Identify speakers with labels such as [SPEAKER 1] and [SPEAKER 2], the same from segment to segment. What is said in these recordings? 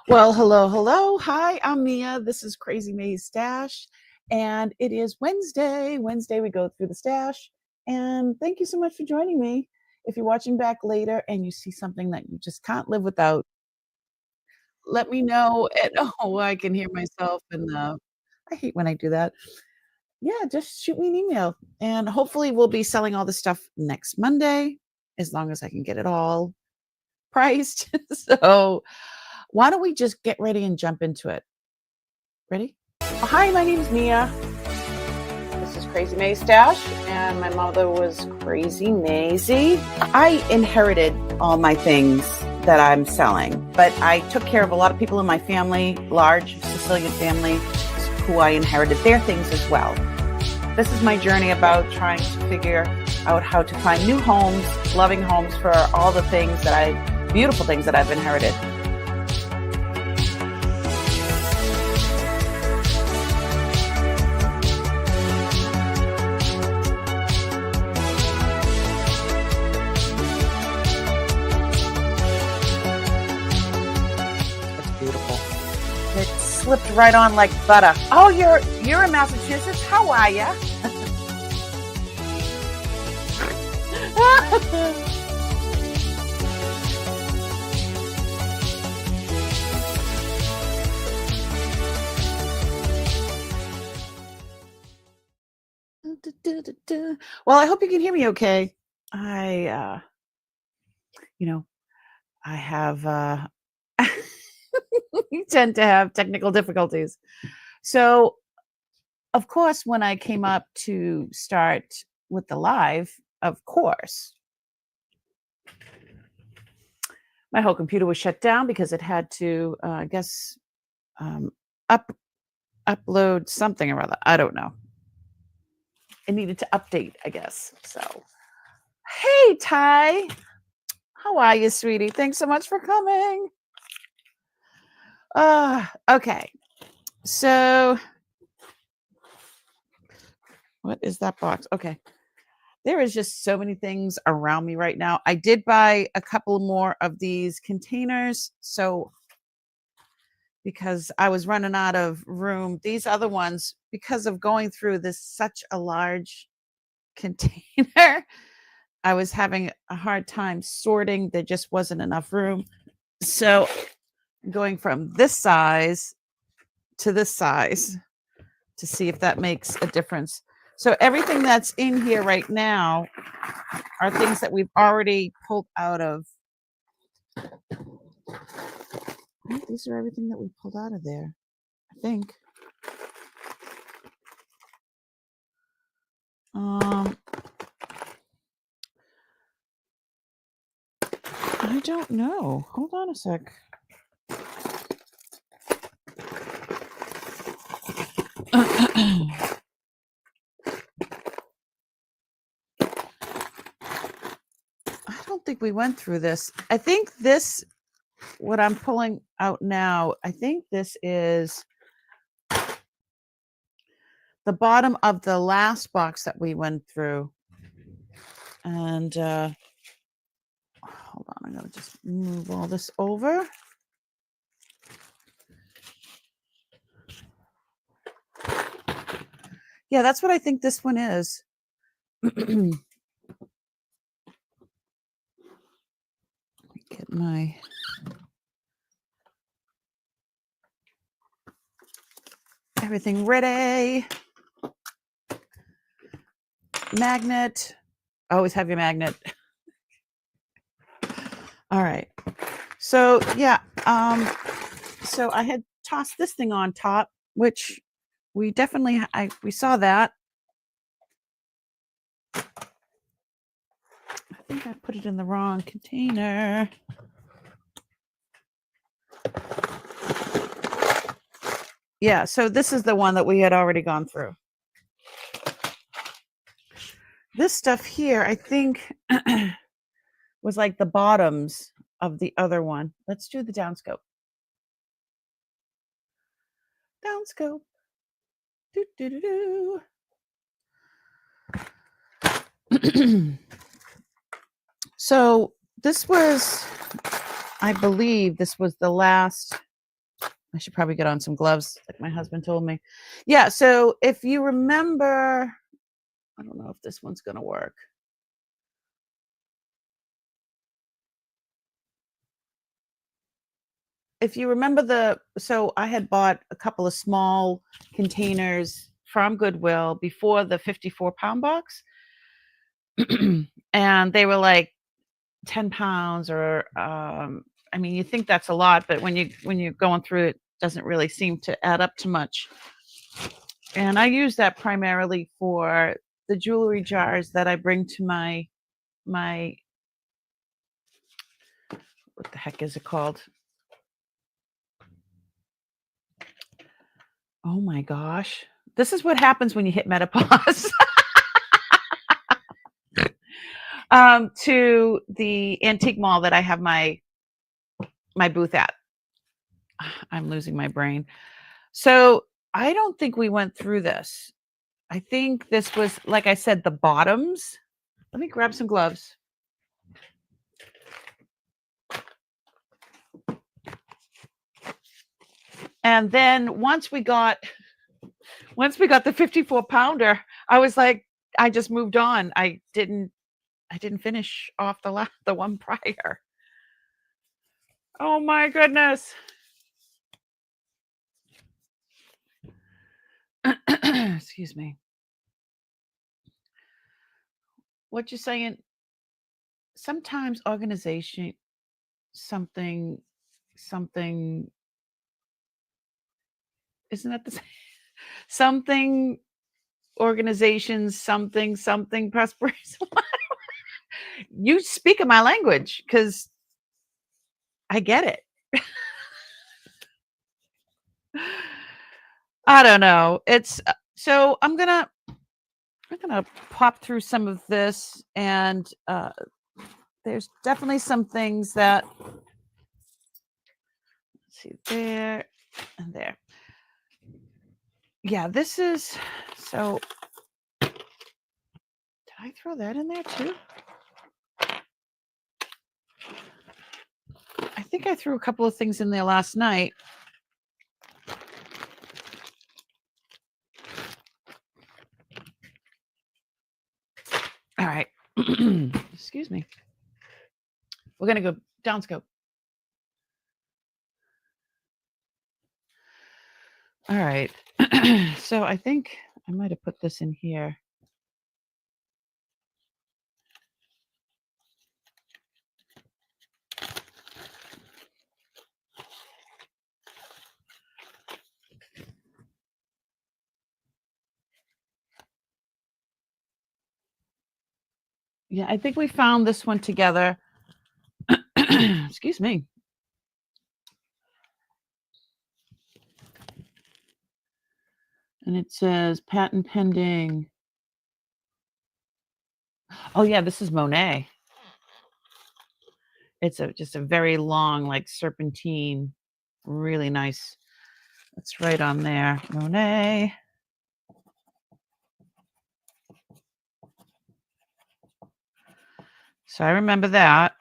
[SPEAKER 1] Well, hello, hello. Hi, I'm Mia. This is Crazy Maze Stash, and it is Wednesday. Wednesday, we go through the stash. And thank you so much for joining me. If you're watching back later and you see something that you just can't live without, let me know. And oh, I can hear myself. And I hate when I do that. Yeah, just shoot me an email. And hopefully, we'll be selling all the stuff next Monday, as long as I can get it all priced. So, why don't we just get ready and jump into it? Ready? Hi, my name's Mia. This is Crazy Maze Stash, and my mother was Crazy Maisie. I inherited all my things that I'm selling, but I took care of a lot of people in my family, large Sicilian family, who I inherited their things as well. This is my journey about trying to figure out how to find new homes, loving homes for all the things beautiful things that I've inherited. It slipped right on like butter. Oh, you're in Massachusetts? How are ya? Well, I hope you can hear me okay. I have you tend to have technical difficulties. So, of course, when I came up to start with the live, of course, my whole computer was shut down because it had to, I guess, upload something or other. I don't know. It needed to update, I guess. So, hey, Ty. How are you, sweetie? Thanks so much for coming. Okay. So, what is that box? Okay. There is just so many things around me right now. I did buy a couple more of these containers. So, because I was running out of room, these other ones, because of going through this such a large container, I was having a hard time sorting. There just wasn't enough room. So, going from this size to this size to see if that makes a difference. So everything that's in here right now are things that we've already pulled out of. These are everything that we pulled out of there, I think. I don't know. Hold on a sec. I don't think we went through this. I think this, what I'm pulling out now, I think this is the bottom of the last box that we went through. And hold on, I'm going to just move all this over. Yeah, that's what I think this one is. Get my everything ready. Magnet. Always have your magnet. All right. So yeah, so I had tossed this thing on top, which we definitely we saw that. I think I put it in the wrong container. Yeah, so this is the one that we had already gone through. This stuff here, I think, was like the bottoms of the other one. Let's do the downscope. Downscope. Do, do, do, do. So this was, I believe this was the last I should probably get on some gloves, like my husband told me. Yeah, so if you remember, I don't know if this one's gonna work. If you remember so I had bought a couple of small containers from Goodwill before the 54-pound box. And they were like 10 pounds or, I mean, you think that's a lot, but when you're going through it, doesn't really seem to add up to much. And I use that primarily for the jewelry jars that I bring to my what the heck is it called? Oh my gosh. This is what happens when you hit menopause. To the antique mall that I have my booth at. I'm losing my brain. So I don't think we went through this. I think this was, like I said, the bottoms. Let me grab some gloves. And then once we got the 54-pounder, I was like, I just moved on. I didn't finish off the one prior. Oh my goodness. Excuse me. What you're saying, sometimes organization, something, isn't that the same? Something, organizations, something prosperous. You speak in my language because I get it. I don't know. It's so I'm gonna pop through some of this, and there's definitely some things that, let's see, there and there. Yeah, this is so. Did I throw that in there too? I think I threw a couple of things in there last night. All right. Excuse me. We're going to go downscope. All right. So I think I might have put this in here. Yeah, I think we found this one together. Excuse me. And it says patent pending. Oh yeah, this is Monet. It's just a very long, like serpentine, really nice. It's right on there, Monet. So I remember that.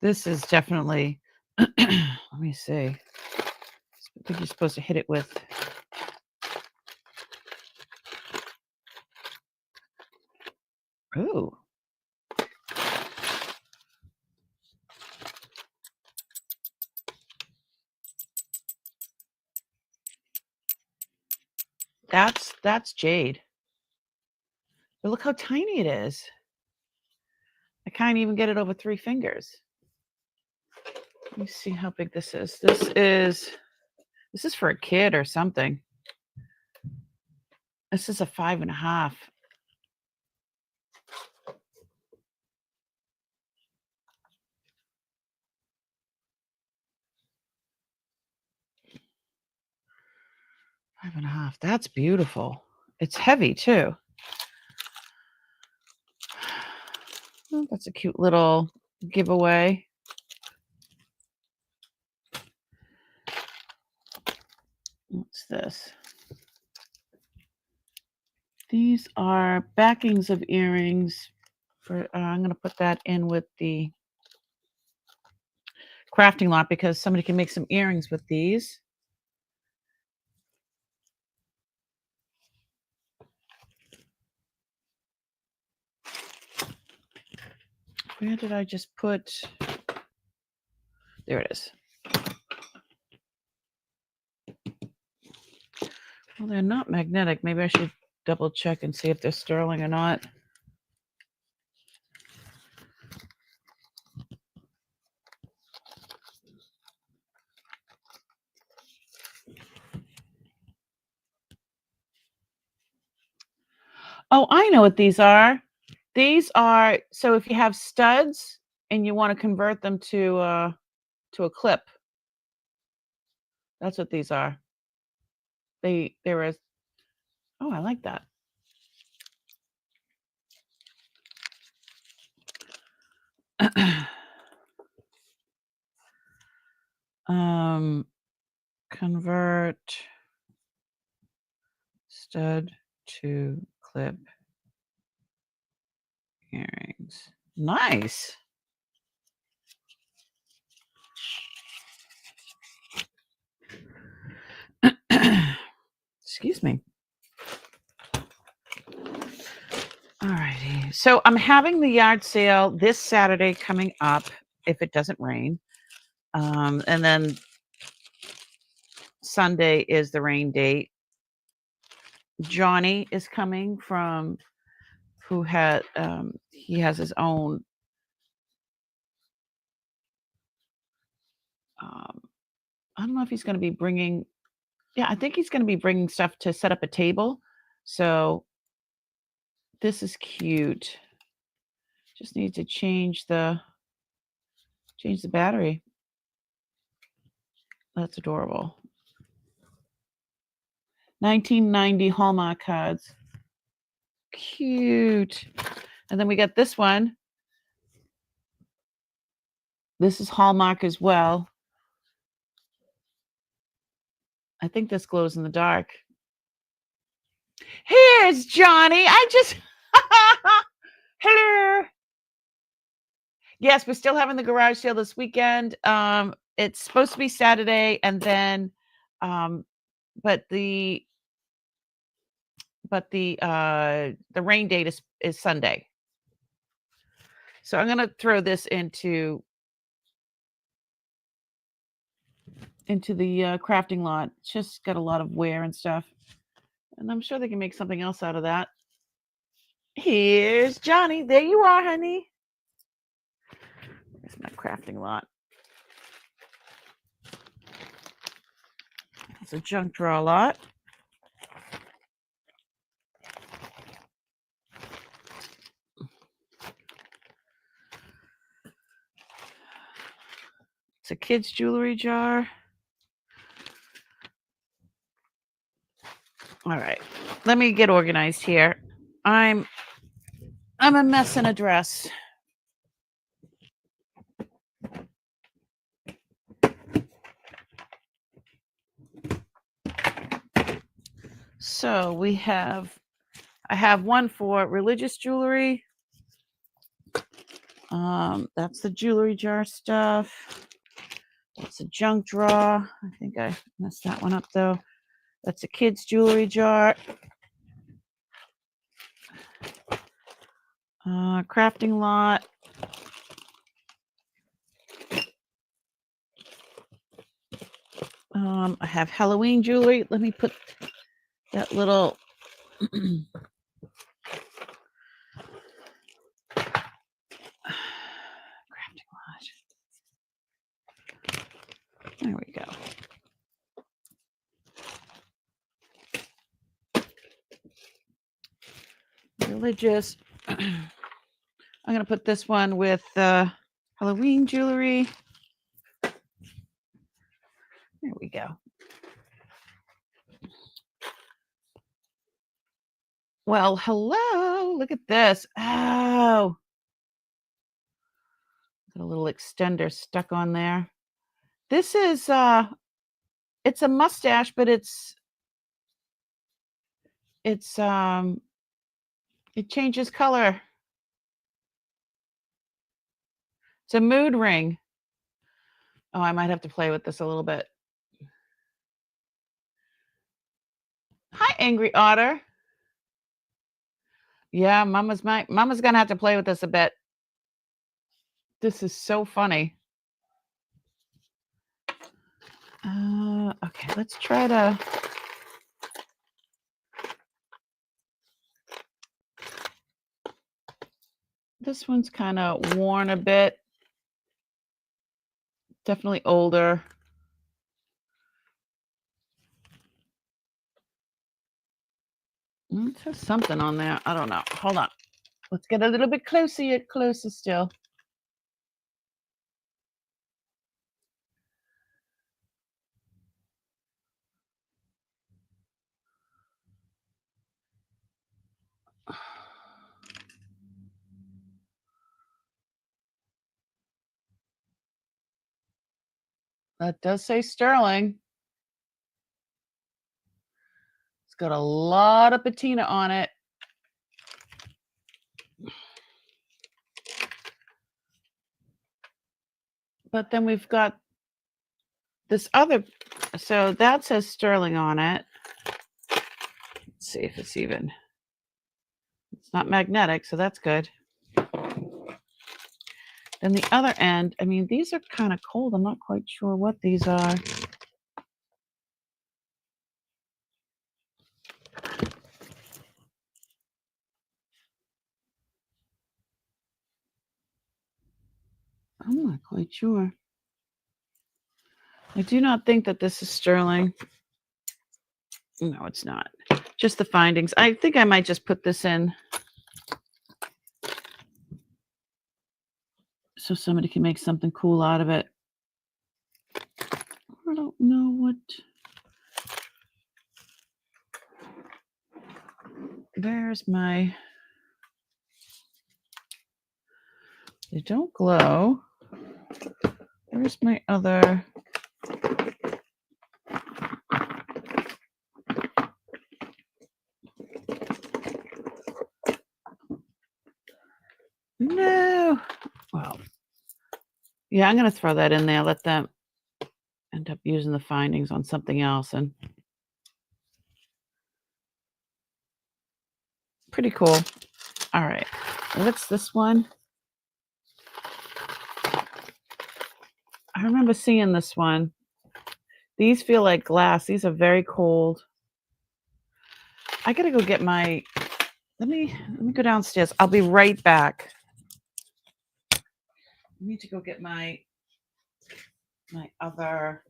[SPEAKER 1] This is definitely, let me see. I think you're supposed to hit it with. Ooh. That's jade. But look how tiny it is. I can't even get it over 3 fingers. Let me see how big this is. This is for a kid or something. This is a 5.5. Five and a half. That's beautiful. It's heavy too. Oh, that's a cute little giveaway. What's this? These are backings of earrings. I'm going to put that in with the crafting lot because somebody can make some earrings with these. Where did I just put? There it is. Well, they're not magnetic. Maybe I should double check and see if they're sterling or not. Oh, I know what these are. These are, so if you have studs and you want to convert them to a clip, that's what these are. There is. Oh, I like that. Convert stud to clip earrings. Nice. Excuse me. All righty. So I'm having the yard sale this Saturday coming up, if it doesn't rain. And then Sunday is the rain date. Johnny is coming from who had he has his own I don't know if he's going to be bringing, yeah, I think he's going to be bringing stuff to set up a table. So this is cute. Just need to change the battery. That's adorable. 1990 Hallmark cards. Cute. And then we got this one. This is Hallmark as well. I think this glows in the dark. Here's Johnny. I just hello. Yes, we're still having the garage sale this weekend. It's supposed to be Saturday, and then, but the rain date is Sunday. So I'm gonna throw this into the crafting lot. It's just got a lot of wear and stuff, and I'm sure they can make something else out of that. Here's Johnny. There you are, honey. There's my crafting lot. It's a junk drawer lot. It's a kid's jewelry jar. All right, let me get organized here. I'm a mess in a dress. So I have one for religious jewelry. That's the jewelry jar stuff. That's a junk drawer. I think I messed that one up though. That's a kid's jewelry jar. Crafting lot. I have Halloween jewelry. Let me put that little crafting lot. There we go. Religious. I'm going to put this one with Halloween jewelry. There we go. Well, hello. Look at this. Oh. Got a little extender stuck on there. This is it's a mustache, but it's It changes color. It's a mood ring. Oh, I might have to play with this a little bit. Hi, Angry Otter. Yeah, Mama's gonna have to play with this a bit. This is so funny. Okay, let's try to. This one's kind of worn a bit. Definitely older. There's something on there. I don't know. Hold on. Let's get a little bit closer still. That does say sterling. It's got a lot of patina on it. But then we've got this other, so that says sterling on it. Let's see if it's even. It's not magnetic, so that's good. Then the other end, I mean, these are kind of cold. I'm not quite sure what these are. I'm not quite sure. I do not think that this is sterling. No, it's not. Just the findings. I think I might just put this in so somebody can make something cool out of it. I don't know what. There's my. They don't glow. Where's my other? No. Well, yeah, I'm going to throw that in there. Let them end up using the findings on something else. And pretty cool. All right. What's this one? I remember seeing this one. These feel like glass. These are very cold. I got to go get my. Let me go downstairs. I'll be right back. I need to go get my other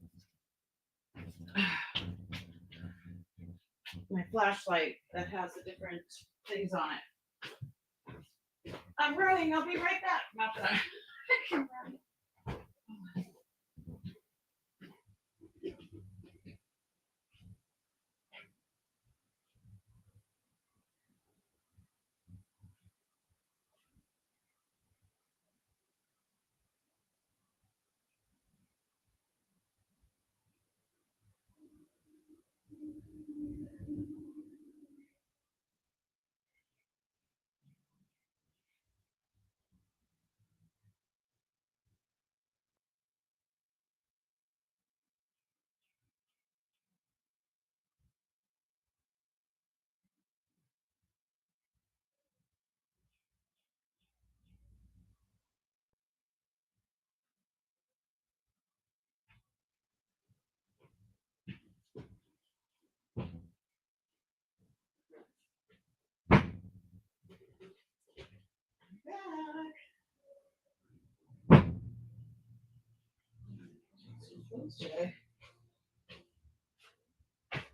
[SPEAKER 1] my flashlight that has the different things on it. I'm running. I'll be right back. Not that I can run.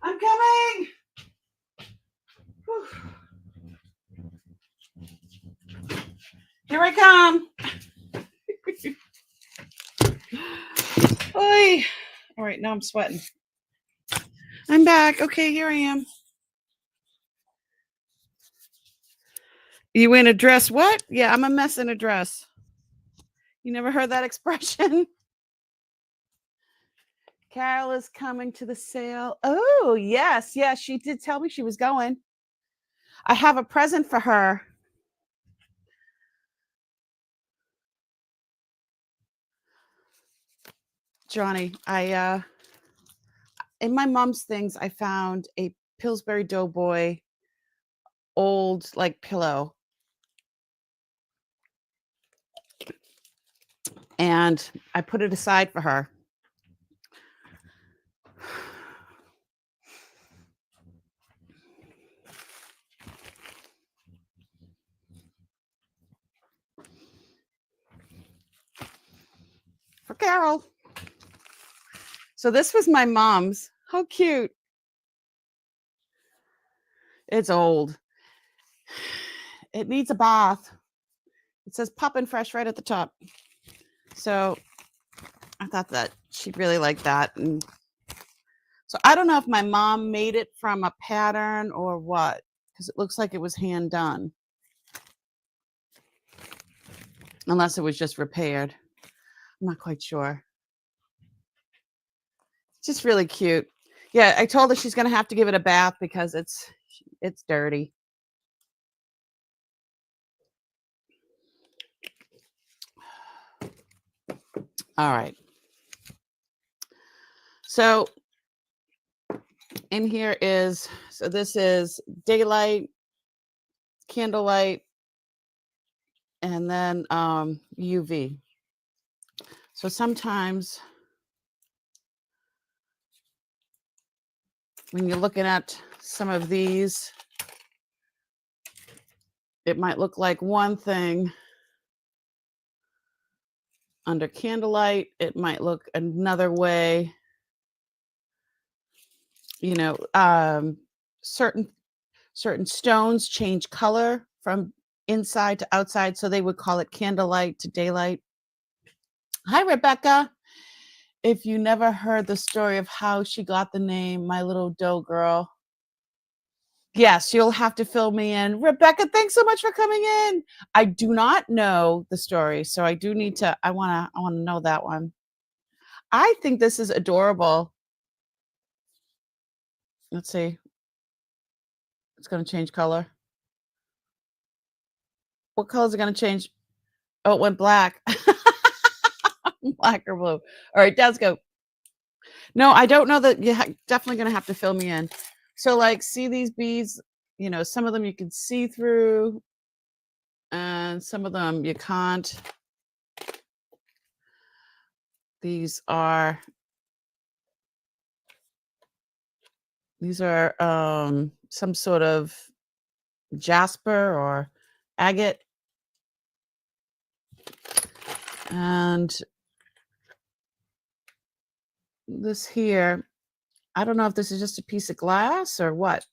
[SPEAKER 1] I'm coming. Whew. Here I come. Oy. All right, now I'm sweating. I'm back. Okay, here I am. You in a dress? What? Yeah, I'm a mess in a dress. You never heard that expression? Carol is coming to the sale. Oh, yes. Yes, she did tell me she was going. I have a present for her. Johnny, in my mom's things, I found a Pillsbury Doughboy old like pillow. And I put it aside for her. For Carol. So this was my mom's. How cute. It's old. It needs a bath. It says Poppin' Fresh right at the top. So I thought that she'd really like that. And so I don't know if my mom made it from a pattern or what, because it looks like it was hand done. Unless it was just repaired. I'm not quite sure. It's just really cute. Yeah, I told her she's going to have to give it a bath because it's dirty. All right. So in here is, so this is daylight, candlelight, and then UV. So sometimes when you're looking at some of these, it might look like one thing under candlelight. It might look another way. You know, certain stones change color from inside to outside, so they would call it candlelight to daylight. Hi, Rebecca. If you never heard the story of how she got the name My Little Dough Girl, yes, you'll have to fill me in. Rebecca, thanks so much for coming in. I do not know the story, so I do need to, I want to know that one. I think this is adorable. Let's see. It's going to change color. What color is it going to change? Oh, it went black. Black or blue. All right, let's go. No, I don't know that. You're definitely going to have to fill me in. So, like, see these beads? You know, some of them you can see through, and some of them you can't. These are some sort of jasper or agate. And this here, I don't know if this is just a piece of glass or what.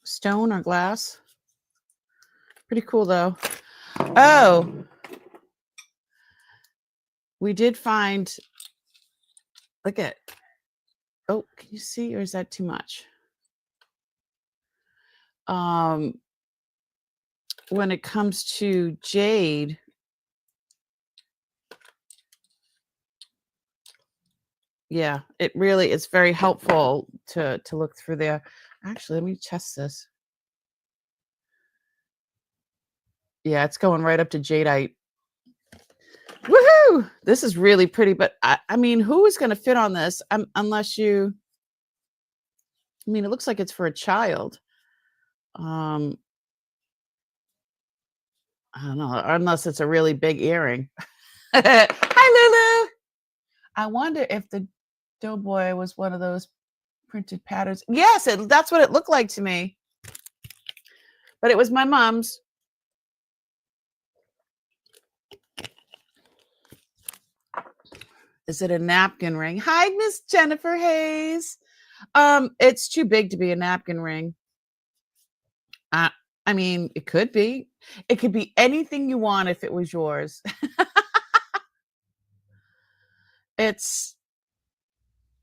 [SPEAKER 1] Stone or glass. Pretty cool though. Oh, we did find, look at, oh, can you see, or is that too much? When it comes to jade, yeah, it really is very helpful to look through there. Actually, let me test this. Yeah, it's going right up to jadeite. Woohoo! This is really pretty, but I mean, who is going to fit on this unless you, I mean, it looks like it's for a child. I don't know, unless it's a really big earring. Hi, Lulu. I wonder if the Doughboy was one of those printed patterns. Yes, that's what it looked like to me. But it was my mom's. Is it a napkin ring? Hi, Miss Jennifer Hayes. It's too big to be a napkin ring. I mean, it could be. It could be anything you want if it was yours. It's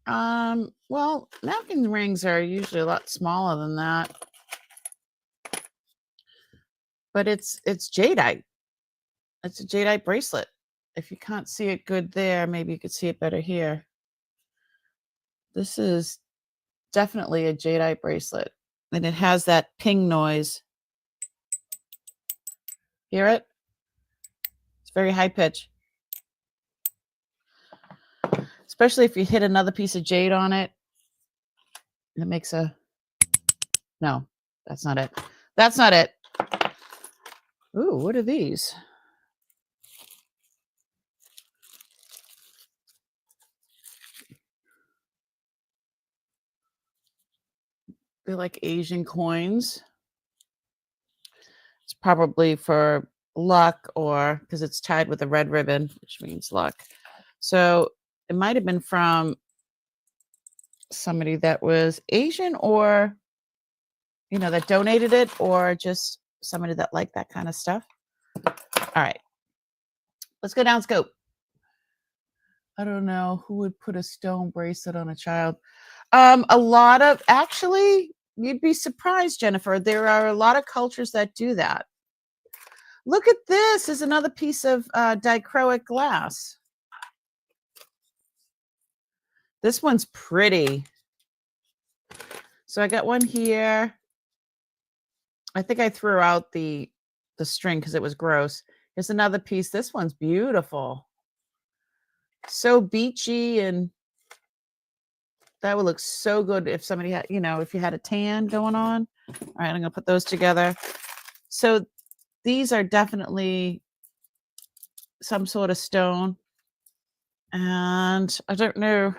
[SPEAKER 1] well, napkin rings are usually a lot smaller than that. But it's jadeite. It's a jadeite bracelet. If you can't see it good there, maybe you could see it better here. This is definitely a jadeite bracelet. And it has that ping noise. Hear it? It's very high pitch. Especially if you hit another piece of jade on it. And it makes a... No, that's not it. That's not it. Ooh, what are these? They're like Asian coins. It's probably for luck, or because it's tied with a red ribbon, which means luck. So it might have been from somebody that was Asian, or, you know, that donated it, or just somebody that liked that kind of stuff. All right. Let's go down scope. I don't know who would put a stone bracelet on a child. A lot of, actually, you'd be surprised, Jennifer. There are a lot of cultures that do that. Look at this. Is another piece of dichroic glass. This one's pretty. So I got one here. I think I threw out the string because it was gross. Here's another piece. This one's beautiful. So beachy, and that would look so good if somebody had, you know, if you had a tan going on. All right, I'm going to put those together. So these are definitely some sort of stone. And I don't know.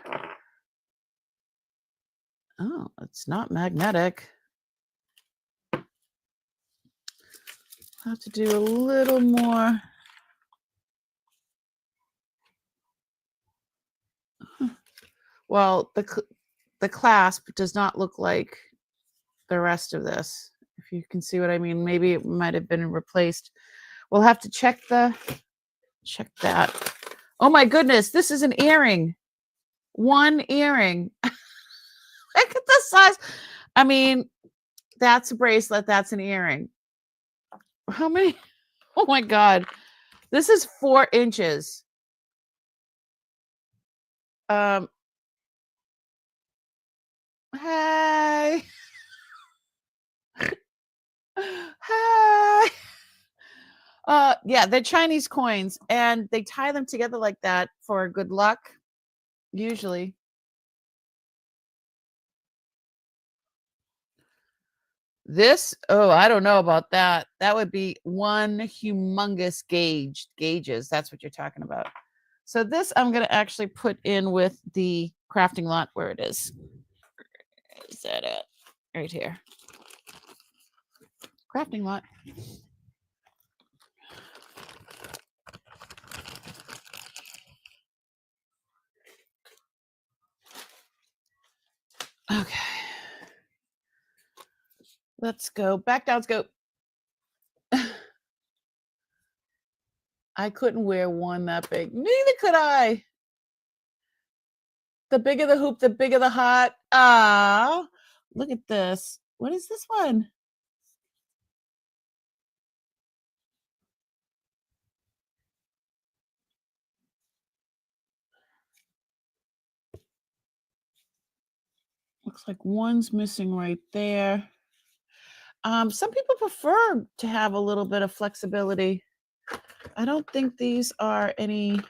[SPEAKER 1] Oh, it's not magnetic. I'll have to do a little more. Well, the clasp does not look like the rest of this. If you can see what I mean, maybe it might have been replaced. We'll have to check that. Oh my goodness, this is an earring. One earring. Look at the size. I mean, that's a bracelet. That's an earring. How many? Oh my God. This is 4 inches. Hey. Hey. Yeah, they're Chinese coins, and they tie them together like that for good luck, usually. This, oh, I don't know about that. That would be one humongous gauges. That's what you're talking about. So this I'm going to actually put in with the crafting lot where it is. Where is that at? Right here. Crafting lot. Okay. Let's go back down scope. I couldn't wear one that big. Neither could I. The bigger the hoop, the bigger the heart. Ah, look at this. What is this one? Looks like one's missing right there. Some people prefer to have a little bit of flexibility. I don't think these are anything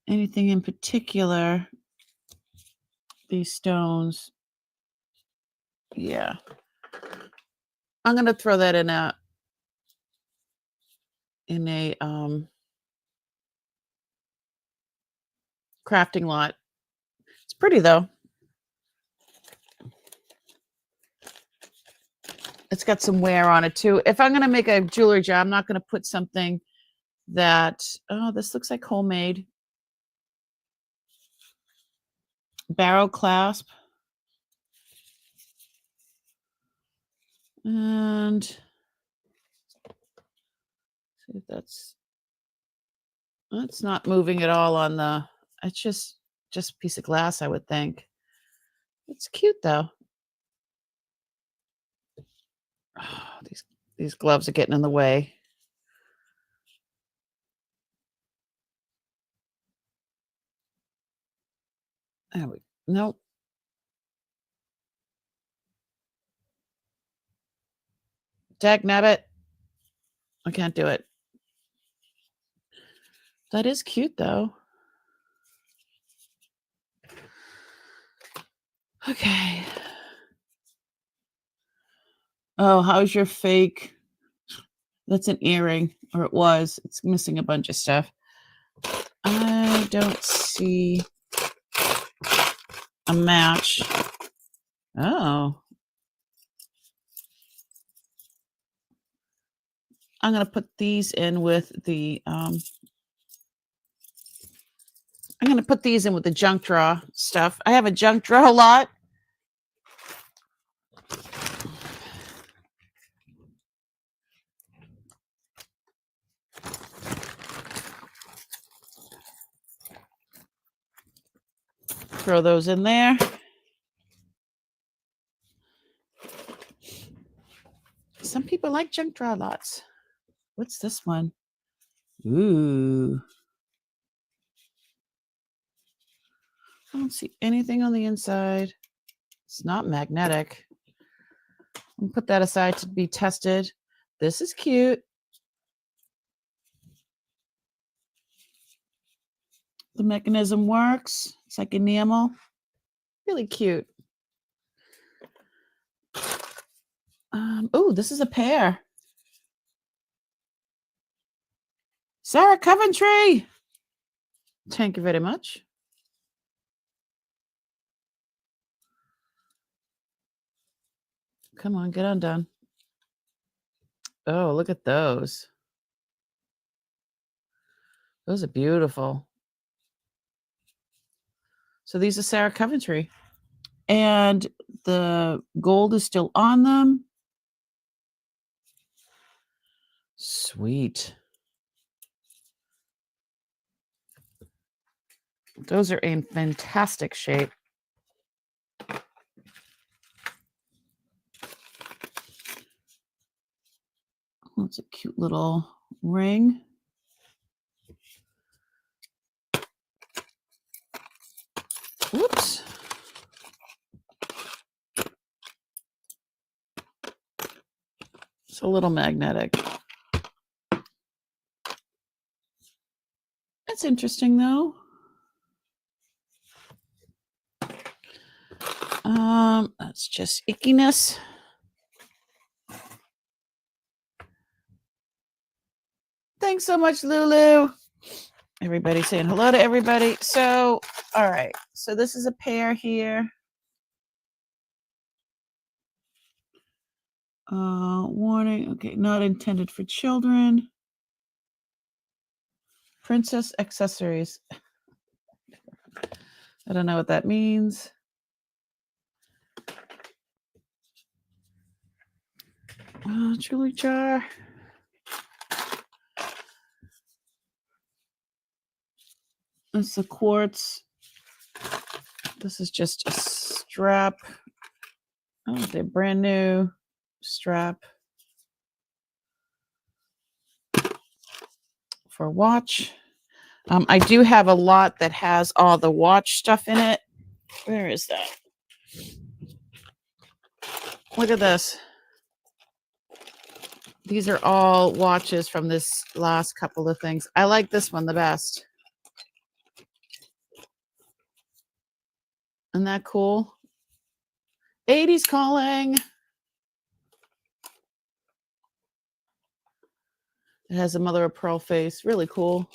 [SPEAKER 1] in particular. These stones. Yeah. I'm gonna throw that in a crafting lot. It's pretty though. It's got some wear on it too. If I'm gonna make a jewelry jar, I'm not gonna put something that, oh, this looks like homemade. Barrel clasp. And see if that's not moving at all on the, it's just a piece of glass, I would think. It's cute though. Oh, these gloves are getting in the way. Nope. Dagnabbit. I can't do it. That is cute, though. Okay. Oh, how's your fake? That's an earring, or it was. It's missing a bunch of stuff. I don't see a match. Oh. I'm going to put these in with the I'm going to put these in with the junk drawer stuff. I have a junk drawer a lot. Throw those in there. Some people like junk drawer lots. What's this one? Ooh. I don't see anything on the inside. It's not magnetic. I'll put that aside to be tested. This is cute. The mechanism works. It's like enamel. Really cute. Oh, this is a pair. Sarah Coventry. Thank you very much. Come on, get undone. Oh, look at those. Those are beautiful. So these are Sarah Coventry. And the gold is still on them. Sweet. Those are in fantastic shape. Oh, it's a cute little ring. Whoops. It's a little magnetic. That's interesting, though. That's just ickiness. Thanks so much, Lulu. Everybody saying hello to everybody. So, all right. So this is a pair here. Warning. Okay, not intended for children. Princess accessories. I don't know what that means. Jewelry jar. It's a quartz. This is just a strap. Oh, they're brand new strap for a watch. I do have a lot that has all the watch stuff in it. Where is that? Look at this. These are all watches from this last couple of things. I like this one the best. Isn't that cool? 80s calling. It has a mother of pearl face. Really cool.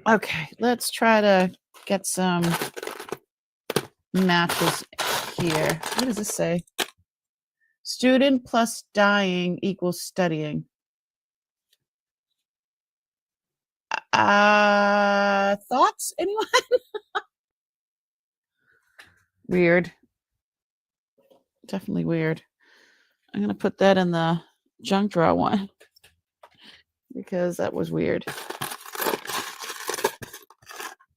[SPEAKER 1] Okay, let's try to get some matches here. What does this say? Student plus dying equals studying. Thoughts, anyone? Weird. Definitely weird. I'm going to put that in the junk drawer one because that was weird.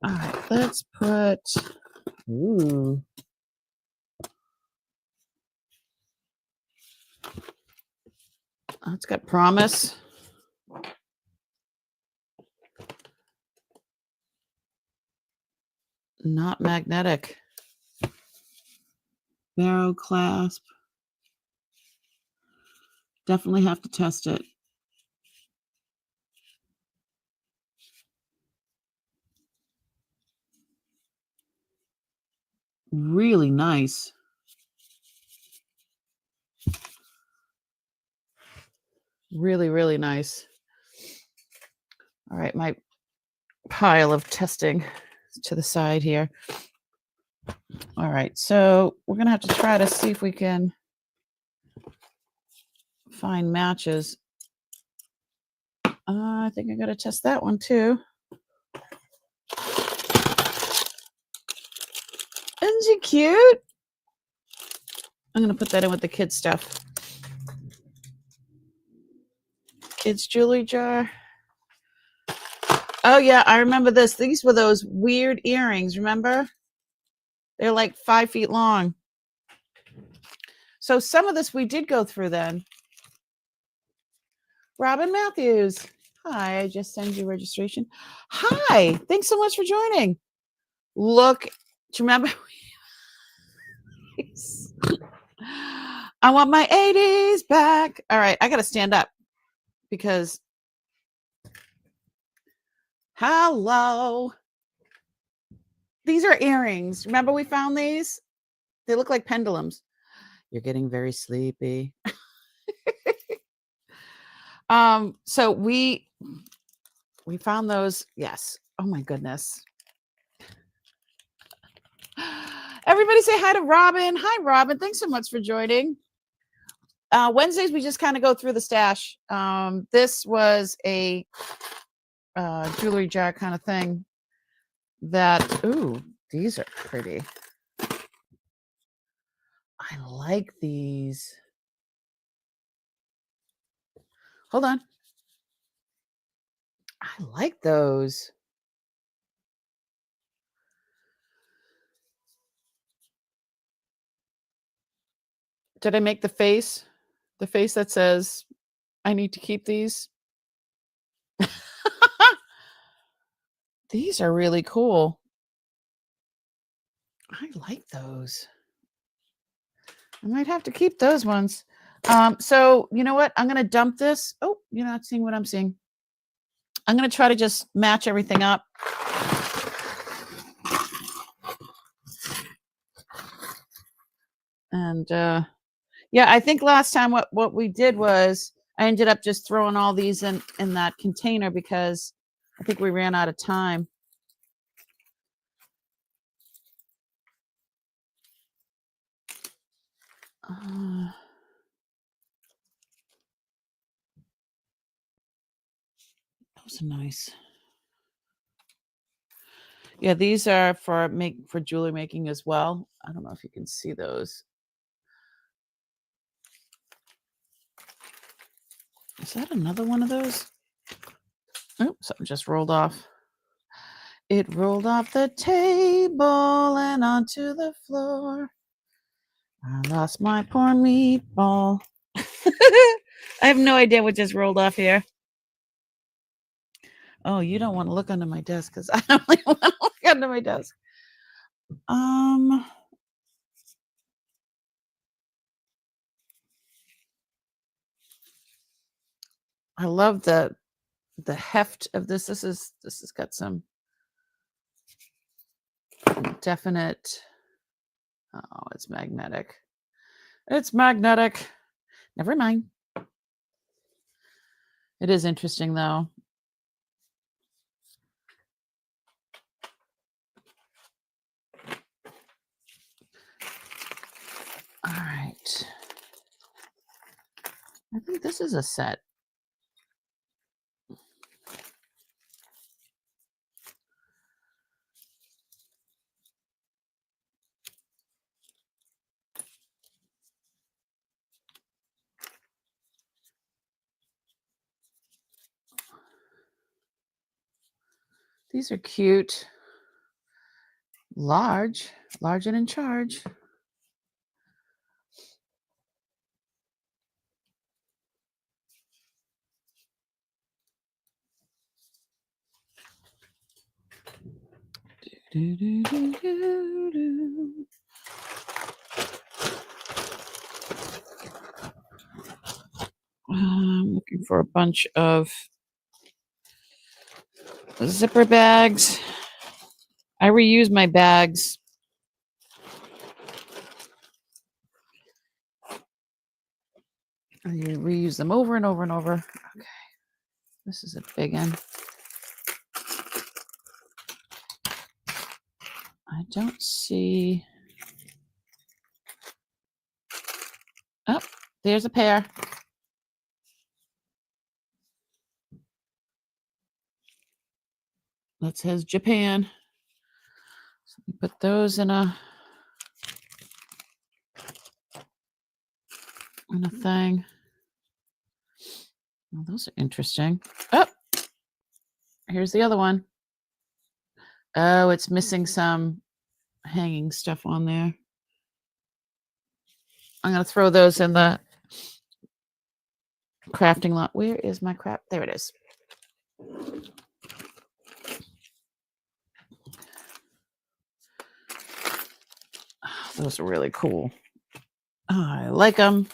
[SPEAKER 1] All right, let's put... Ooh. Oh, it's got promise. Not magnetic. Barrow clasp. Definitely have to test it. Really nice. Really, really nice. All right, my pile of testing to the side here. All right, so we're going to have to try to see if we can find matches. I think I got to test that one too. Isn't she cute? I'm going to put that in with the kids' stuff. Kids' jewelry jar. Oh, yeah, I remember this. These were those weird earrings, remember? They're like 5 feet long. So some of this we did go through then. Robin Matthews. Hi, I just sent you registration. Hi, thanks so much for joining. Look, do you remember? I want my 80s back. All right, I got to stand up because hello. These are earrings. Remember we found these? They look like pendulums. You're getting very sleepy. So we found those. Yes. Oh my goodness. Everybody say hi to Robin. Hi, Robin. Thanks so much for joining. Wednesdays, we just kind of go through the stash. This was a jewelry jar kind of thing that, ooh, these are pretty. I like these. Hold on. I like those. Did I make the face? The face that says, I need to keep these? These are really cool. I like those. I might have to keep those ones. So you know what? I'm going to dump this. Oh, you're not seeing what I'm seeing. I'm going to try to just match everything up. And yeah, I think last time what we did was I ended up just throwing all these in that container because I think we ran out of time. Those are nice. Yeah, these are for jewelry making as well. I don't know if you can see those. Is that another one of those? Oh, something just rolled off. It rolled off the table and onto the floor. I lost my poor meatball. I have no idea what just rolled off here. Oh, you don't want to look under my desk because I don't really want to look under my desk. I love the heft of this. This has got some definite. Oh, it's magnetic. It's magnetic. Never mind. It is interesting though. All right. I think this is a set. These are cute. Large and in charge. I'm looking for a bunch of zipper bags. I reuse my bags. I reuse them over and over and over. Okay. This is a big one. I don't see. Oh, there's a pair. That says Japan. So we put those in a thing. Well, those are interesting. Oh, here's the other one. Oh, it's missing some hanging stuff on there. I'm going to throw those in the crafting lot. Where is my crap? There it is. Oh, those are really cool. Oh, I like them.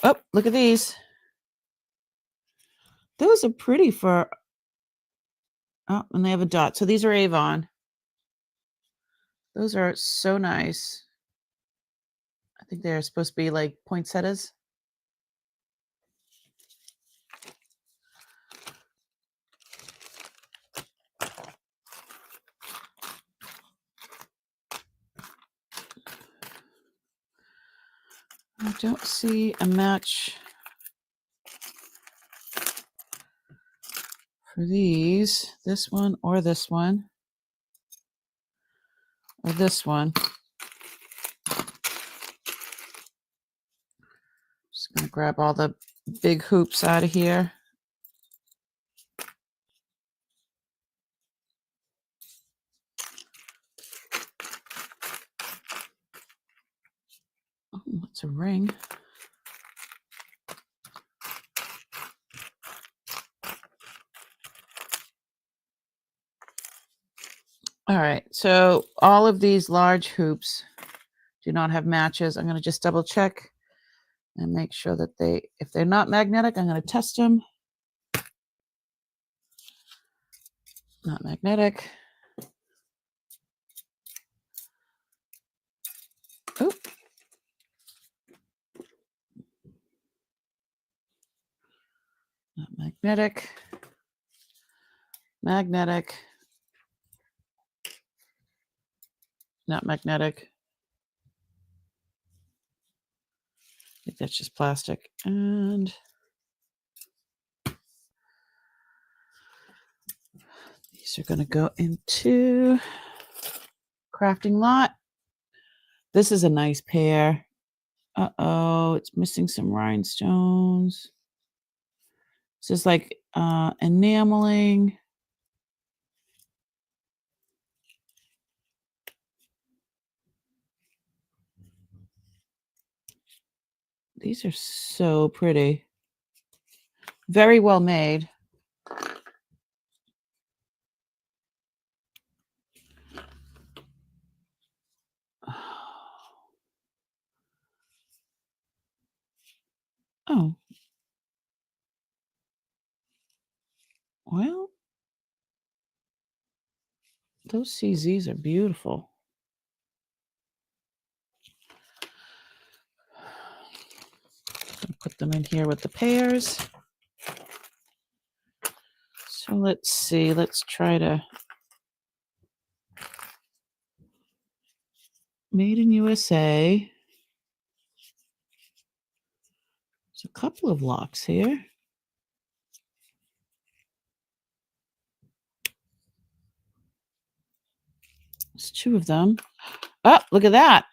[SPEAKER 1] Oh, look at these. Those are pretty for... Oh, and they have a dot. So these are Avon. Those are so nice. I think they're supposed to be like poinsettias. I don't see a match for these. This one or this one. Or this one. Just going to grab all the big hoops out of here. Oh, that's a ring. All right, so all of these large hoops do not have matches. I'm going to just double check and make sure that if they're not magnetic, I'm going to test them. Not magnetic. Oh. Not magnetic. Magnetic. Not magnetic. I think that's just plastic. And these are going to go into crafting lot. This is a nice pair. Uh-oh, it's missing some rhinestones. This is like enameling. These are so pretty. Very well made. Oh. Well, those CZs are beautiful. Put them in here with the pairs. So let's see. Let's try to... Made in USA. There's a couple of locks here. There's two of them. Oh, look at that.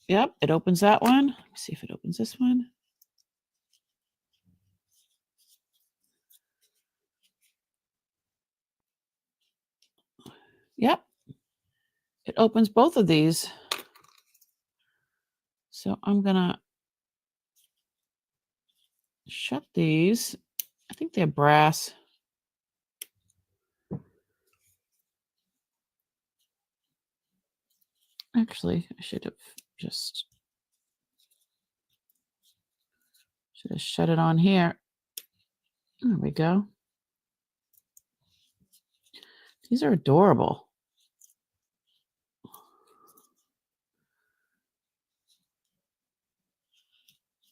[SPEAKER 1] Yep, it opens that one. Let me see if it opens this one. Yep. It opens both of these. So I'm going to shut these. I think they're brass. Actually, I should have shut it on here. There we go. These are adorable.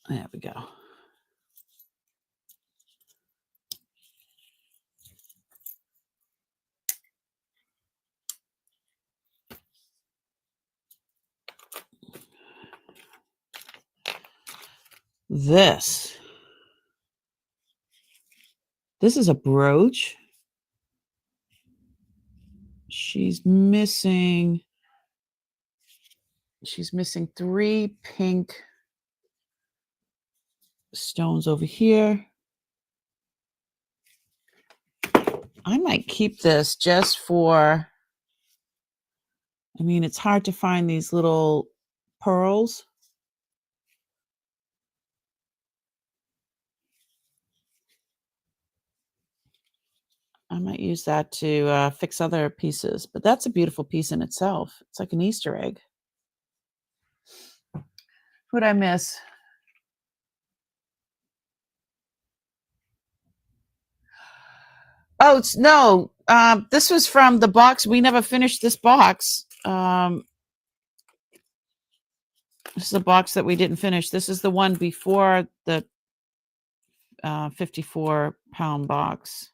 [SPEAKER 1] There we go. This is a brooch. She's missing 3 pink stones over here. I might keep this just for, I mean, it's hard to find these little pearls. I might use that to fix other pieces, but that's a beautiful piece in itself. It's like an Easter egg. Who'd I miss? Oh, no. This was from the box. We never finished this box. This is a box that we didn't finish. This is the one before the 54-pound box.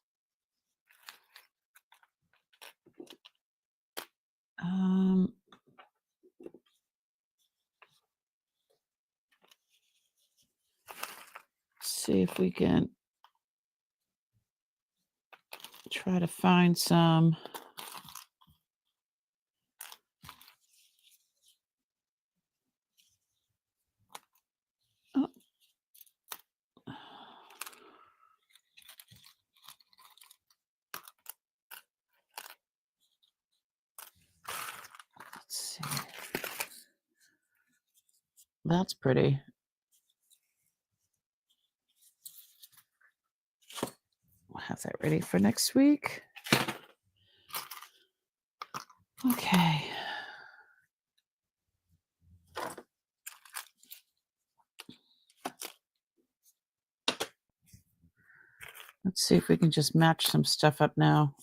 [SPEAKER 1] Let's see if we can try to find some. Oh. Let's see. That's pretty. We'll have that ready for next week. Okay. Let's see if we can just match some stuff up now.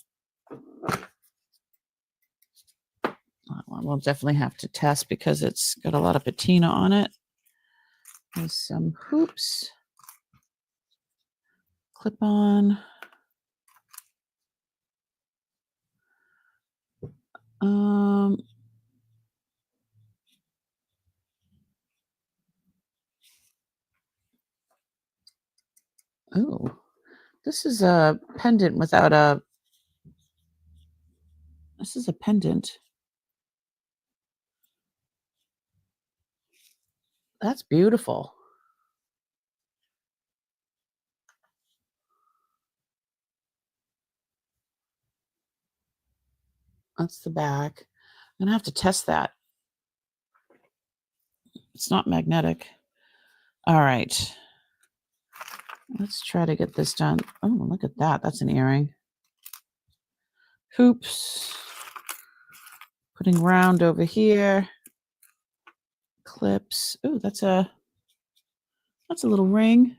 [SPEAKER 1] We'll definitely have to test because it's got a lot of patina on it. There's some hoops. Clip on. Oh, this is a pendant without a. This is a pendant. That's beautiful. That's the back. I'm gonna have to test that. It's not magnetic. All right. Let's try to get this done. Oh, look at that. That's an earring. Hoops. Putting round over here. Clips. Oh, that's a little ring.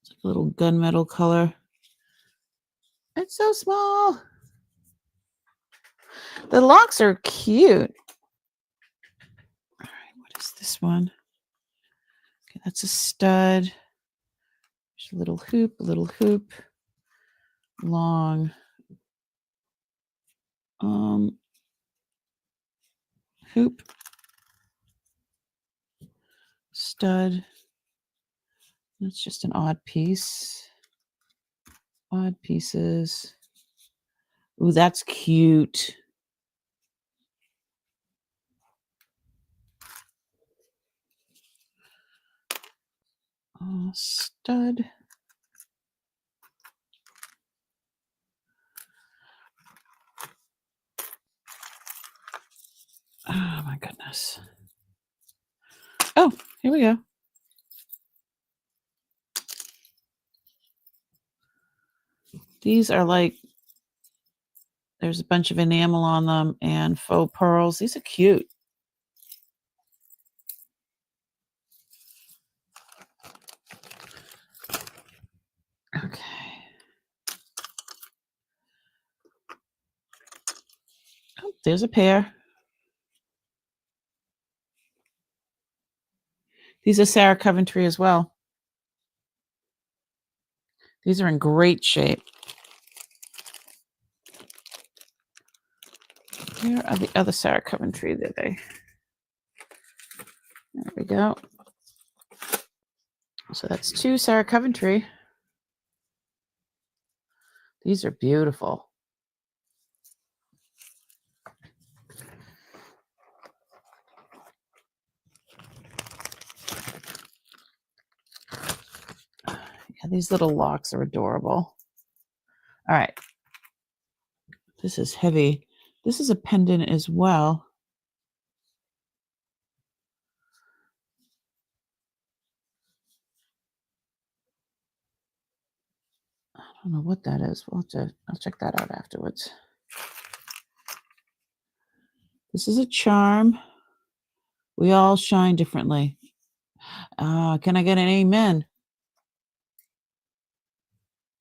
[SPEAKER 1] It's like a little gunmetal color. It's so small. The locks are cute. All right, what is this one? Okay, that's a stud. There's a little hoop, long. Hoop, stud. That's just an odd piece. Odd pieces. Ooh, that's cute. Stud. Oh my goodness. Oh, here we go. These are like, there's a bunch of enamel on them and faux pearls. These are cute. Okay. Oh, there's a pair. These are Sarah Coventry as well. These are in great shape. Where are the other Sarah Coventry? There we go. So that's 2 Sarah Coventry. These are beautiful. Yeah, these little locks are adorable. All right. This is heavy. This is a pendant as well. I don't know what that is. I'll check that out afterwards. This is a charm. We all shine differently. Can I get an amen?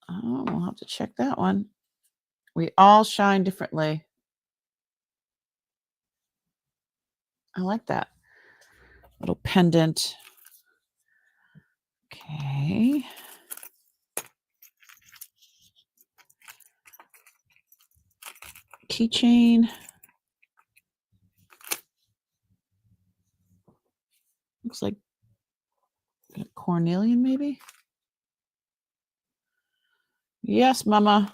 [SPEAKER 1] Oh, we'll have to check that one. We all shine differently. I like that. Little pendant. Okay. Keychain. Looks like a cornelian, maybe? Yes, Mama.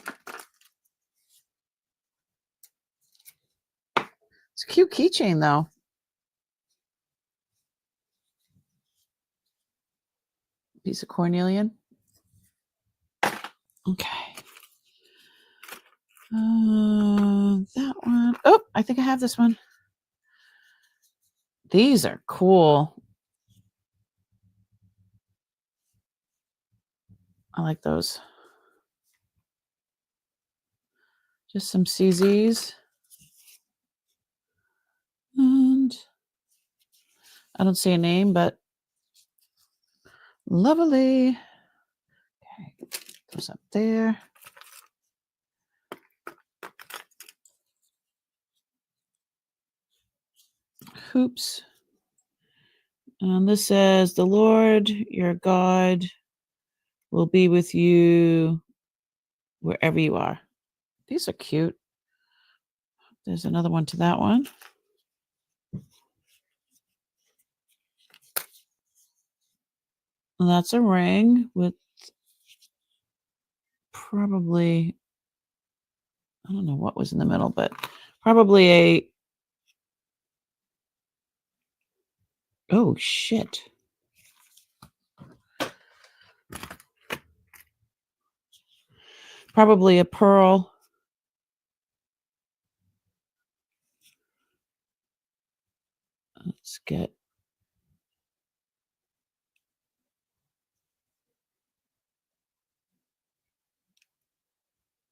[SPEAKER 1] It's a cute keychain, though. Piece of cornelian. Okay. That one. Oh, I think I have this one. These are cool. I like those. Just some CZs. And I don't see a name, but lovely. Okay, those up there. Hoops. And this says, the Lord your God will be with you wherever you are. These are cute. There's another one to that one. And that's a ring with probably, I don't know what was in the middle, but probably a, oh shit. Probably a pearl. Let's get,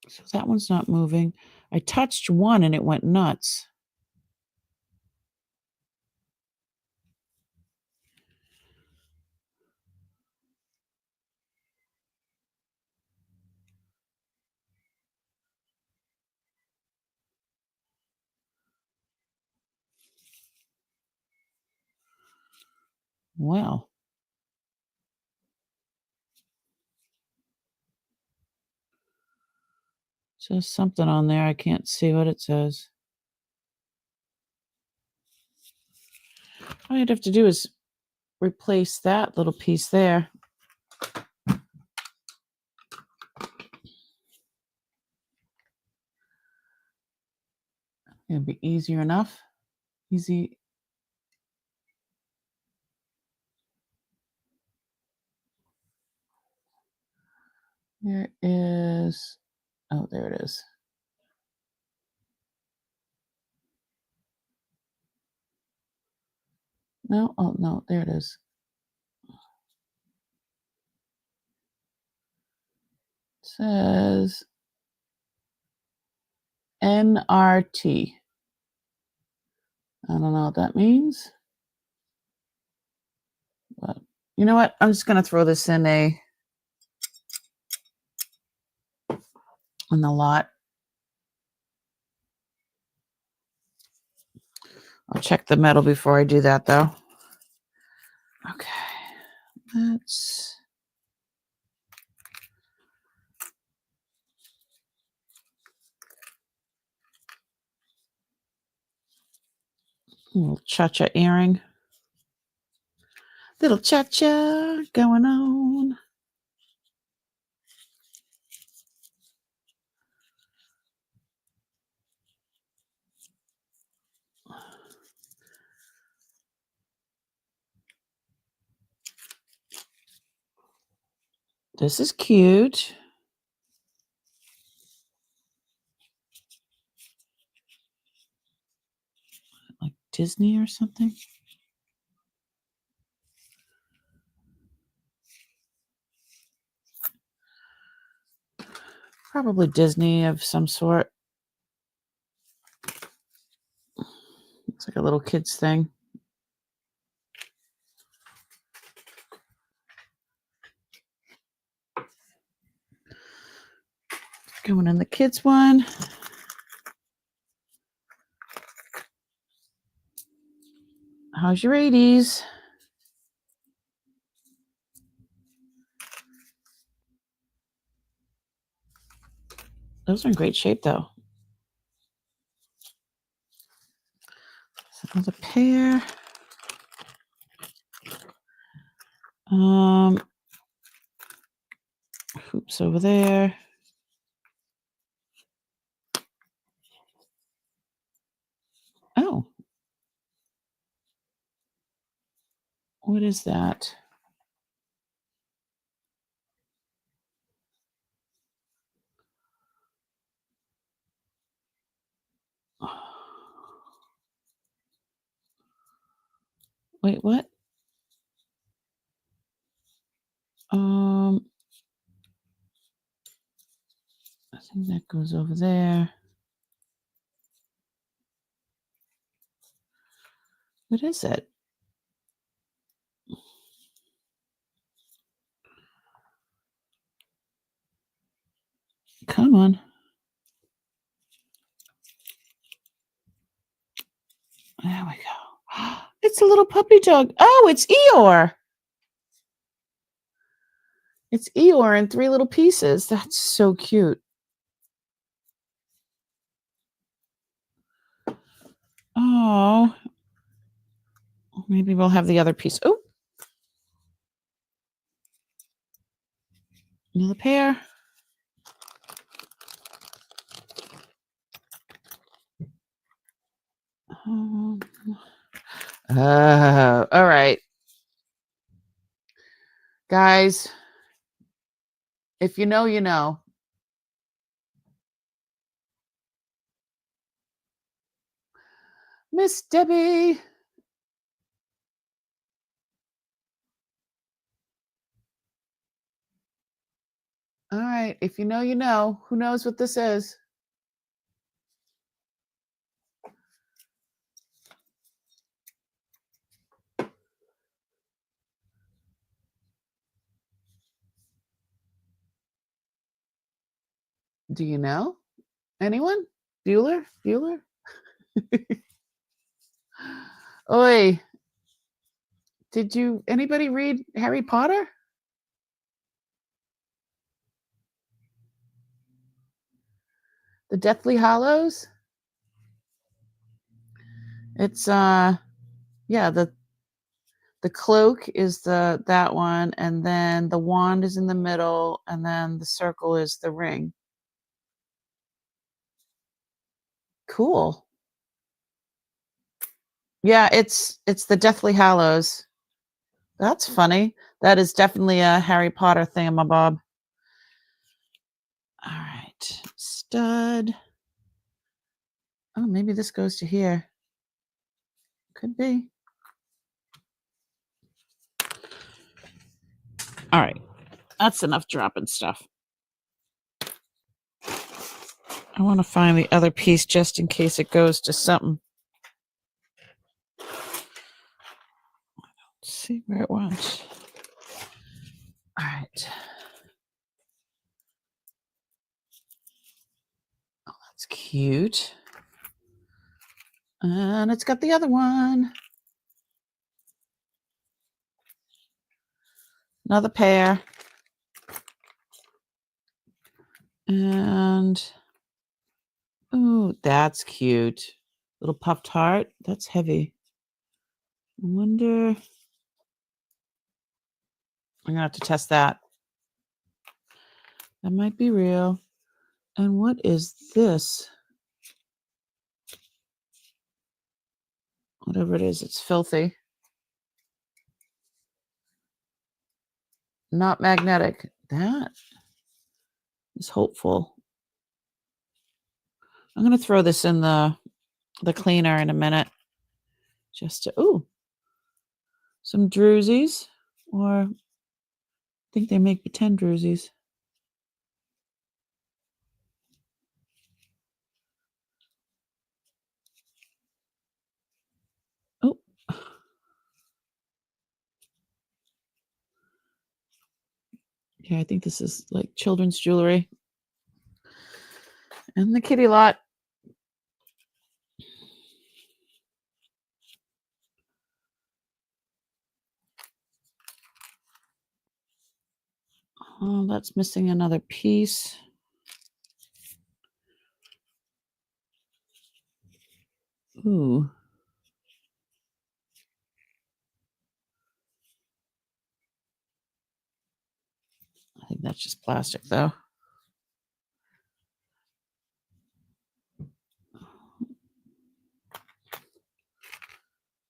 [SPEAKER 1] so that one's not moving. I touched one and it went nuts. Well, says something on there. I can't see what it says. All you'd have to do is replace that little piece there. It'd be easier enough. Easy. There is, oh, there it is. No? Oh, no, there it is. It says NRT. I don't know what that means. But you know what? I'm just going to throw this in the lot. I'll check the metal before I do that, though. Okay. Let's... little cha-cha earring. Little cha-cha going on. This is cute. Like Disney or something. Probably Disney of some sort. Looks like a little kid's thing. Going in the kids one. How's your 80s? Those are in great shape, though. Another pair. Hoops over there. Oh. What is that? Wait, what? I think that goes over there. What is it? Come on. There we go. It's a little puppy dog. Oh, it's Eeyore. It's Eeyore in 3 little pieces. That's so cute. Oh. Maybe we'll have the other piece. Oh. Another pair. All right. Guys, if you know, you know. Miss Debbie. All right. If you know, you know. Who knows what this is? Do you know? Anyone? Bueller? Oi. Did anybody read Harry Potter? The Deathly Hallows? It's yeah, the cloak is that one, and then the wand is in the middle, and then the circle is the ring. Cool. Yeah, it's the Deathly Hallows. That's funny. That is definitely a Harry Potter thingamabob. All right, stud. Oh, maybe this goes to here. Could be. All right. That's enough dropping stuff. I want to find the other piece just in case it goes to something. Let's see where it went. All right. Oh, that's cute. And it's got the other one. Another pair. And, oh, that's cute. Little puffed heart. That's heavy. I wonder. I'm going to have to test that. That might be real. And what is this? Whatever it is, it's filthy. Not magnetic. That is hopeful. I'm going to throw this in the cleaner in a minute. Just to, ooh, some drusies. Or I think they make 10 drusies. Oh. Yeah, I think this is like children's jewelry. And the kitty lot. Oh, that's missing another piece. Ooh. I think that's just plastic, though.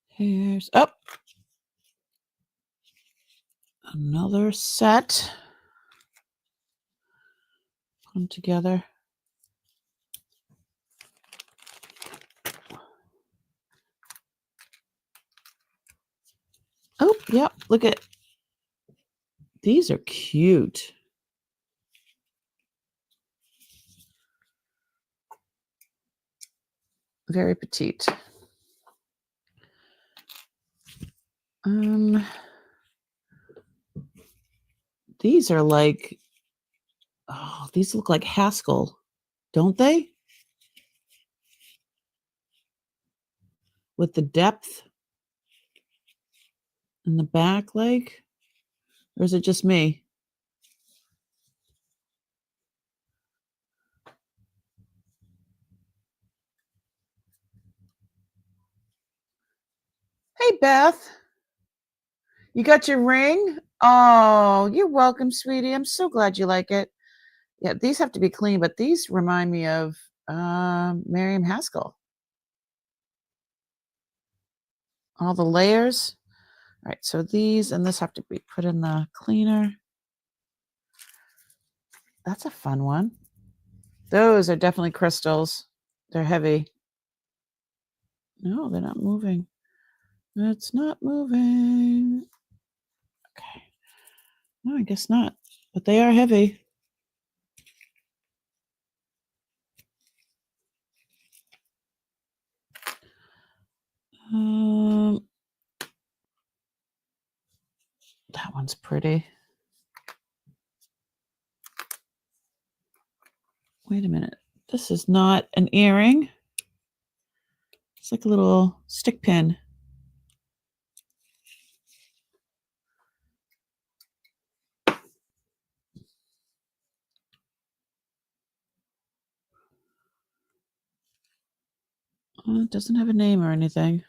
[SPEAKER 1] Here's up. Another set. Put them together. Oh, yeah, look at. These are cute. Very petite. These are like, oh, these look like Haskell, don't they? With the depth in the back leg? Or is it just me? Hey, Beth. You got your ring? Oh, you're welcome, sweetie. I'm so glad you like it. Yeah, these have to be clean, but these remind me of Miriam Haskell. All the layers. All right, so these and this have to be put in the cleaner. That's a fun one. Those are definitely crystals. They're heavy. No, they're not moving. It's not moving. Okay. No, I guess not. But they are heavy. That one's pretty. Wait a minute. This is not an earring. It's like a little stick pin. It doesn't have a name or anything.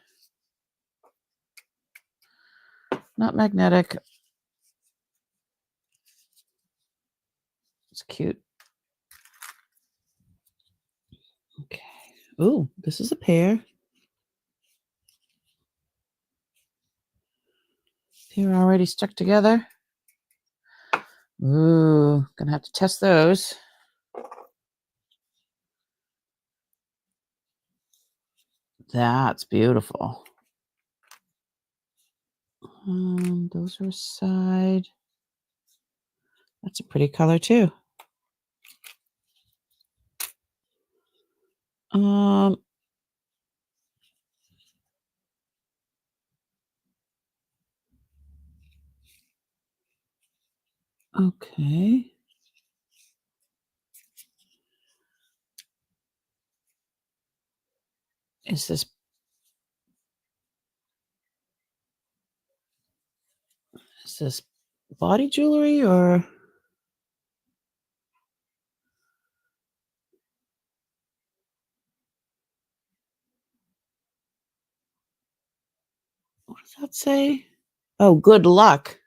[SPEAKER 1] Not magnetic. It's cute. Okay. Ooh, this is a pair. They're already stuck together. Ooh, gonna have to test those. That's beautiful. Those are side. That's a pretty color too. Okay. Is this body jewelry or what does that say? Oh, good luck.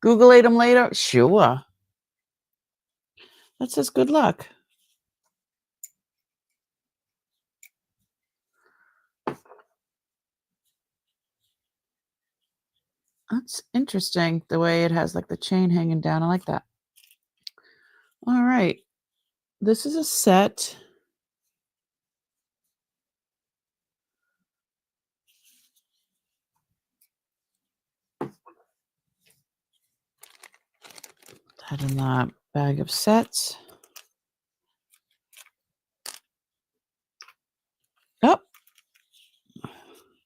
[SPEAKER 1] Google them later? Sure. That says good luck. That's interesting, the way it has like the chain hanging down. I like that. All right. This is a set. That in the bag of sets. Oh,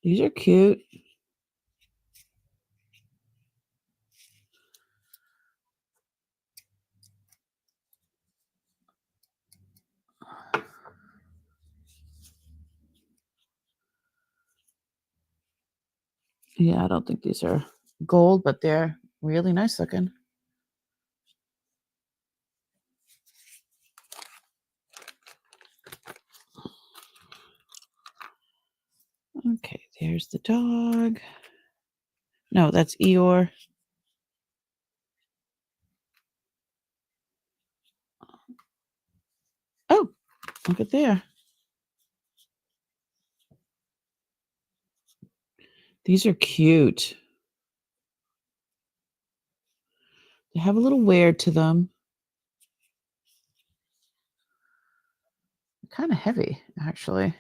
[SPEAKER 1] these are cute. Yeah, I don't think these are gold, but they're really nice looking. Okay, there's the dog. No, that's Eeyore. Oh, look at there. These are cute. They have a little wear to them. Kind of heavy, actually.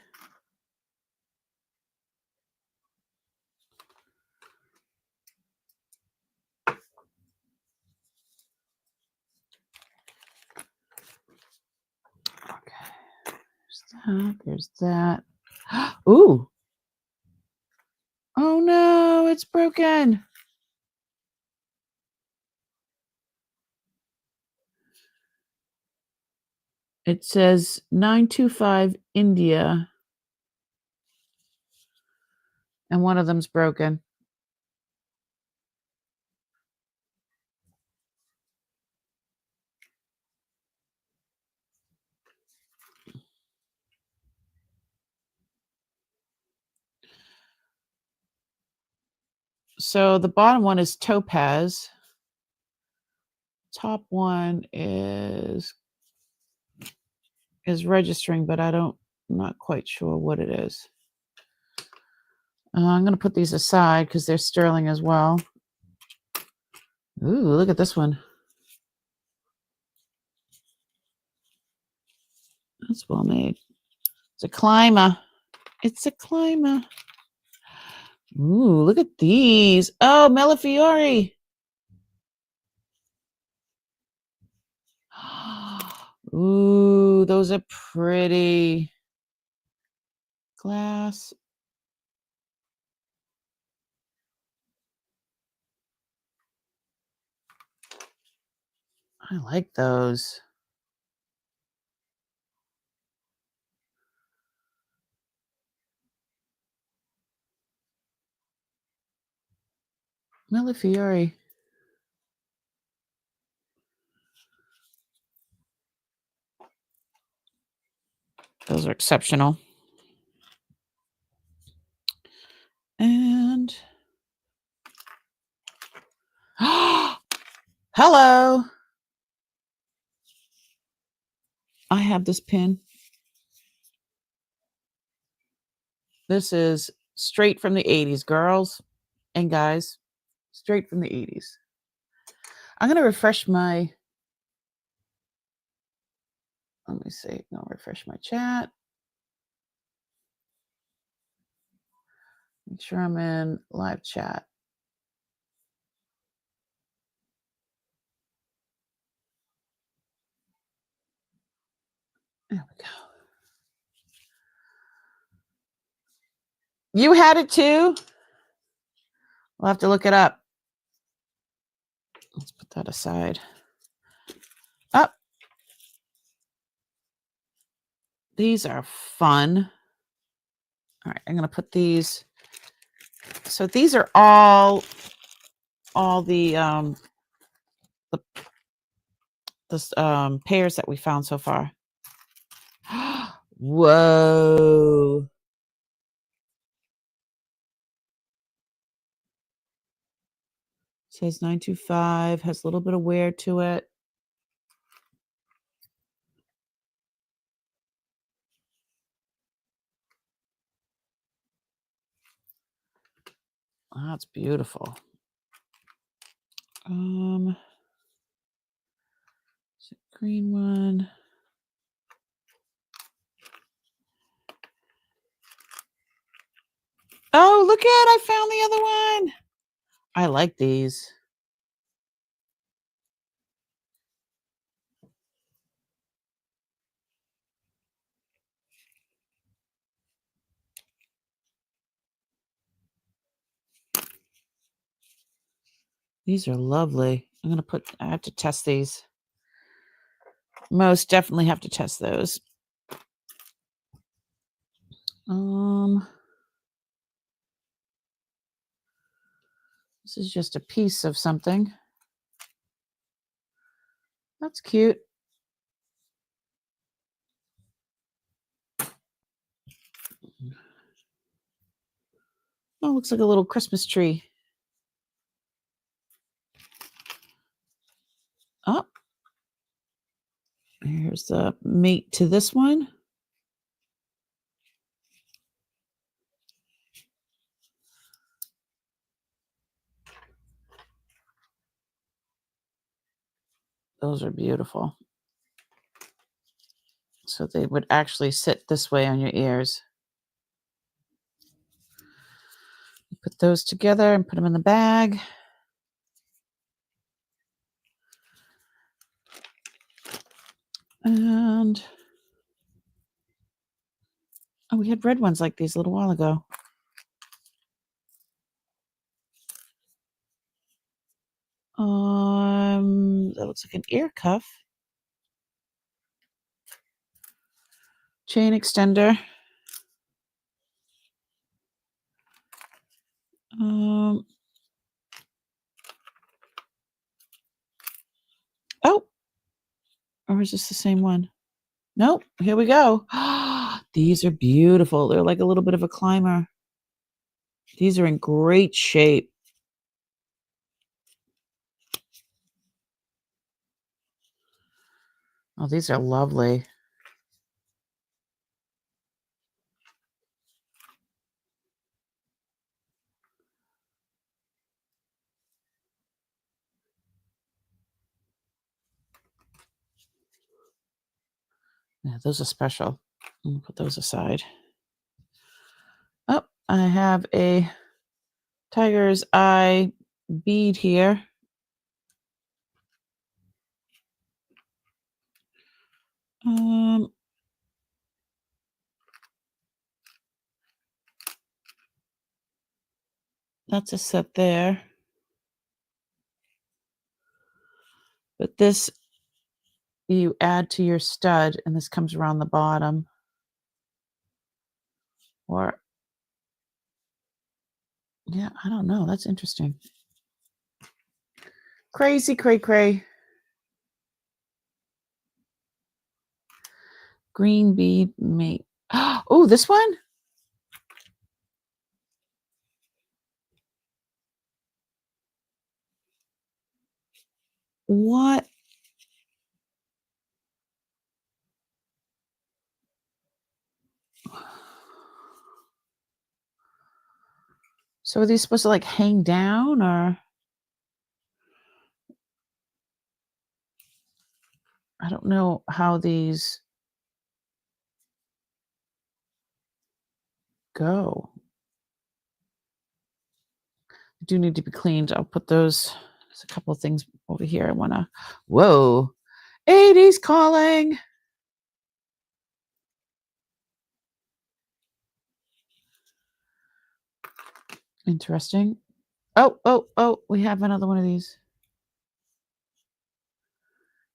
[SPEAKER 1] Okay, there's that. Ooh. Oh no, it's broken. It says 925 India, and one of them's broken. So the bottom one is topaz. Top one is registering, but I'm not quite sure what it is. I'm going to put these aside because they're sterling as well. Ooh, look at this one. That's well made. It's a climber. It's a climber. Ooh, look at these. Oh, Melifiore. Ooh, those are pretty. Glass. I like those. Melifiore. Those are exceptional. And hello. I have this pin. This is straight from the 80s, girls and guys. Straight from the 80s. I'm going to refresh my Let me see. I'll refresh my chat. Make sure I'm in live chat. There we go. You had it too? We'll have to look it up. Let's put that aside. Up. These are fun. All right, I'm going to put these. So these are all the pairs that we found so far. Whoa. It says 925, has a little bit of wear to it. Oh, that's beautiful. Green one. Oh, look at, I found the other one. I like these. These are lovely. I have to test these. Most definitely have to test those. This is just a piece of something. That's cute. Oh, looks like a little Christmas tree. Oh, here's the mate to this one. Those are beautiful. So they would actually sit this way on your ears. You put those together and put them in the bag. And oh, we had red ones like these a little while ago. That looks like an ear cuff. Chain extender. Oh, or is this the same one? Nope. Here we go. These are beautiful. They're like a little bit of a climber. These are in great shape. Oh, these are lovely. Yeah, those are special. I'm gonna put those aside. Oh, I have a tiger's eye bead here. That's a set there. But this you add to your stud, and this comes around the bottom. Or, yeah, I don't know. That's interesting. Crazy, cray, cray. Green bead mate. Oh, this one? What? So are these supposed to like hang down, or I don't know how these go? Do need to be cleaned. I'll put those. There's a couple of things over here I want to. Whoa. 80s calling. Interesting. Oh, we have another one of these.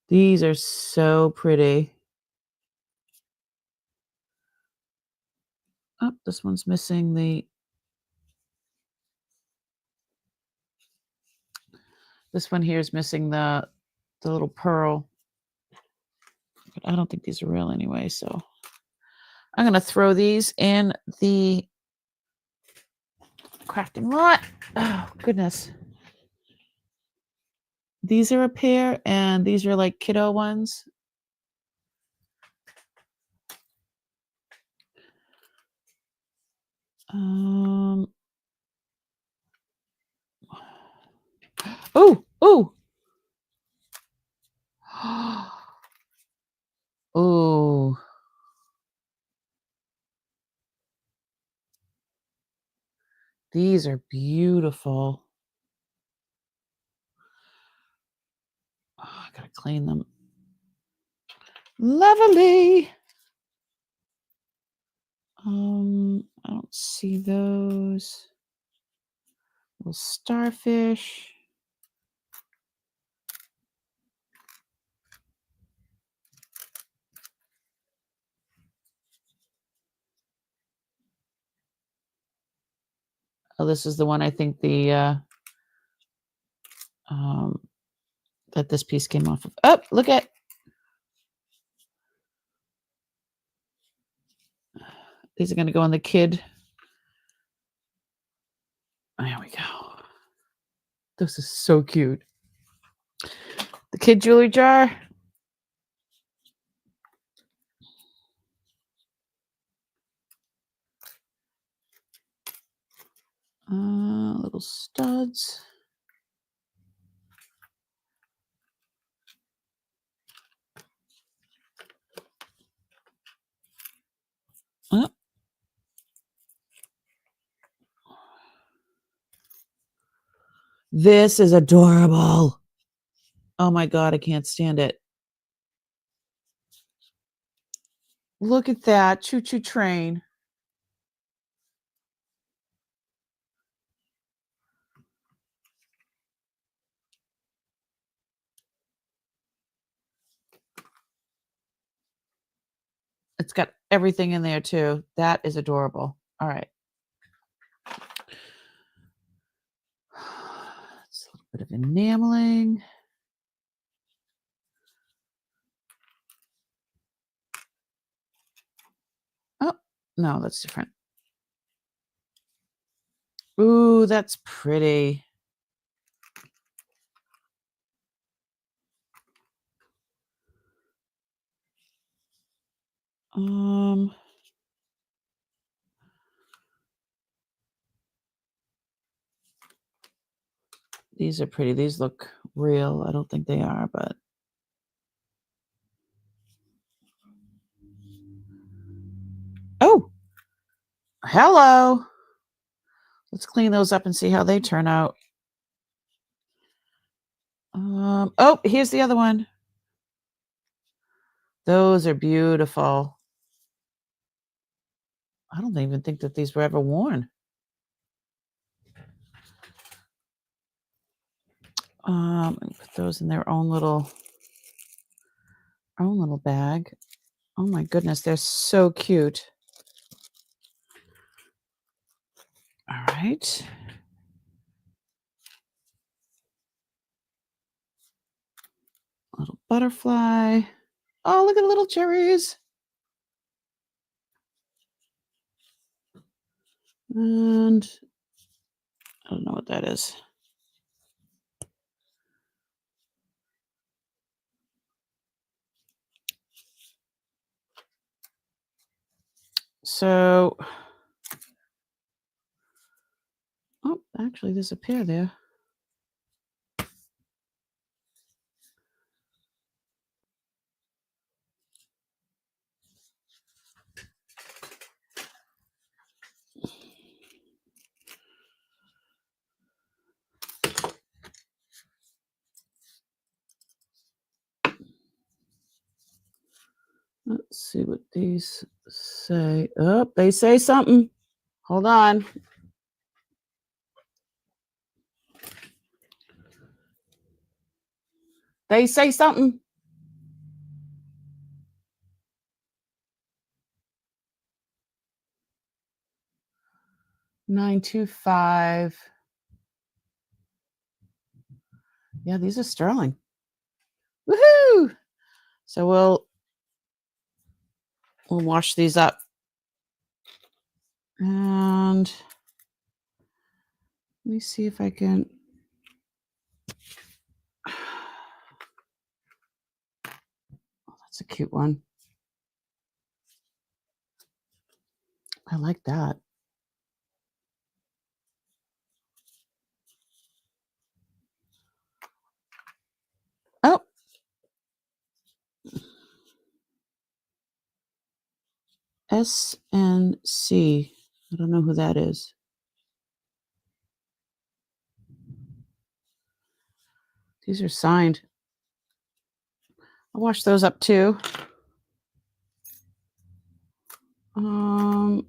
[SPEAKER 1] These are so pretty. Oh, this one's missing this one here is missing the little pearl. But I don't think these are real anyway, so I'm going to throw these in the crafting lot. Oh, goodness. These are a pair, and these are like kiddo ones. Oh. Oh. These are beautiful. Oh, I gotta clean them. Lovely. I don't see those. Little starfish. Oh, this is the one I think that this piece came off of. Oh, look at. These are going to go on the kid. There we go. This is so cute. The kid jewelry jar. Little studs. Oh. This is adorable. Oh my God, I can't stand it. Look at that choo-choo train. It's got everything in there too. That is adorable. All right. It's a little bit of enameling. Oh, no, that's different. Ooh, that's pretty. These are pretty. These look real. I don't think they are, but oh, hello. Let's clean those up and see how they turn out. Oh, here's the other one. Those are beautiful. I don't even think that these were ever worn. And put those in their own little bag. Oh my goodness, they're so cute. All right. Little butterfly. Oh, look at the little cherries. And I don't know what that is. So, oh, actually, there's a pair there. see what these say. Oh, they say something. Hold on. They say something. 925. Yeah, these are sterling. Woohoo! So we'll wash these up. And let me see if I can. Oh, that's a cute one. I like that. Oh. SNC. I don't know who that is. These are signed. I'll wash those up too. I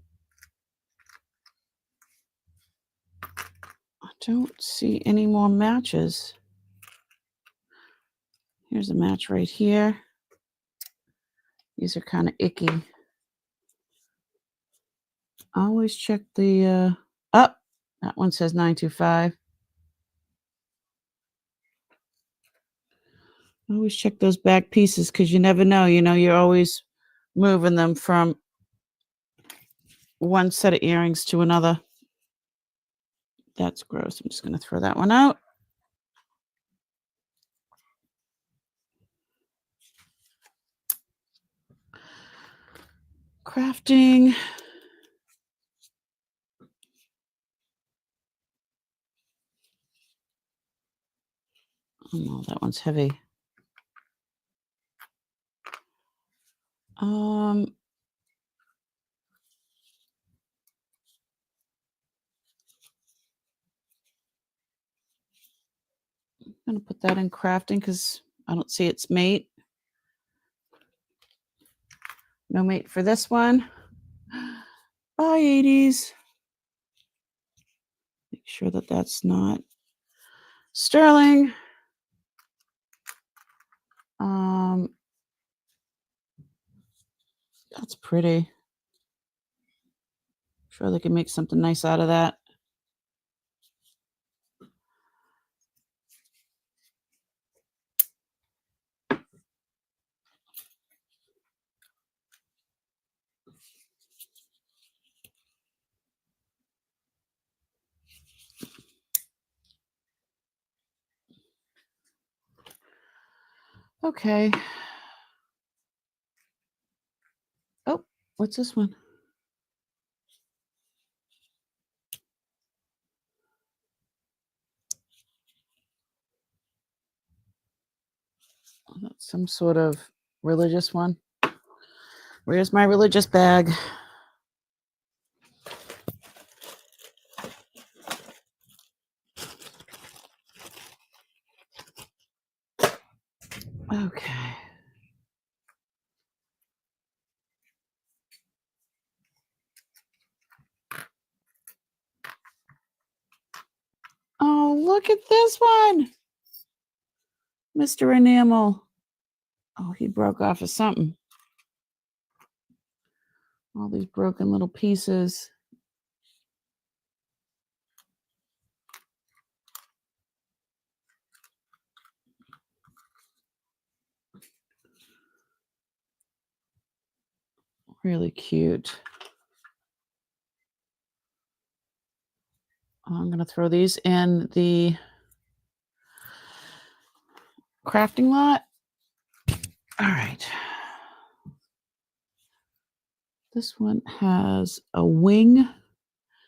[SPEAKER 1] don't see any more matches. Here's a match right here. These are kind of icky. I always check the that one says 925. I always check those back pieces because you never know. You're always moving them from one set of earrings to another. That's gross. I'm just going to throw that one out. Crafting. Oh, that one's heavy. I'm going to put that in crafting because I don't see its mate. No mate for this one. Bye, 80s. Make sure that that's not sterling. That's pretty. Sure they can make something nice out of that. Okay. Oh, what's this one? Oh, that's some sort of religious one. Where's my religious bag? Okay. Oh, look at this one. Mr. Enamel. Oh, he broke off of something. All these broken little pieces. Really cute. I'm going to throw these in the crafting lot. All right. This one has a wing.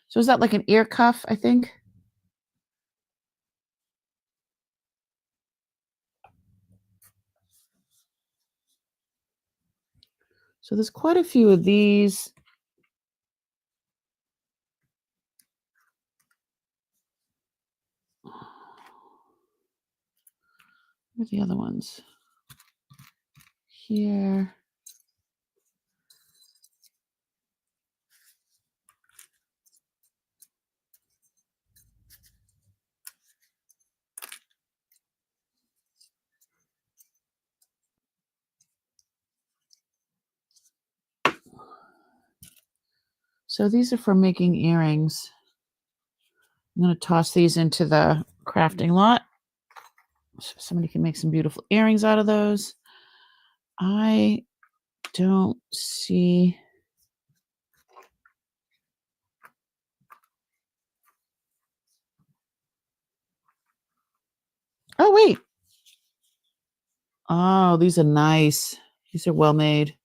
[SPEAKER 1] So is that like an ear cuff, I think? So there's quite a few of these. Where are the other ones? Here. So these are for making earrings. I'm going to toss these into the crafting lot so somebody can make some beautiful earrings out of those. I don't see. Oh, wait. Oh, these are nice. These are well made.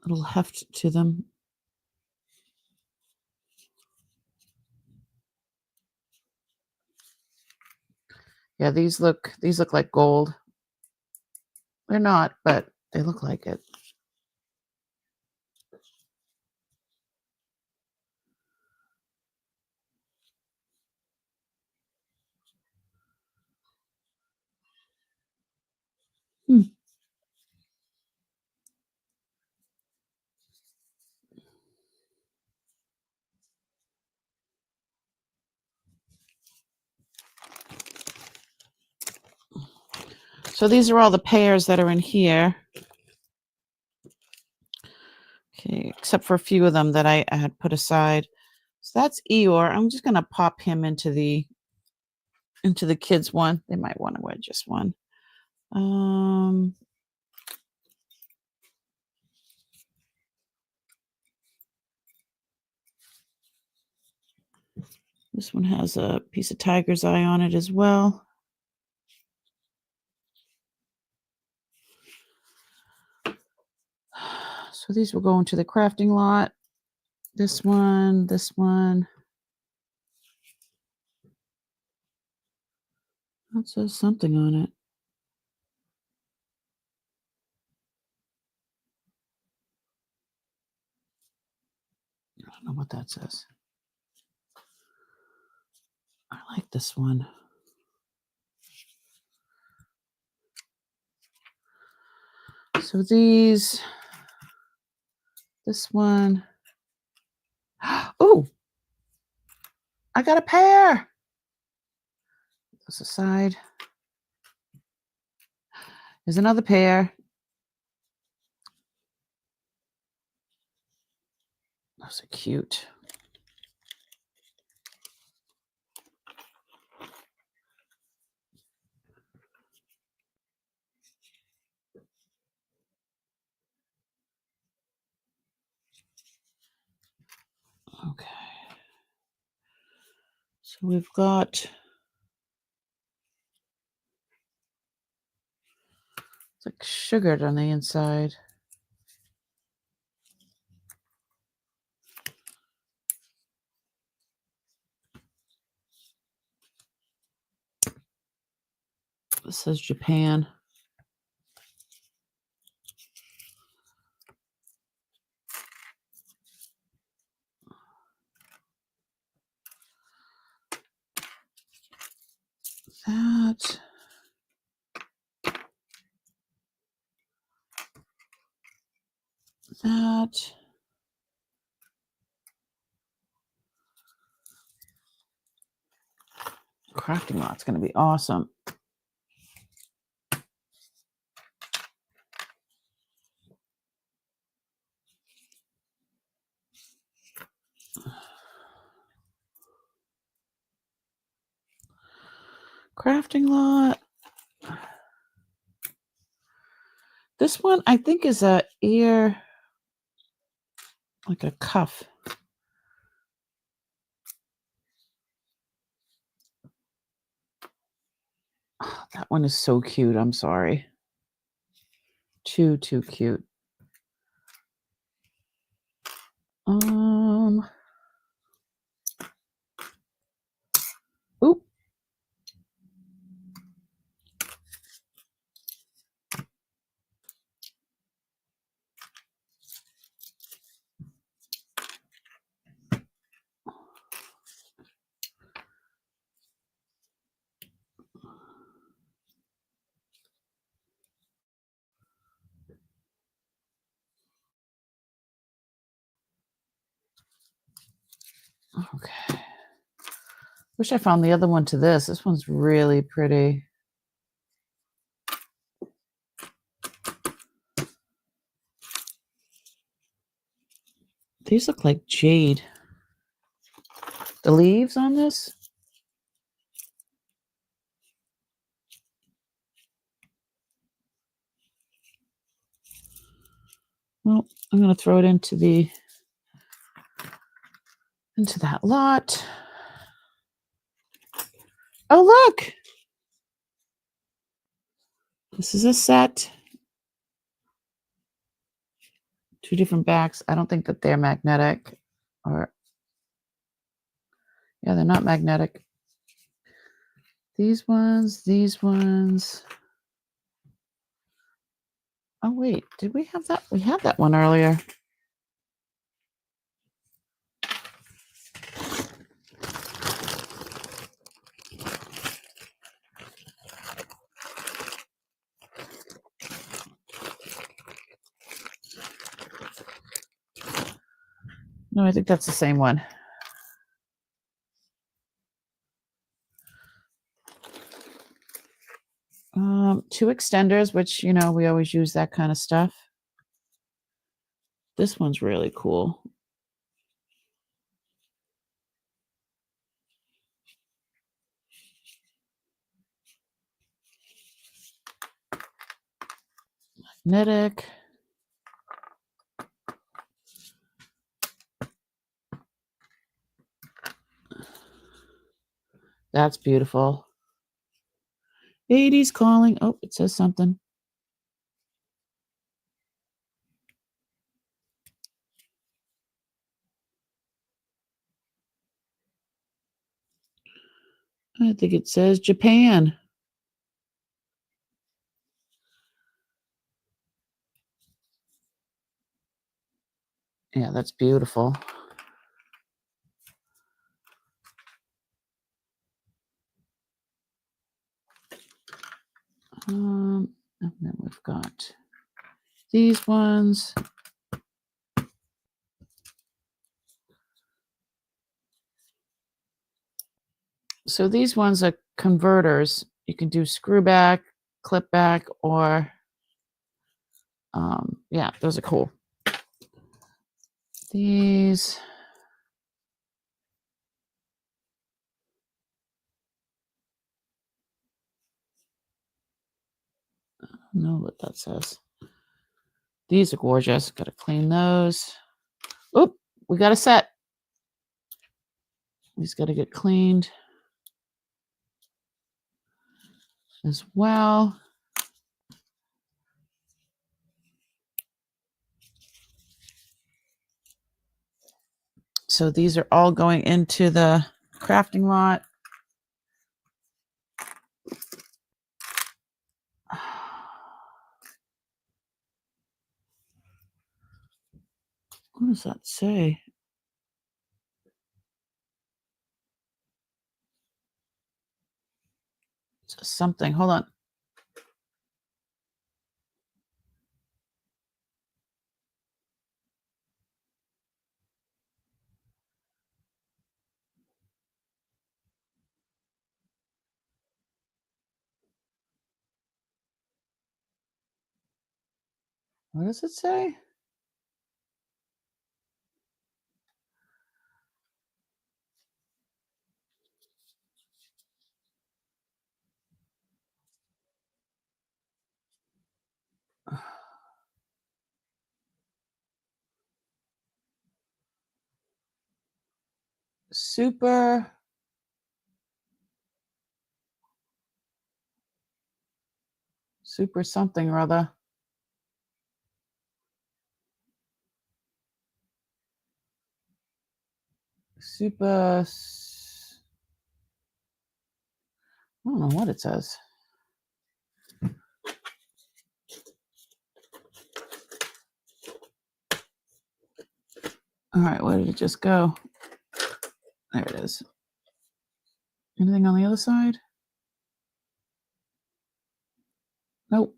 [SPEAKER 1] Little heft to them. Yeah, these look like gold. They're not, but they look like it. Hmm. So these are all the pairs that are in here. Okay, except for a few of them that I had put aside. So that's Eeyore. I'm just gonna pop him into the kids one. They might want to wear just one. This one has a piece of tiger's eye on it as well. So these will go into the crafting lot. This one, this one. That says something on it. I don't know what that says. I like this one. So these, this one. Oh, I got a pair. This aside. There's another pair. Those are cute. Okay. So we've got, it's like sugared on the inside. This says Japan. That. That. Crafting lot's going to be awesome. Crafting lot. This one I think is a ear, like a cuff. Oh, that one is so cute. I'm sorry. Too cute. Oop. Okay. Wish I found the other one to this. This one's really pretty. These look like jade. The leaves on this? Well, I'm going to throw it into that lot. Oh, look! This is a set. 2 different backs. I don't think that they're magnetic. Or, yeah, they're not magnetic. These ones. Oh, wait. Did we have that? We had that one earlier. No, I think that's the same one. Two extenders, which, you know, we always use that kind of stuff. This one's really cool. Magnetic. That's beautiful. 80s calling. Oh, it says something. I think it says Japan. Yeah, that's beautiful. And then we've got these ones. So these ones are converters. You can do screw back, clip back, or yeah, those are cool. These. I don't know what that says. These are gorgeous. Got to clean those. Oop, we got a set. These got to get cleaned as well. So these are all going into the crafting lot. What does that say? It says something. Hold on. What does it say? Super something or other. Super. I don't know what it says. All right, where did it just go? There it is. Anything on the other side? Nope.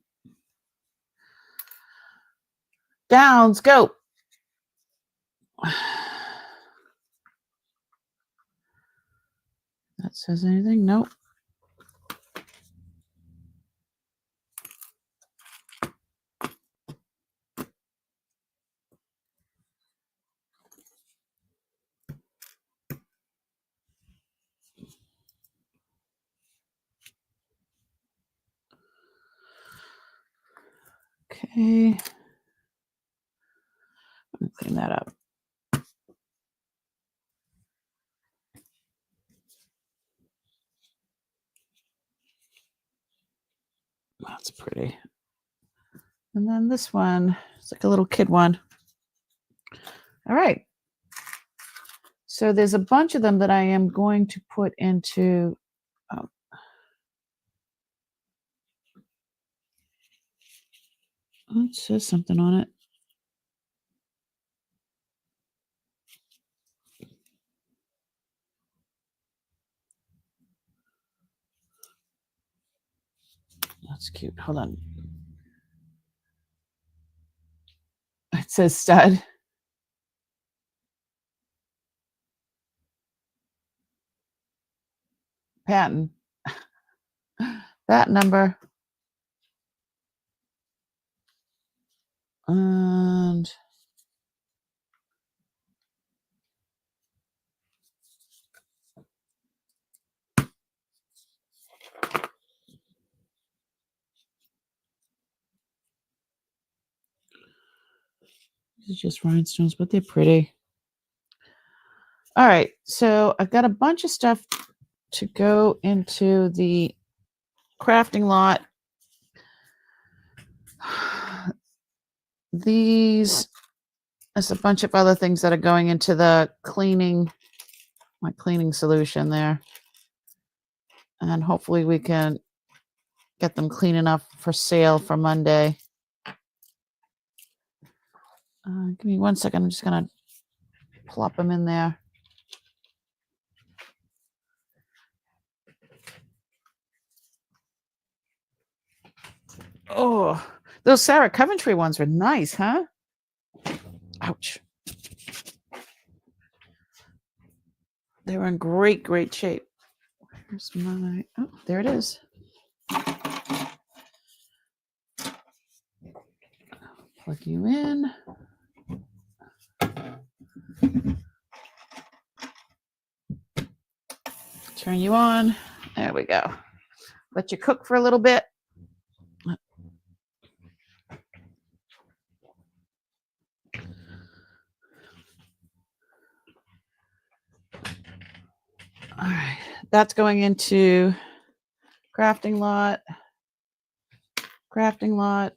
[SPEAKER 1] Downs, go. That says anything? Nope. Okay. Let me clean that up. That's pretty. And then this one, it's like a little kid one. All right. So there's a bunch of them that I am going to put into. It says something on it. That's cute. Hold on. It says stud. Patent. That number. And these are just rhinestones, but they're pretty. All right, so I've got a bunch of stuff to go into the crafting lot. There's a bunch of other things that are going into the cleaning, my cleaning solution there. And hopefully we can get them clean enough for sale for Monday. Give me 1 second. I'm just going to plop them in there. Oh, those Sarah Coventry ones were nice, huh? Ouch. They were in great, great shape. Here's my, oh, there it is. Plug you in. Turn you on. There we go. Let you cook for a little bit. All right, that's going into crafting lot. Crafting lot.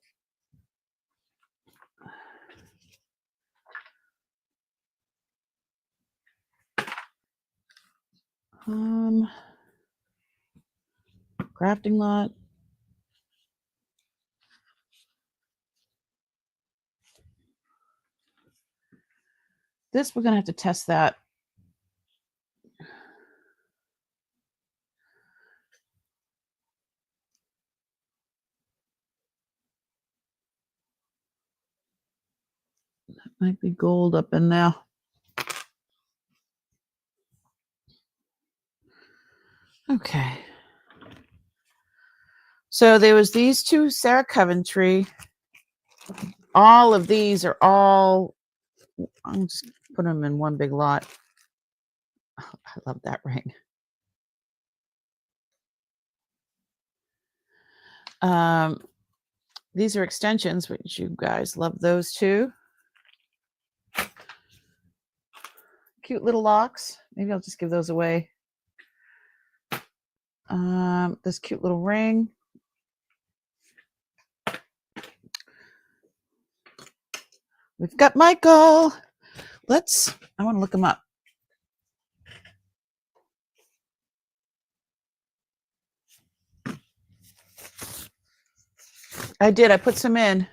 [SPEAKER 1] Crafting lot. This, we're going to have to test that. That might be gold up in there. Okay. So there was these two Sarah Coventry. All of these are all, I'm just put them in one big lot. Oh, I love that ring. These are extensions, which you guys love those too. Cute little locks. Maybe I'll just give those away. This cute little ring. We've got Michael. I want to look him up. I did. I put some in.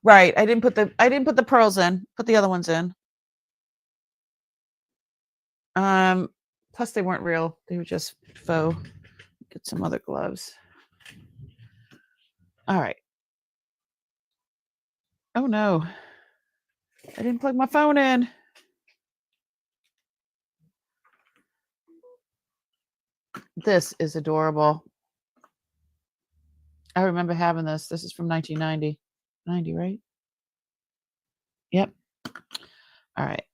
[SPEAKER 1] Right. I didn't put the pearls in. Put the other ones in. Plus they weren't real. They were just faux. Get some other gloves. All right. Oh no. I didn't plug my phone in. This is adorable. I remember having this. This is from 1990. 90, right? Yep. All right.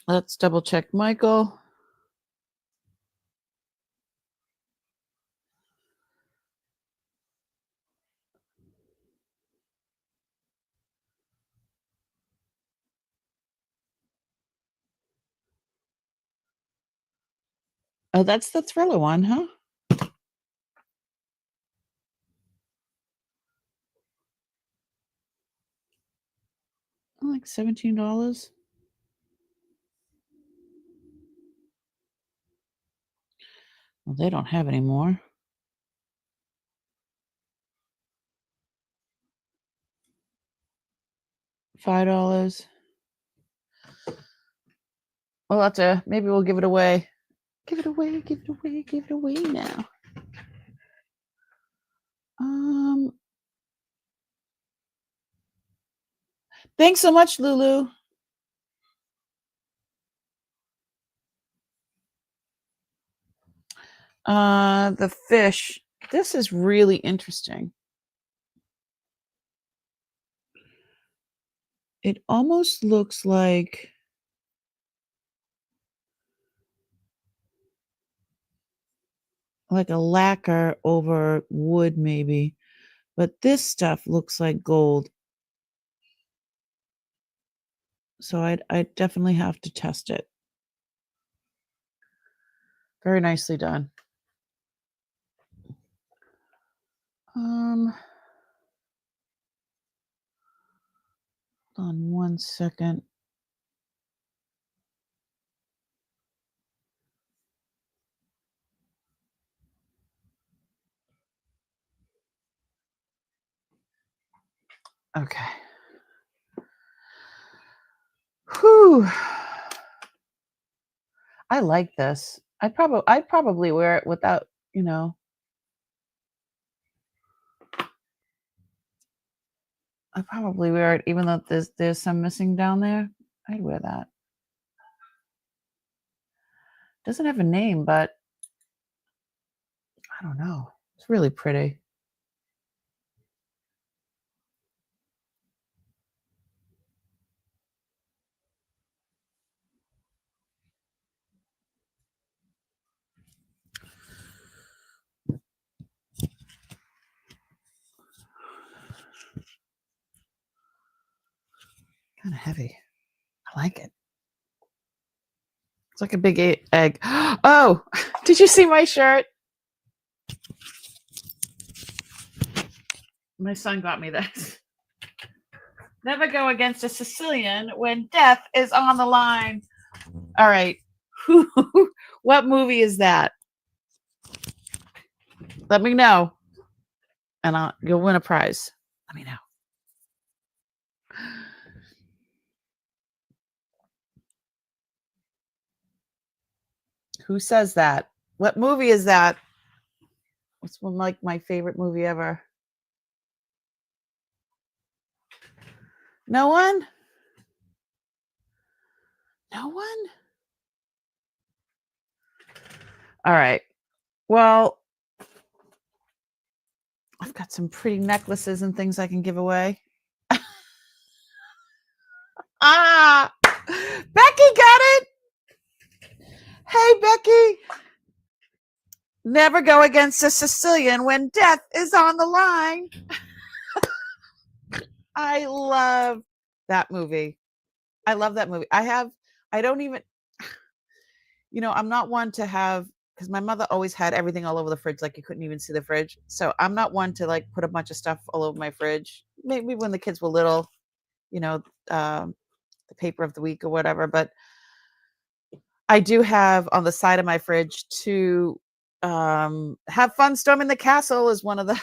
[SPEAKER 1] Let's double check Michael. Oh, that's the Thriller one, huh? Oh, like $17. Well, they don't have any more. $5. Well, that's maybe we'll give it away. Give it away, give it away, give it away now. Thanks so much, Lulu. The fish. This is really interesting. It almost looks like a lacquer over wood, maybe. But this stuff looks like gold. So I'd definitely have to test it. Very nicely done. Hold on 1 second. Okay. Whew. I like this. I'd probably wear it without, I'd probably wear it even though there's some missing down there. I'd wear that. Doesn't have a name, but I don't know. It's really pretty. Kind of heavy. I like it. It's like a big egg. Oh, did you see my shirt? My son got me this. Never go against a Sicilian when death is on the line. All right. What movie is that? Let me know. And you'll win a prize. Let me know. Who says that? What movie is that? It's one like my favorite movie ever. No one? No one? All right. Well, I've got some pretty necklaces and things I can give away. Becky got it. Hey, Becky. Never go against a Sicilian when death is on the line. I love that movie. I love that movie. I don't even, I'm not one to have, because my mother always had everything all over the fridge, like you couldn't even see the fridge. So I'm not one to like put a bunch of stuff all over my fridge. Maybe when the kids were little, the paper of the week or whatever. But I do have on the side of my fridge to have fun storming the castle is one of the.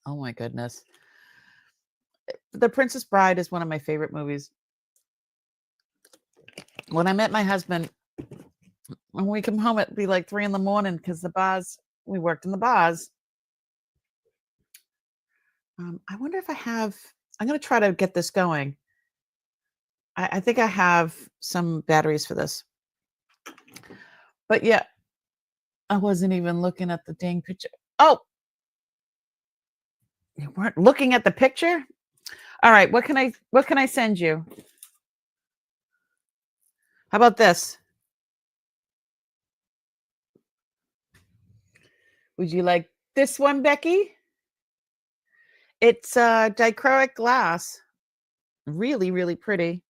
[SPEAKER 1] Oh my goodness. The Princess Bride is one of my favorite movies. When I met my husband, when we come home, it'd be like 3 a.m. because we worked in the bars. I wonder if I'm going to try to get this going. I think I have some batteries for this. But yeah, I wasn't even looking at the dang picture. Oh, you weren't looking at the picture? All right, what can I send you? How about this? Would you like this one, Becky? It's dichroic glass. Really, really pretty.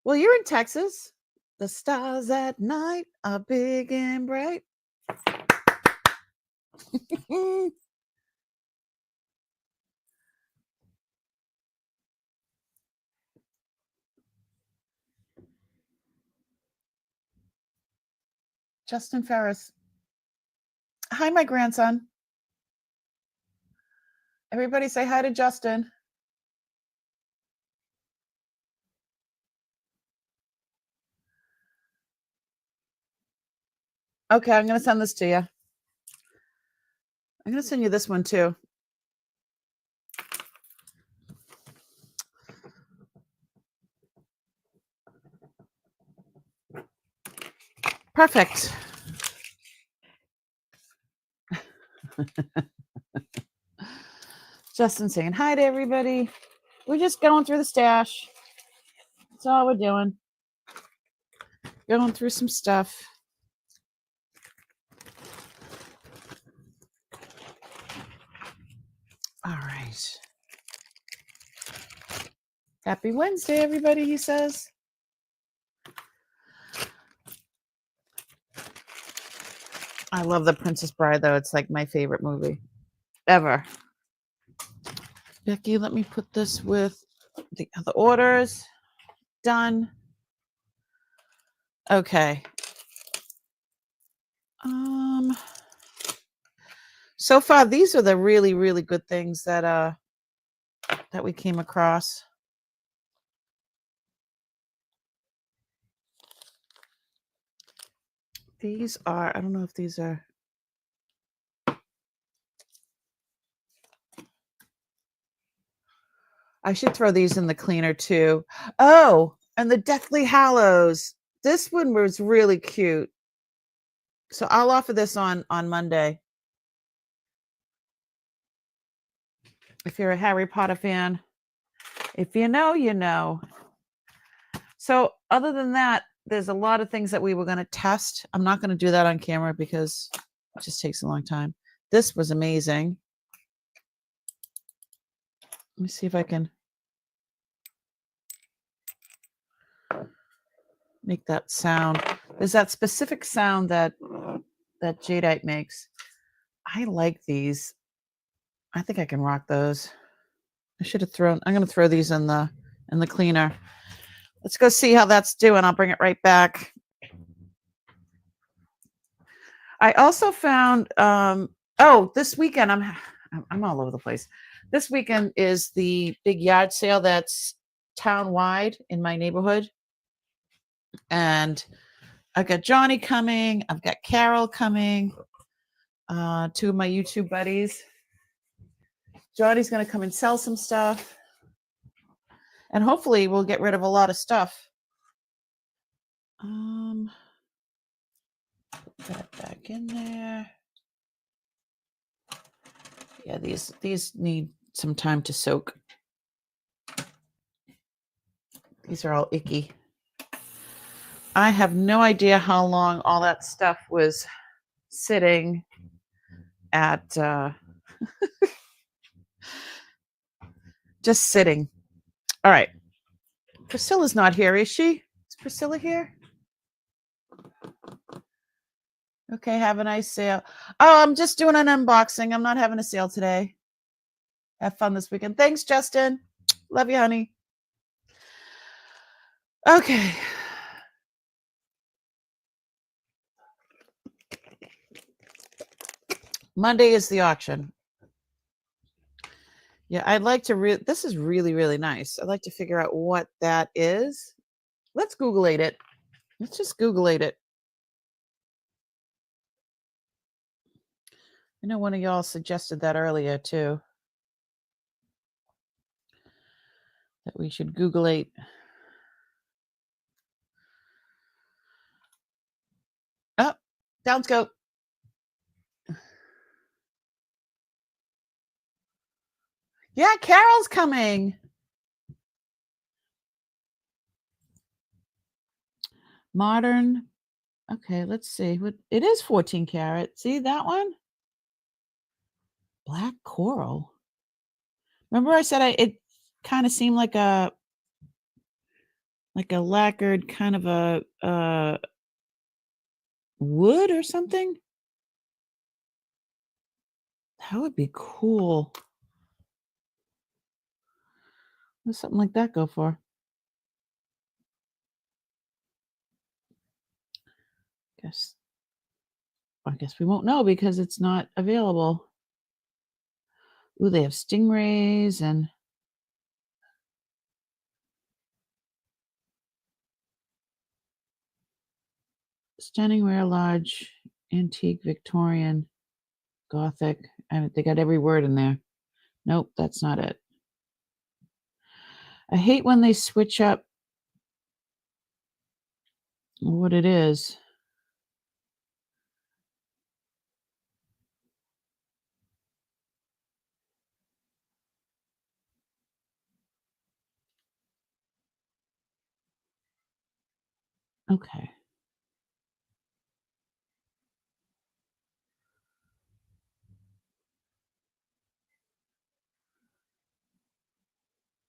[SPEAKER 1] Well, you're in Texas. The stars at night are big and bright. Justin Ferris. Hi, my grandson. Everybody say hi to Justin. Okay, I'm going to send this to you. I'm going to send you this one too. Perfect. Justin saying hi to everybody. We're just going through the stash. That's all we're doing. Going through some stuff. All right. Happy Wednesday, everybody, he says. I love The Princess Bride, though. It's like my favorite movie ever. Becky, let me put this with the other orders. Done. Okay. So far, these are the really, really good things that that we came across. These are, I don't know if these are. I should throw these in the cleaner too. Oh, and the Deathly Hallows. This one was really cute. So I'll offer this on Monday. If you're a Harry Potter fan. If you know, you know. So other than that, there's a lot of things that we were going to test. I'm not going to do that on camera because it just takes a long time. This was amazing. Let me see if I can make that sound. There's that specific sound that Jadeite makes. I like these. I think I can rock those. I should have thrown. I'm going to throw these in the cleaner. Let's go see how that's doing. I'll bring it right back. I also found. This weekend I'm all over the place. This weekend is the big yard sale that's town-wide in my neighborhood. And I've got Johnny coming. I've got Carol coming. Two of my YouTube buddies. Johnny's going to come and sell some stuff. And hopefully we'll get rid of a lot of stuff. Put that back in there. Yeah, these need some time to soak. These are all icky. I have no idea how long all that stuff was sitting at just sitting. All right. Priscilla's not here, is she? Is Priscilla here? Okay, have a nice sale. Oh, I'm just doing an unboxing. I'm not having a sale today. Have fun this weekend. Thanks, Justin. Love you, honey. Okay. Monday is the auction. Yeah, I'd like to this is really, really nice. I'd like to figure out what that is. Let's Google-ate it. Let's just Google-ate it. I know one of y'all suggested that earlier too. That we should Google-ate. Oh, downscope. Yeah, Carol's coming. Modern. Okay, let's see. What it is 14 karat. See that one? Black coral. Remember I said it kind of seemed like a like a lacquered kind of a wood or something. That would be cool. What's something like that go for? Guess I guess we won't know because it's not available. Ooh, they have stingrays and stunning rare large antique Victorian Gothic. They got every word in there. Nope, that's not it. I hate when they switch up what it is. Okay.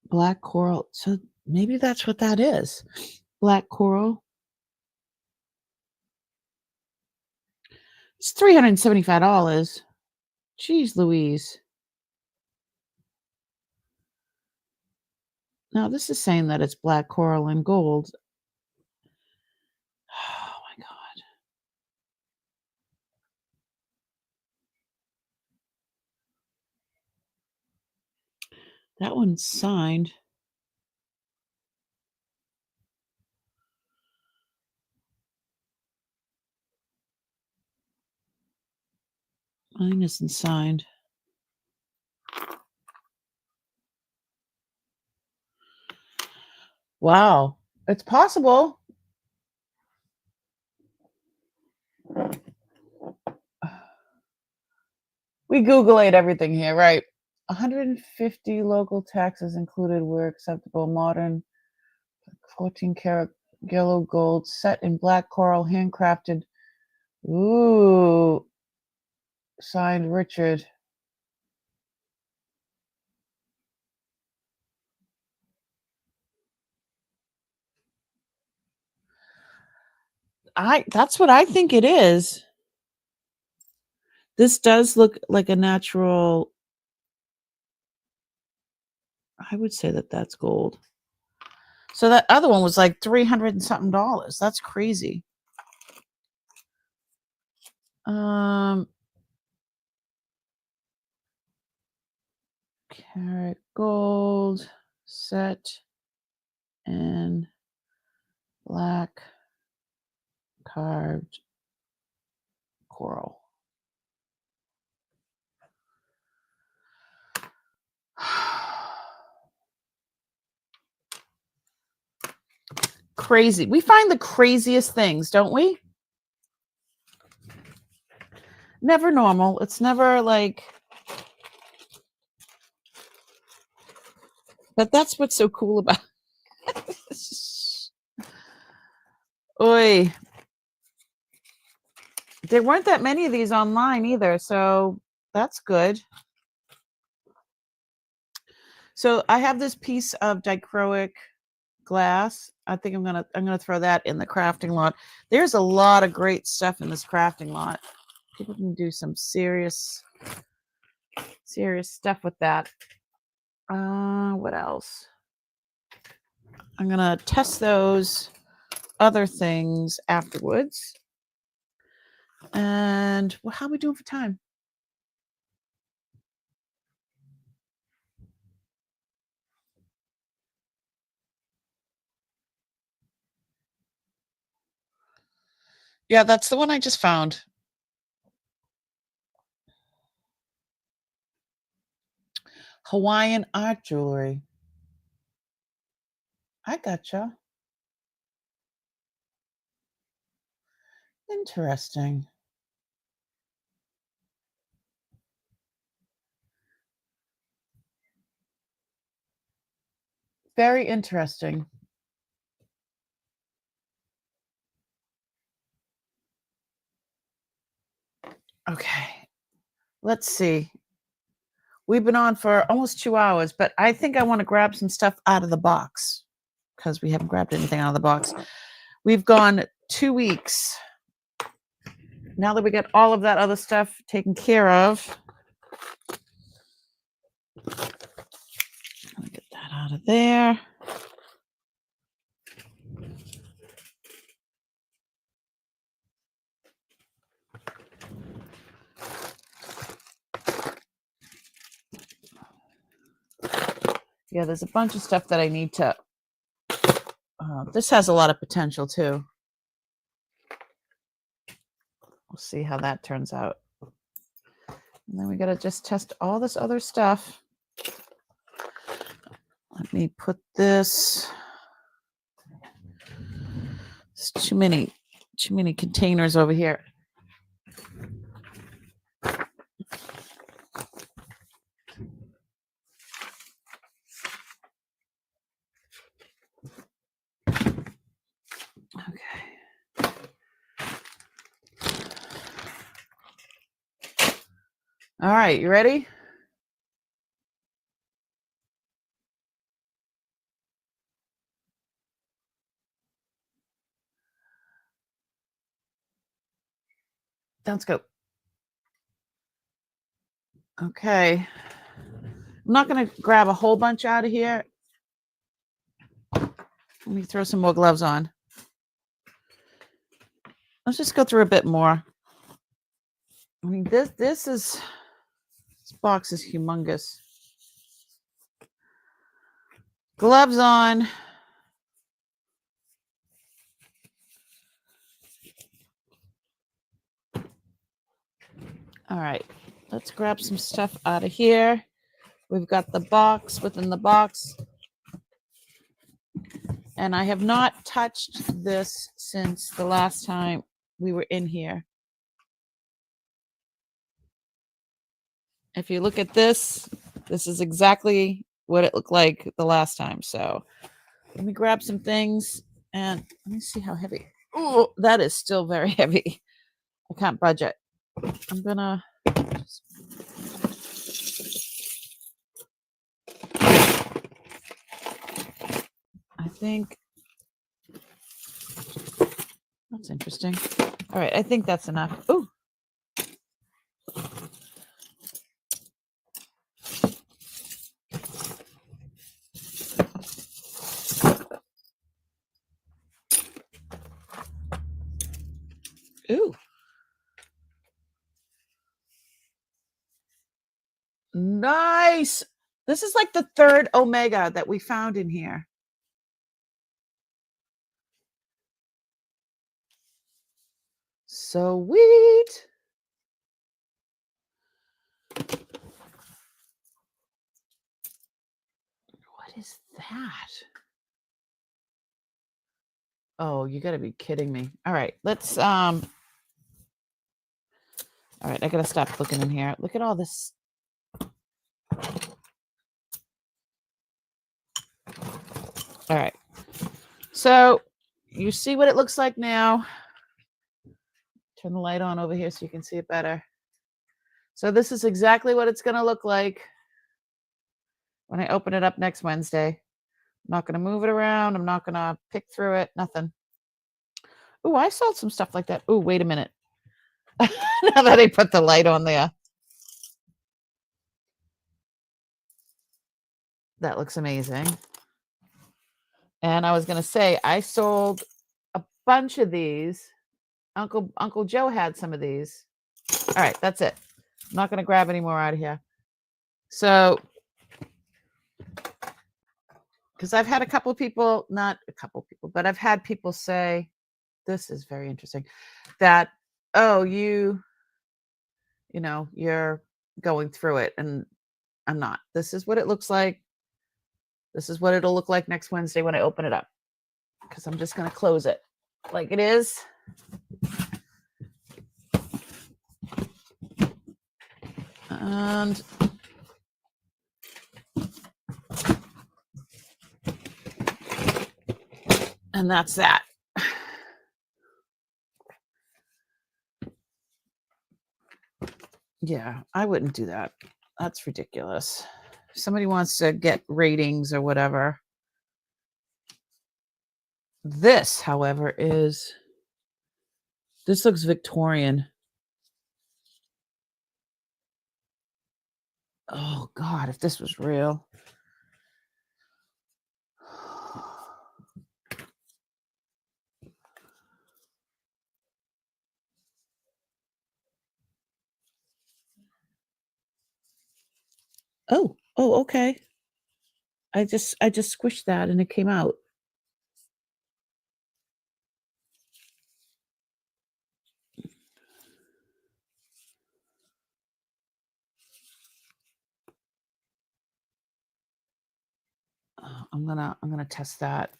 [SPEAKER 1] Black coral. So maybe that's what that is. Black coral. It's $375. Jeez Louise. Now this is saying that it's black coral and gold. Oh my God. That one's signed. Mine isn't signed. Wow. It's possible. We Google it everything here, right? 150 local taxes included were acceptable. Modern 14 karat yellow gold set in black coral, handcrafted. Ooh. Signed Richard. That's what I think it is. This does look like a natural. I would say that that's gold. So that other one was like $300 and something. That's crazy. Carat gold set in black carved coral. Crazy. We find the craziest things, don't we? Never normal. It's never like. But that's what's so cool about it. Oy. There weren't that many of these online either, so that's good. So I have this piece of dichroic glass. I think I'm gonna throw that in the crafting lot. There's a lot of great stuff in this crafting lot. People can do some serious stuff with that. What else? I'm gonna test those other things afterwards. And well, how are we doing for time? Yeah, that's the one I just found. Hawaiian art jewelry. I gotcha. Interesting. Very interesting. Okay. Let's see. We've been on for almost 2 hours, but I think I want to grab some stuff out of the box. because we haven't grabbed anything out of the box. We've gone 2 weeks. Now that we get all of that other stuff taken care of, I'll get that out of there. Yeah, there's a bunch of stuff that I need to. This has a lot of potential too. We'll see how that turns out. And then we got to just test all this other stuff. Let me put this. It's too many containers over here. Okay. All right, you ready? Let's go. Okay. I'm not going to grab a whole bunch out of here. Let me throw some more gloves on. Let's just go through a bit more. I mean, this box is humongous. Gloves on. All right, let's grab some stuff out of here. We've got the box within the box. And I have not touched this since the last time we were in here. If you look at this, this is exactly what it looked like the last time. So let me grab some things and let me see how heavy. Oh, that is still very heavy. I can't budge it. I'm gonna just... I think that's interesting. All right, I think that's enough. Oh. Ooh. Nice. This is like the third Omega that we found in here. Sweet. What is that? Oh, you got to be kidding me. All right, let's all right, I got to stop looking in here. Look at all this. All right. So, you see what it looks like now. Turn the light on over here so you can see it better. So this is exactly what it's going to look like when I open it up next Wednesday. I'm not going to move it around. I'm not going to pick through it. Nothing. Oh, I sold some stuff like that. Oh, wait a minute. Now that I put the light on there. That looks amazing. And I was going to say, I sold a bunch of these. Uncle Joe had some of these. All right, that's it. I'm not going to grab any more out of here. So, because I've had a couple of people, not a couple of people, but I've had people say, this is very interesting, that, oh, you know, you're going through it. And I'm not. This is what it looks like. This is what it'll look like next Wednesday when I open it up. Because I'm just going to close it like it is. And that's that. Yeah, I wouldn't do that. That's ridiculous. If somebody wants to get ratings or whatever, This, however, this looks Victorian. Oh God, if this was real. Oh, okay. I just squished that and it came out. I'm gonna test that.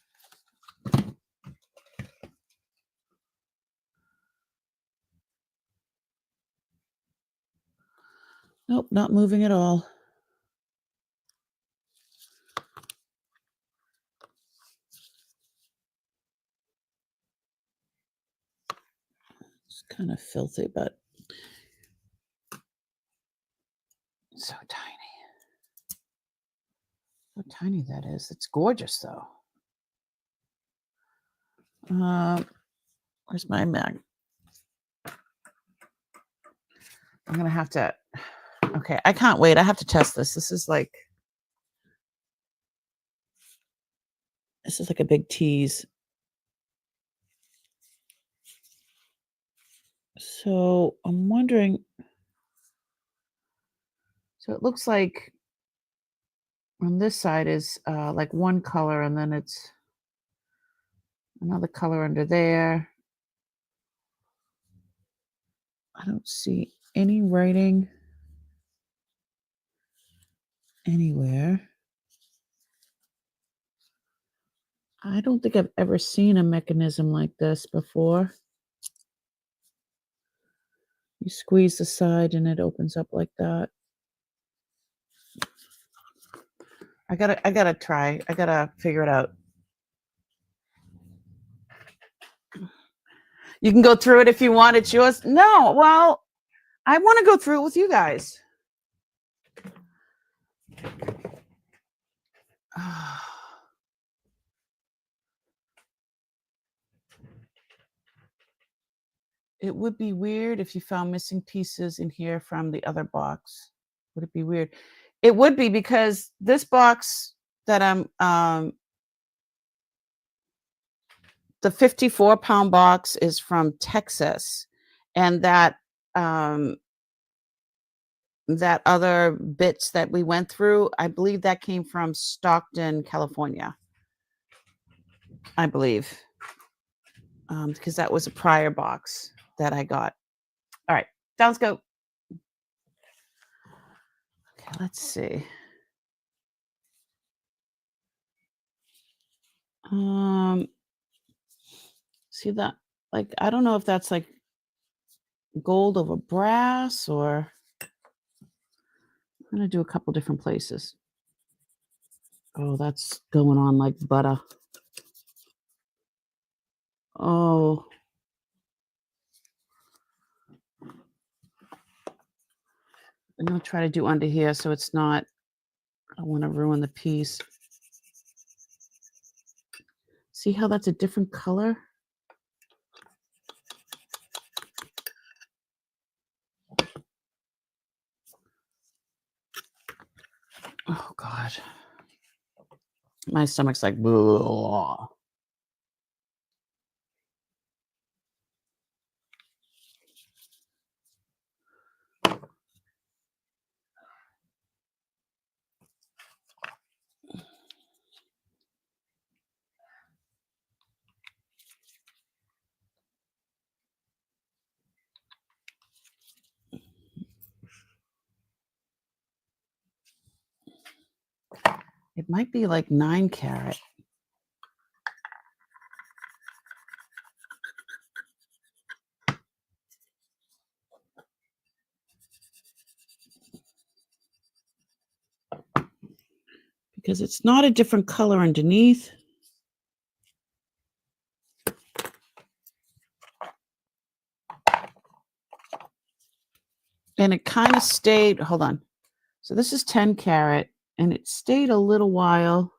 [SPEAKER 1] Nope, not moving at all. It's kind of filthy, but so tiny. How tiny that is. It's gorgeous though. Where's my mag? I'm gonna have to. Okay, I can't wait. I have to test this. This is like a big tease. So I'm wondering. So it looks like on this side is like one color, and then it's another color under there. I don't see any writing anywhere. I don't think I've ever seen a mechanism like this before. You squeeze the side and it opens up like that. I gotta try. I gotta figure it out. You can go through it if you want. It's yours. No, well, I want to go through it with you guys. It would be weird if you found missing pieces in here from the other box. Would it be weird? It would be, because this box that I'm the 54-pound box is from Texas, and that that other bits that we went through, I believe that came from Stockton, California. I believe, because that was a prior box that I got. All right, sounds go. Okay, let's see. See that? Like, I don't know if that's like gold over brass, or I'm gonna do a couple different places. Oh, that's going on like butter. Oh. I'm gonna try to do under here so it's not, I don't want to ruin the piece. See how that's a different color? Oh God. My stomach's like, blah. It might be like 9 carat. Because it's not a different color underneath. And it kind of stayed, hold on. So this is 10 carat, and it stayed a little while.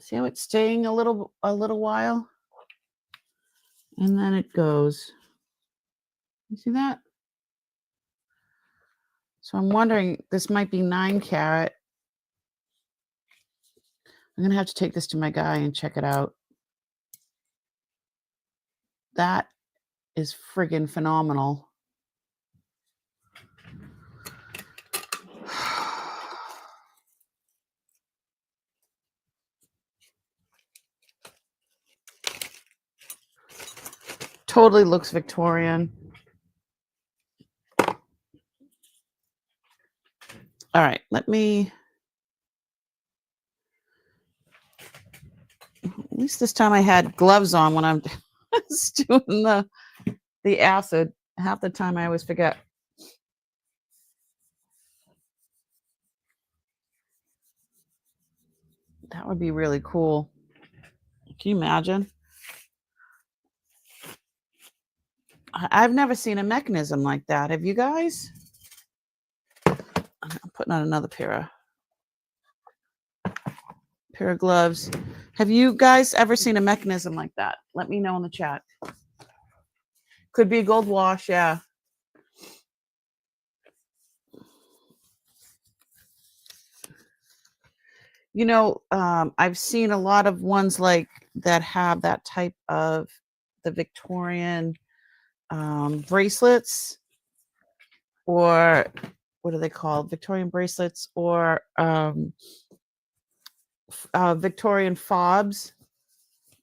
[SPEAKER 1] See how it's staying a little while? And then it goes. You see that? So I'm wondering, this might be 9 carat. I'm gonna have to take this to my guy and check it out. That is friggin' phenomenal. Totally looks Victorian. All right, let me. At least this time I had gloves on when I'm doing the acid. Half the time I always forget. That would be really cool. Can you imagine? I've never seen a mechanism like that. Have you guys? I'm putting on another pair of gloves. Have you guys ever seen a mechanism like that? Let me know in the chat. Could be a gold wash, yeah. You know, I've seen a lot of ones like that have that type of the Victorian bracelets, or what are they called? Victorian bracelets, or Victorian fobs.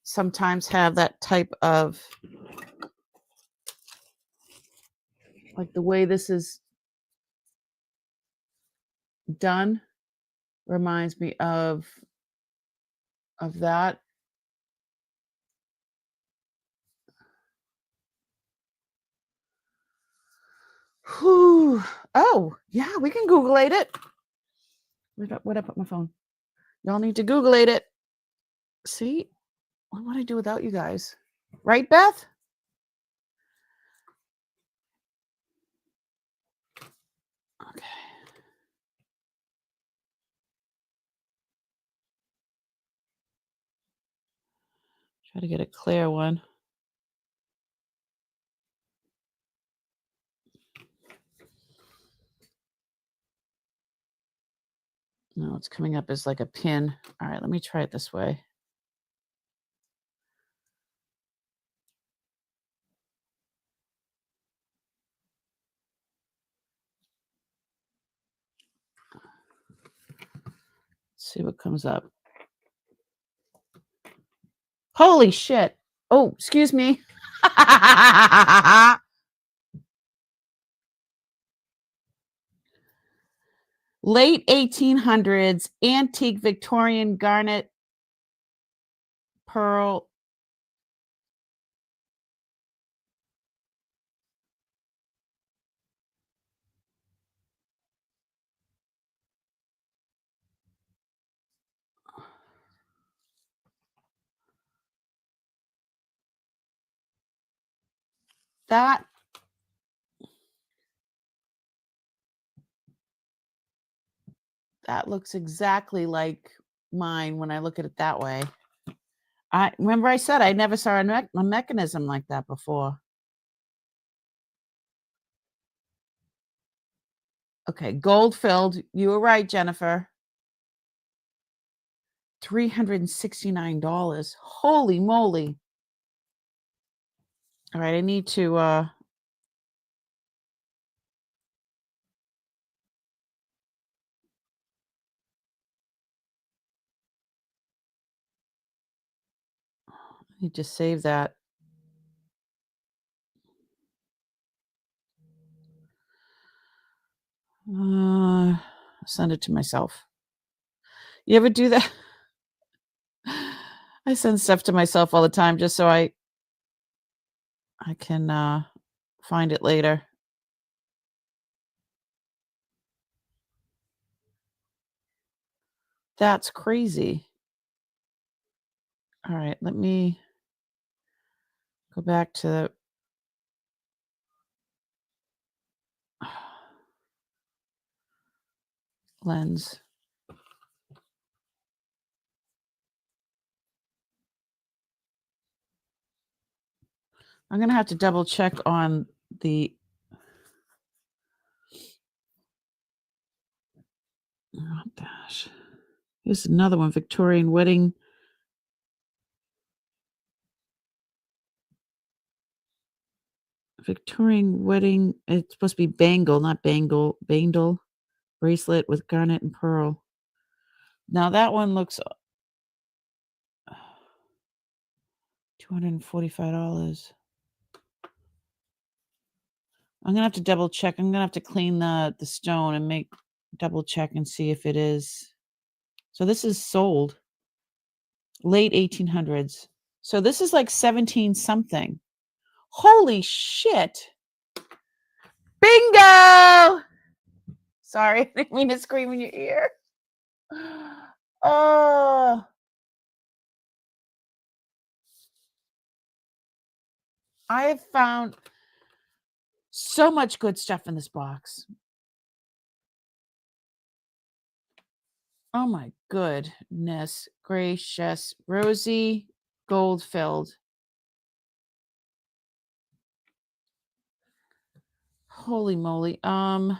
[SPEAKER 1] Sometimes have that type of, like the way this is done reminds me of that. Whew. Oh, yeah, we can Google-ate it. Where'd I put my phone? Y'all need to Google-ate it. See? What would I do without you guys? Right, Beth? Okay. Try to get a clear one. No, it's coming up as like a pin. All right, let me try it this way. Let's see what comes up. Holy shit. Oh, excuse me. Late 1800s, antique Victorian garnet pearl. That looks exactly like mine when I look at it that way. I remember I said I never saw a mechanism like that before. Okay, gold filled. You were right, Jennifer. $369. Holy moly. All right, I need to save that. Send it to myself. You ever do that? I send stuff to myself all the time just so I can find it later. That's crazy. All right, let me go back to lens. I'm going to have to double check on the... Oh, gosh. Here's another one, Victorian wedding. Victorian wedding. It's supposed to be bangle, not bangle. Bangle bracelet with garnet and pearl. Now that one looks $245. I'm gonna have to double check. I'm gonna have to clean the stone and double check and see if it is. So this is sold late 1800s. So this is like 17 something. Holy shit. Bingo! Sorry, I didn't mean to scream in your ear. Oh. I have found so much good stuff in this box. Oh my goodness gracious. Rosy gold filled. Holy moly. Again,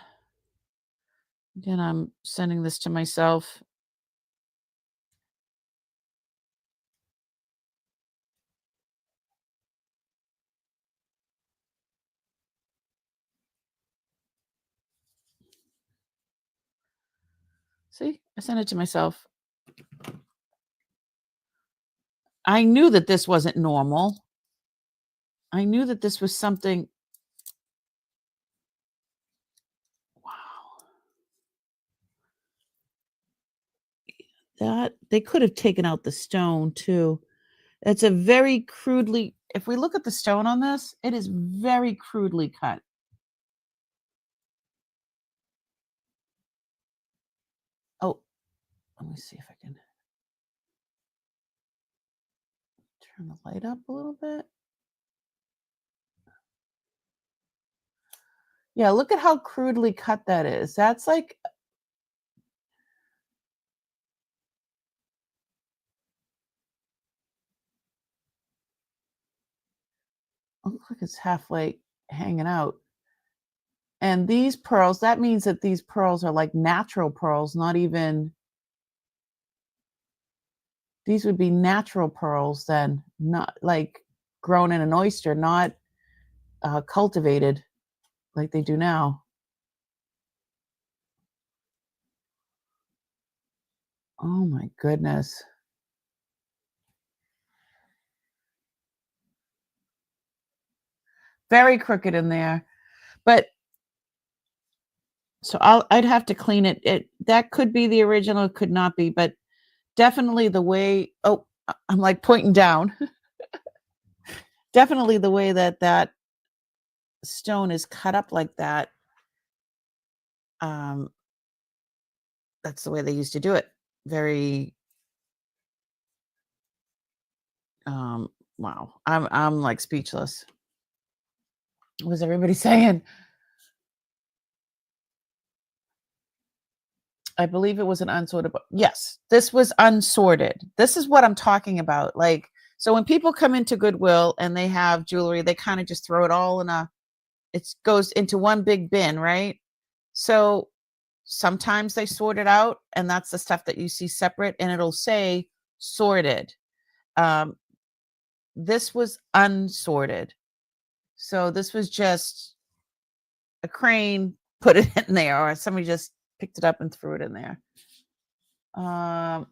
[SPEAKER 1] I'm sending this to myself. See, I sent it to myself. I knew that this wasn't normal. I knew that this was something. Wow. That they could have taken out the stone too. It's a very crudely, if we look at the stone on this, it is very crudely cut. Oh, let me see if I can turn the light up a little bit. Yeah, look at how crudely cut that is. That's like, looks like it's halfway hanging out. And these pearls, that means that these pearls are like natural pearls, not even, these would be natural pearls then, not like grown in an oyster, not cultivated like they do now. Oh my goodness. Very crooked in there. But so I'd have to clean it. That could be the original, could not be, but definitely the way, oh, I'm like pointing down. Definitely the way that stone is cut up like that. That's the way they used to do it. Very wow. I'm like speechless. What was everybody saying? I believe it was an unsorted book. Yes, this was unsorted. This is what I'm talking about. Like, so when people come into Goodwill and they have jewelry, they kind of just throw it all in it goes into one big bin, right? So sometimes they sort it out, and that's the stuff that you see separate, and it'll say sorted. This was unsorted. So this was just a crane put it in there, or somebody just picked it up and threw it in there. Oh,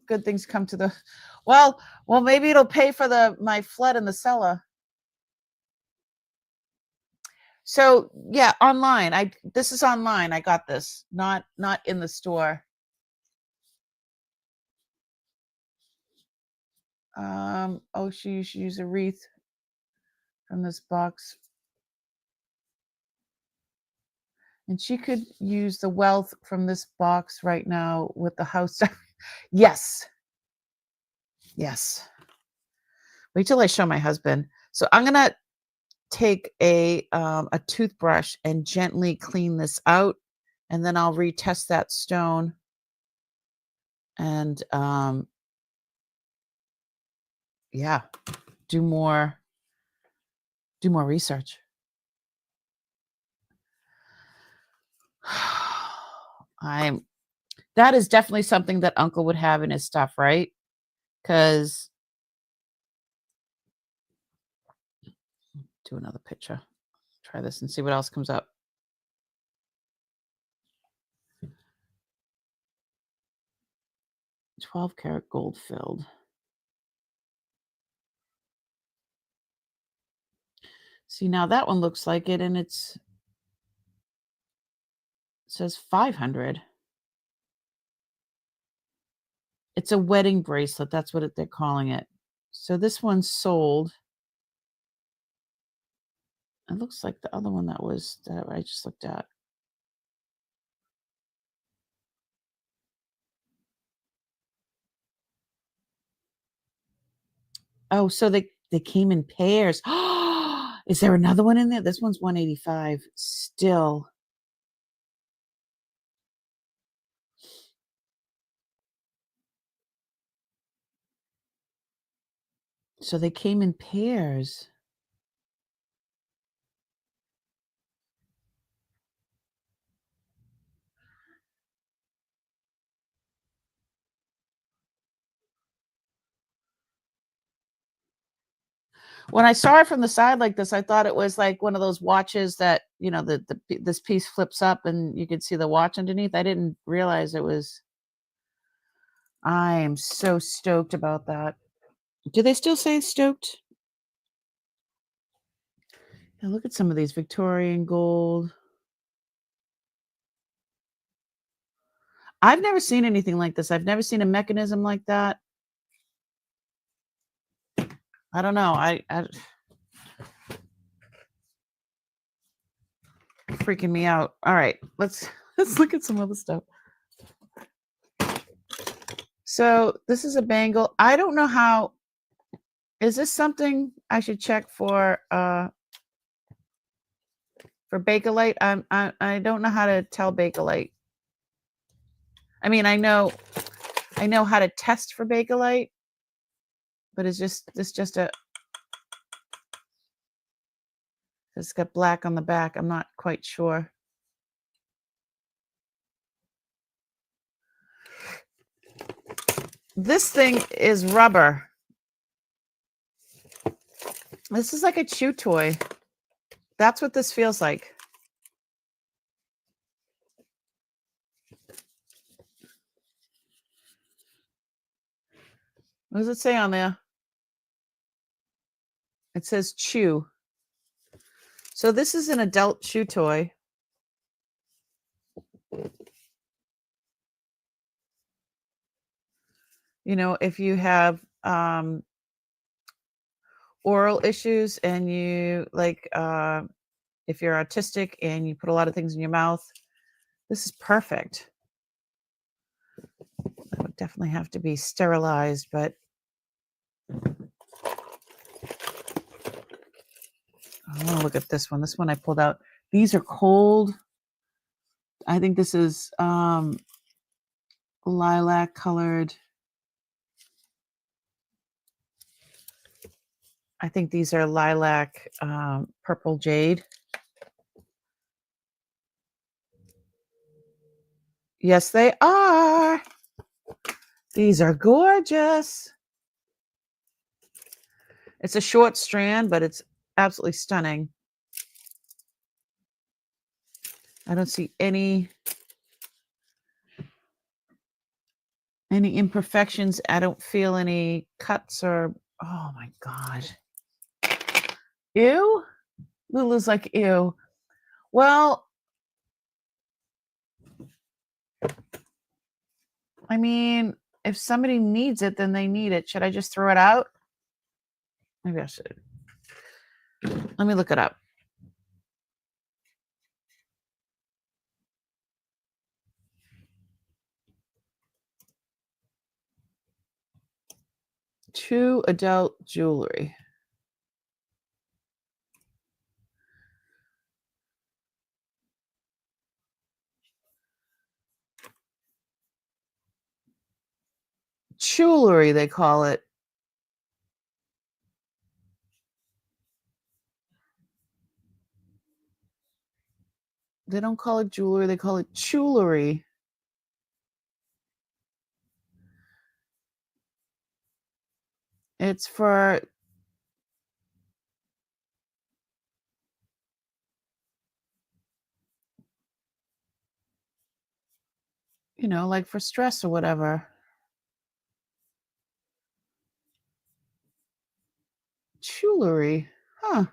[SPEAKER 1] good things come to the well, maybe it'll pay for my flood in the cellar. So yeah, online. This is online. I got this, not in the store. Oh, she should use a wreath from this box. And she could use the wealth from this box right now with the house. Yes. Yes. Wait till I show my husband. So I'm gonna take a toothbrush and gently clean this out, and then I'll retest that stone. And yeah. do more research. That is definitely something that Uncle would have in his stuff, right? Because do another picture. Try this and see what else comes up. 12-karat gold filled. See, now that one looks like it, and it says 500. It's a wedding bracelet. That's what they're calling it. So this one's sold. It looks like the other one that I just looked at. Oh, so they came in pairs. Is there another one in there? This one's 185 still. So they came in pairs. When I saw it from the side like this, I thought it was like one of those watches that, you know, this piece flips up and you could see the watch underneath. I didn't realize it was. I am so stoked about that. Do they still say stoked? Now look at some of these Victorian gold. I've never seen anything like this. I've never seen a mechanism like that. I don't know. I freaking me out. All right, let's look at some other stuff. So this is a bangle. I don't know how. Is this something I should check for Bakelite? I don't know how to tell Bakelite. I mean, I know how to test for Bakelite, but is this just a? It's got black on the back. I'm not quite sure. This thing is rubber. This is like a chew toy. That's what this feels like. What does it say on there? It says chew. So this is an adult chew toy. You know, if you have oral issues and you like, if you're autistic and you put a lot of things in your mouth, this is perfect. That would definitely have to be sterilized, but I want to look at this one. This one I pulled out. These are cold. I think this is lilac colored. I think these are lilac purple jade. Yes, they are. These are gorgeous. It's a short strand, but it's absolutely stunning. I don't see any imperfections. I don't feel any cuts or, oh my God. Ew? Lulu's like, ew. Well, I mean, if somebody needs it, then they need it. Should I just throw it out? Maybe I should. Let me look it up. To adult jewelry. Jewelry, they call it. They don't call it jewelry, they call it jewelry. It's for, you know, like for stress or whatever. Jewelry. Huh.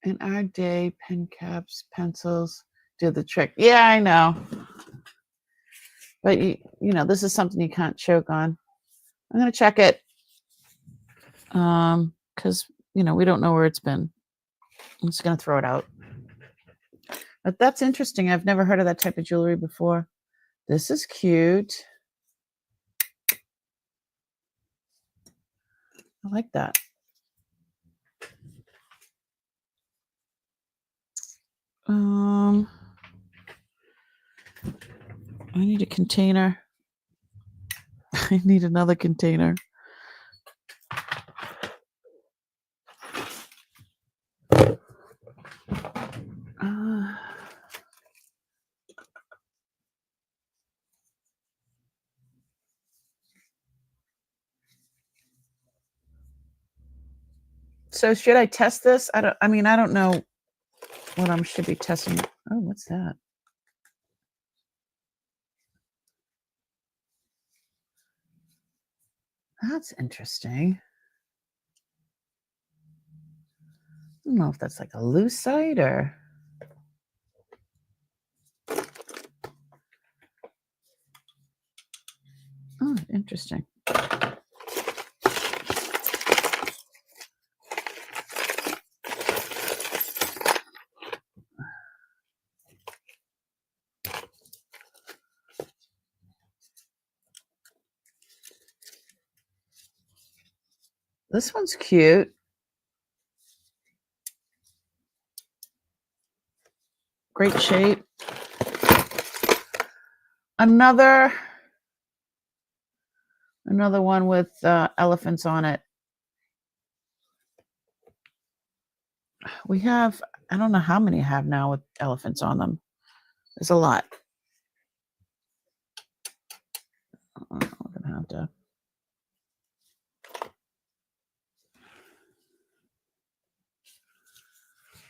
[SPEAKER 1] In our day, pen caps, pencils do the trick. Yeah, I know. But you know, this is something you can't choke on. I'm gonna check it. Because you know, we don't know where it's been. I'm just gonna throw it out. But that's interesting. I've never heard of that type of jewelry before. This is cute. I like that. I need a container. I need another container. So should I test this? I don't know what I should be testing. Oh, what's that? That's interesting. I don't know if that's like a lucite or. Oh, interesting. This one's cute. Great shape. Another one with elephants on it. We have, I don't know how many I have now with elephants on them. There's a lot. We're gonna have to.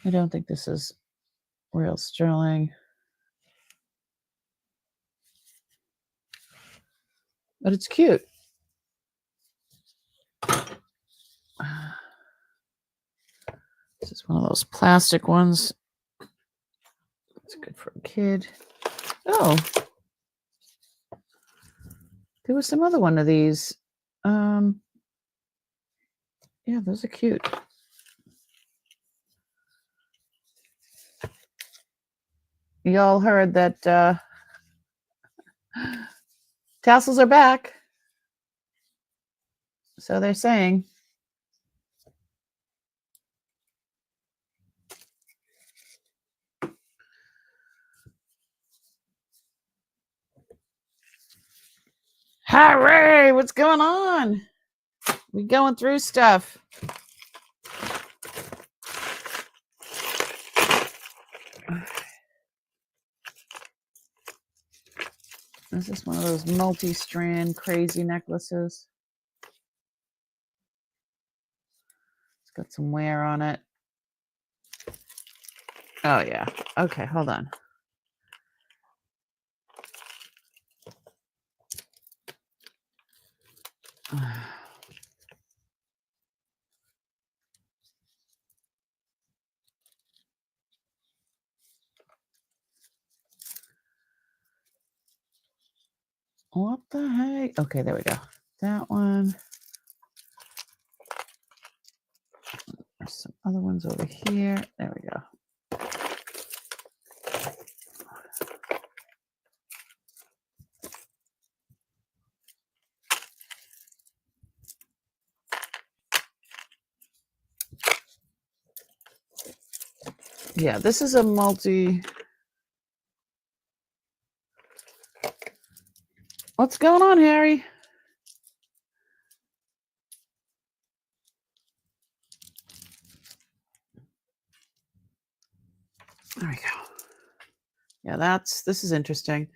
[SPEAKER 1] I don't think this is real sterling. But it's cute. This is one of those plastic ones. It's good for a kid. Oh, there was some other one of these. Yeah, those are cute. Y'all heard that tassels are back. So they're saying. Hooray! What's going on? We going through stuff. This is one of those multi-strand crazy necklaces. It's got some wear on it. Oh yeah. Okay, hold on. What the heck? Okay, there we go. That one. There's some other ones over here. There we go. Yeah, this is a multi. What's going on, Harry? There we go. Yeah, this is interesting.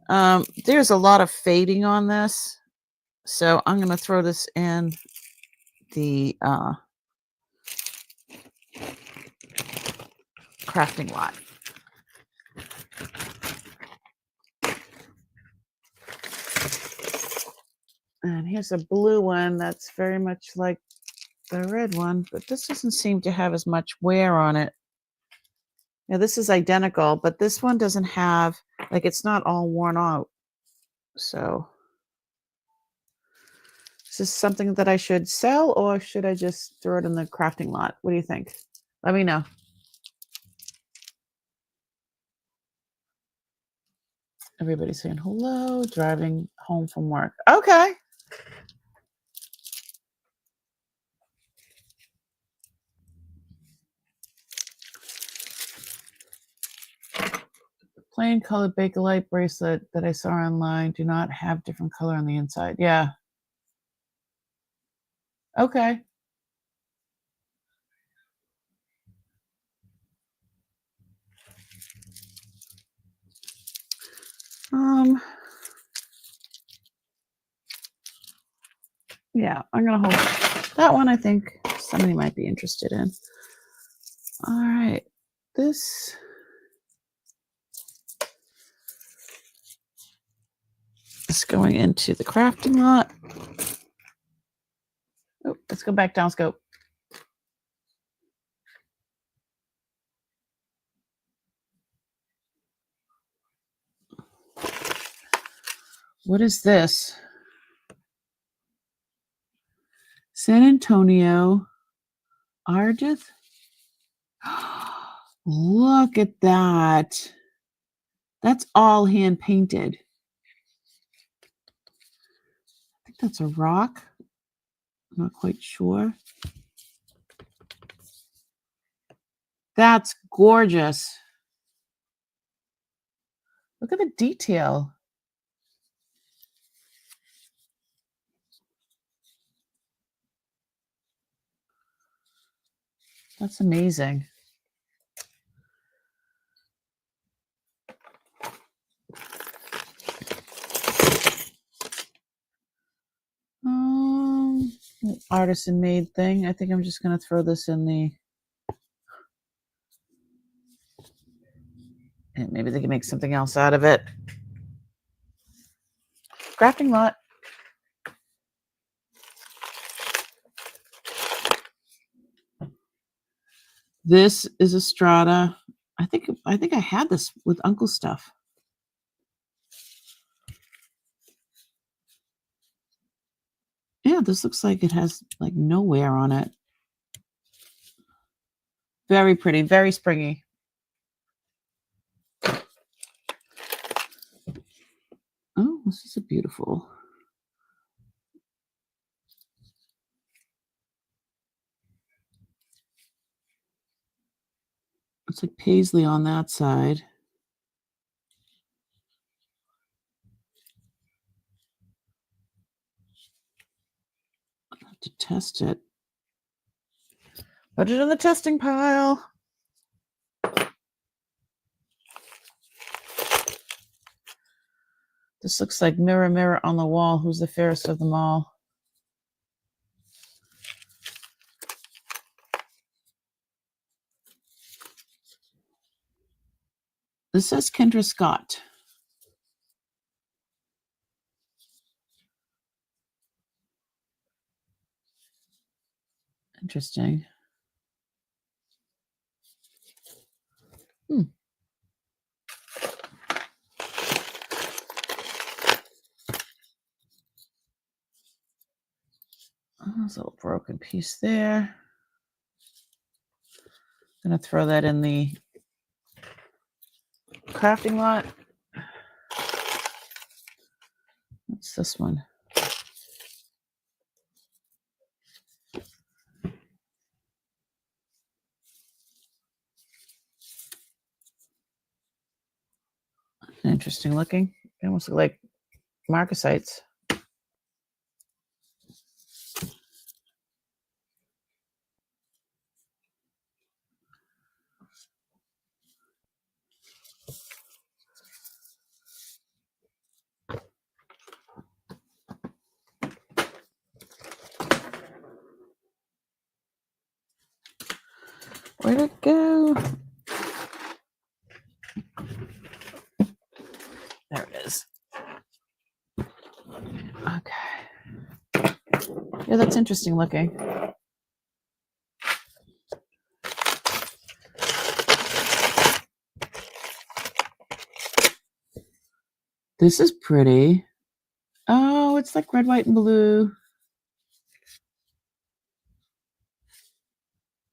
[SPEAKER 1] There's a lot of fading on this, so I'm going to throw this in the crafting lot. And here's a blue one that's very much like the red one, but this doesn't seem to have as much wear on it. Now, this is identical, but this one doesn't have, like, it's not all worn out. So, is this something that I should sell, or should I just throw it in the crafting lot? What do you think? Let me know. Everybody's saying hello, driving home from work. Okay. Plain colored Bakelite bracelet that I saw online do not have different color on the inside. Yeah. Okay. Yeah, I'm gonna hold that one. I think somebody might be interested in. All right, this is going into the crafting lot. Oh, let's go back down scope. What is this? San Antonio, Argith. Look at that. That's all hand painted. I think that's a rock. I'm not quite sure. That's gorgeous. Look at the detail. That's amazing. Artisan made thing. I think I'm just going to throw this in the... And maybe they can make something else out of it. Crafting lot. This is a strata. I think I had this with Uncle stuff. Yeah, this looks like it has like no wear on it. Very pretty, very springy. Oh, this is a beautiful. It's like paisley on that side. I'll have to test it. Put it in the testing pile. This looks like mirror, mirror on the wall. Who's the fairest of them all? This says Kendra Scott. Interesting. Oh, there's a little broken piece there. I'm going to throw that in the crafting lot. What's this one? Interesting looking. They almost look like marcasites. Where'd it go? There it is. Okay. Yeah, that's interesting looking. This is pretty. Oh, it's like red, white, and blue.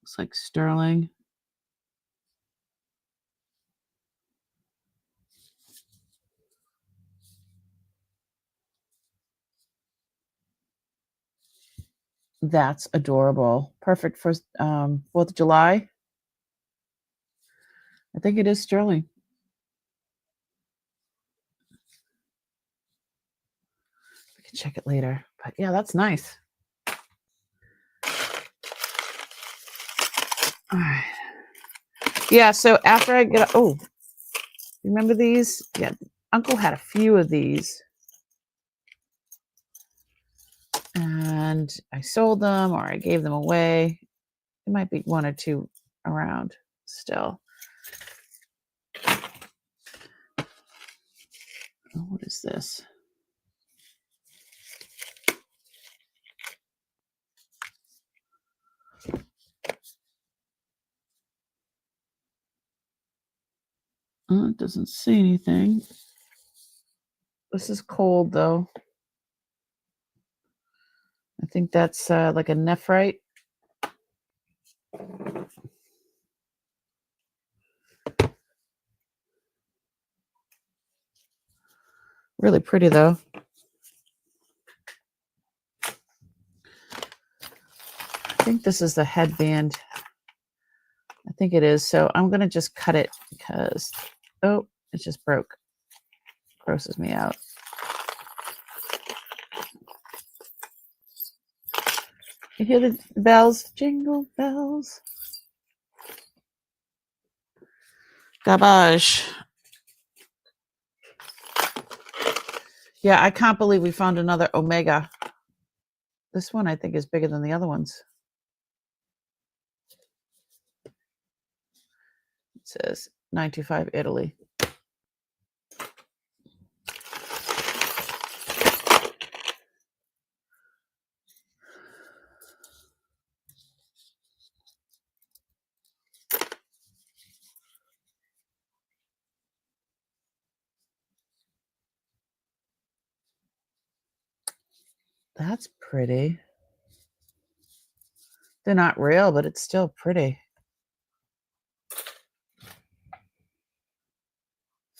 [SPEAKER 1] Looks like sterling. That's adorable. Perfect for 4th of July. I think it is sterling. We can check it later. But yeah, that's nice. All right. Yeah, so after I get, oh, remember these? Yeah, Uncle had a few of these. And I sold them or I gave them away. There might be one or two around still. Oh, what is this? Oh, it doesn't say anything. This is cold though. I think that's like a nephrite. Really pretty though. I think this is the headband. I think it is. So I'm going to just cut it because, oh, it just broke. Grosses me out. You hear the bells? Jingle bells. Garbage. Yeah, I can't believe we found another Omega. This one I think is bigger than the other ones. It says 925 Italy. That's pretty. They're not real, but it's still pretty.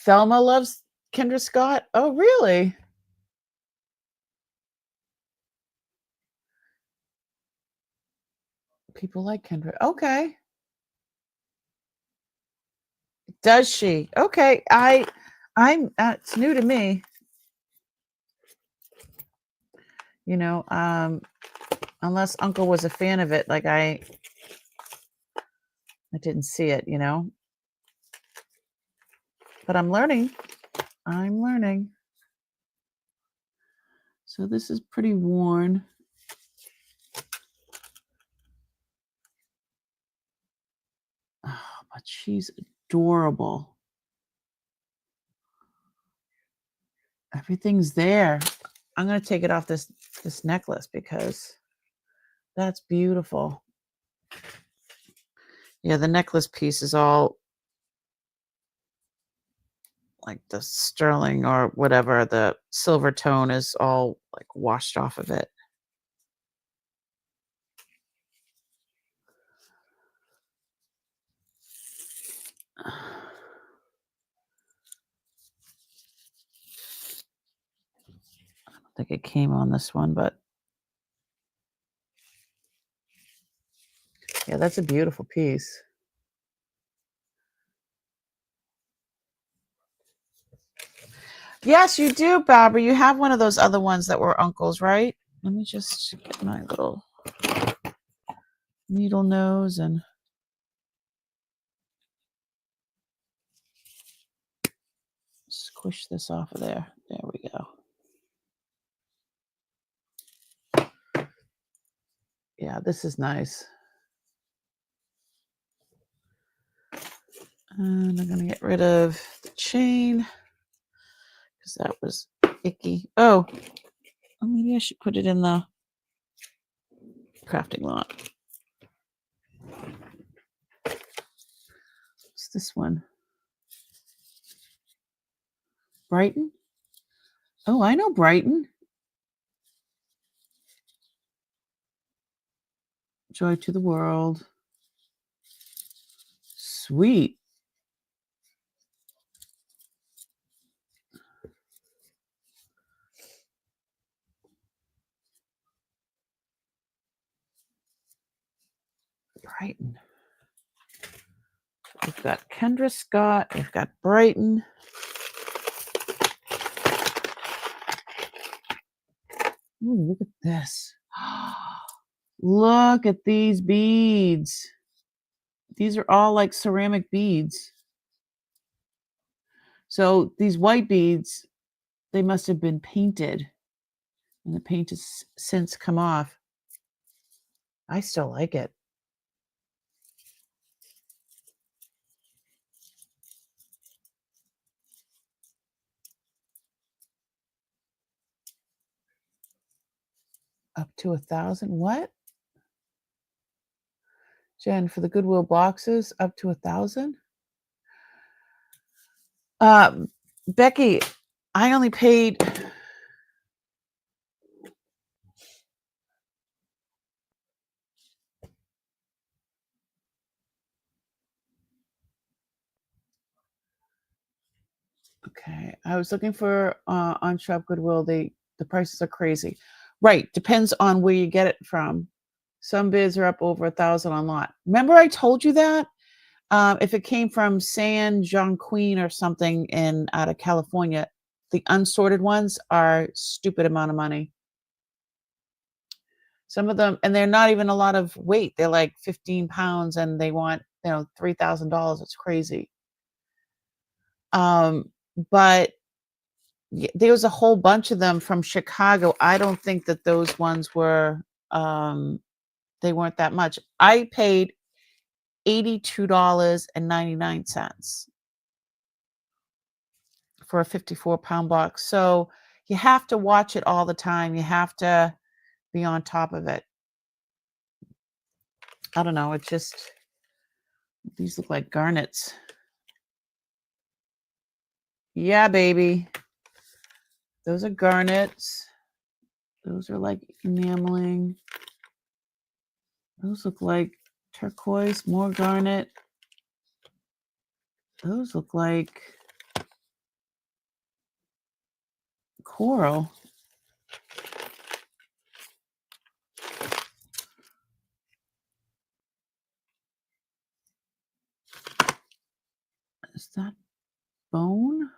[SPEAKER 1] Thelma loves Kendra Scott. Oh, really? People like Kendra. Okay. Does she? Okay. I'm it's new to me. You know, unless Uncle was a fan of it, like I didn't see it, you know. But I'm learning. I'm learning. So this is pretty worn. Oh, but she's adorable. Everything's there. I'm going to take it off this necklace because that's beautiful. Yeah, the necklace piece is all like the sterling or whatever, the silver tone is all like washed off of it. I don't think it came on this one, but yeah, that's a beautiful piece. Yes, you do, Barbara. You have one of those other ones that were uncles, right? Let me just get my little needle nose and squish this off of there. There we go. Yeah, this is nice. And I'm going to get rid of the chain because that was icky. Oh, maybe I should put it in the crafting lot. What's this one? Brighton? Oh, I know Brighton. Joy to the world. Sweet. Brighton. We've got Kendra Scott. We've got Brighton. Ooh, look at this. Look at these beads. These are all like ceramic beads. So these white beads, they must have been painted. And the paint has since come off. I still like it. Up to 1,000. What? Jen, for the Goodwill boxes, up to 1,000? Becky, I only paid. Okay, I was looking for on Shop Goodwill. The prices are crazy. Right, depends on where you get it from. Some bids are up over 1,000 on lot. Remember I told you that? If it came from San Joaquin or something out of California, the unsorted ones are stupid amount of money. Some of them, and they're not even a lot of weight. They're like 15 pounds and they want, $3,000. It's crazy. But there was a whole bunch of them from Chicago. I don't think that those ones were, they weren't that much. I paid $82.99 for a 54-pound box. So you have to watch it all the time. You have to be on top of it. I don't know. It's just, these look like garnets. Yeah, baby. Those are garnets. Those are like enameling. Those look like turquoise, more garnet. Those look like coral. Is that bone?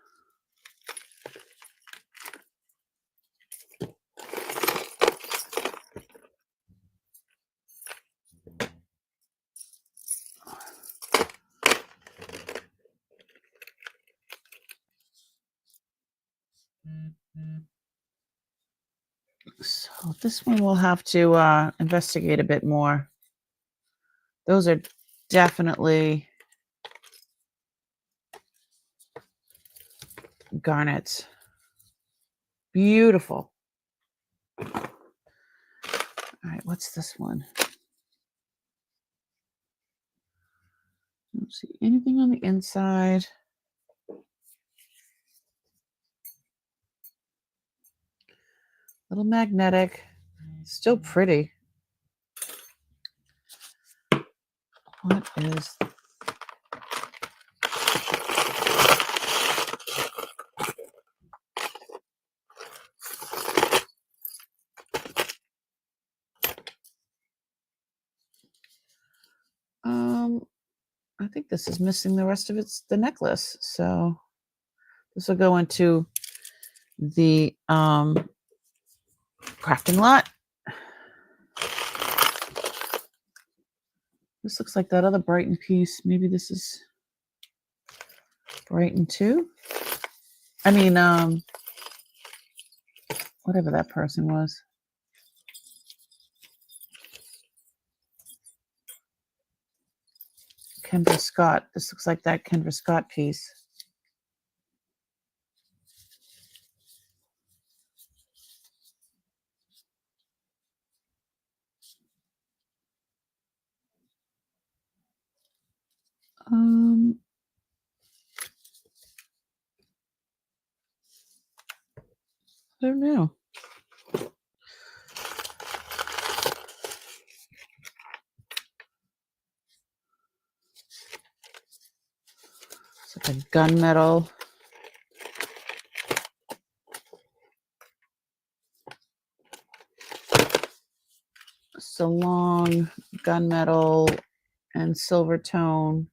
[SPEAKER 1] So this one we'll have to investigate a bit more. Those are definitely garnets. Beautiful. All right, what's this one? Don't see anything on the inside. Little magnetic. Still pretty. What is... I think this is missing the rest of the necklace. So this will go into the crafting lot. This looks like that other Brighton piece. Maybe this is Brighton too. I mean, whatever that person was. Kendra Scott. This looks like that Kendra Scott piece. I don't know. It's like a gunmetal. Salon gunmetal and silver tone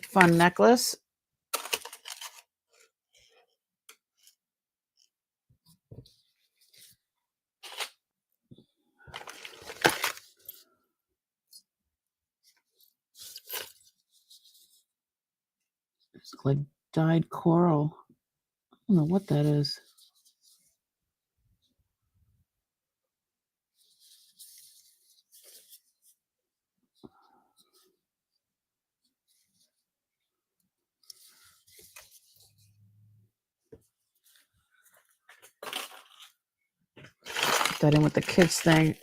[SPEAKER 1] fun necklace. It's like dyed coral. I don't know what that is. Put that in with the kids thing.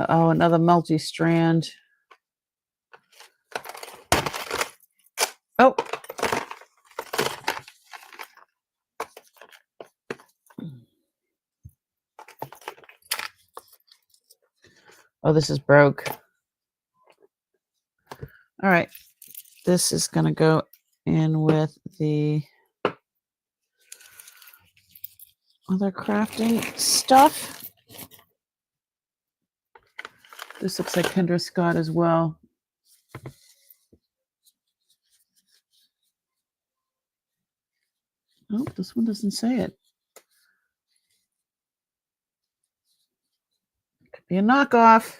[SPEAKER 1] Oh, another multi-strand. Oh. Oh, this is broke. All right. This is going to go in with the other crafting stuff. This looks like Kendra Scott as well. Oh, this one doesn't say it. Could be a knockoff.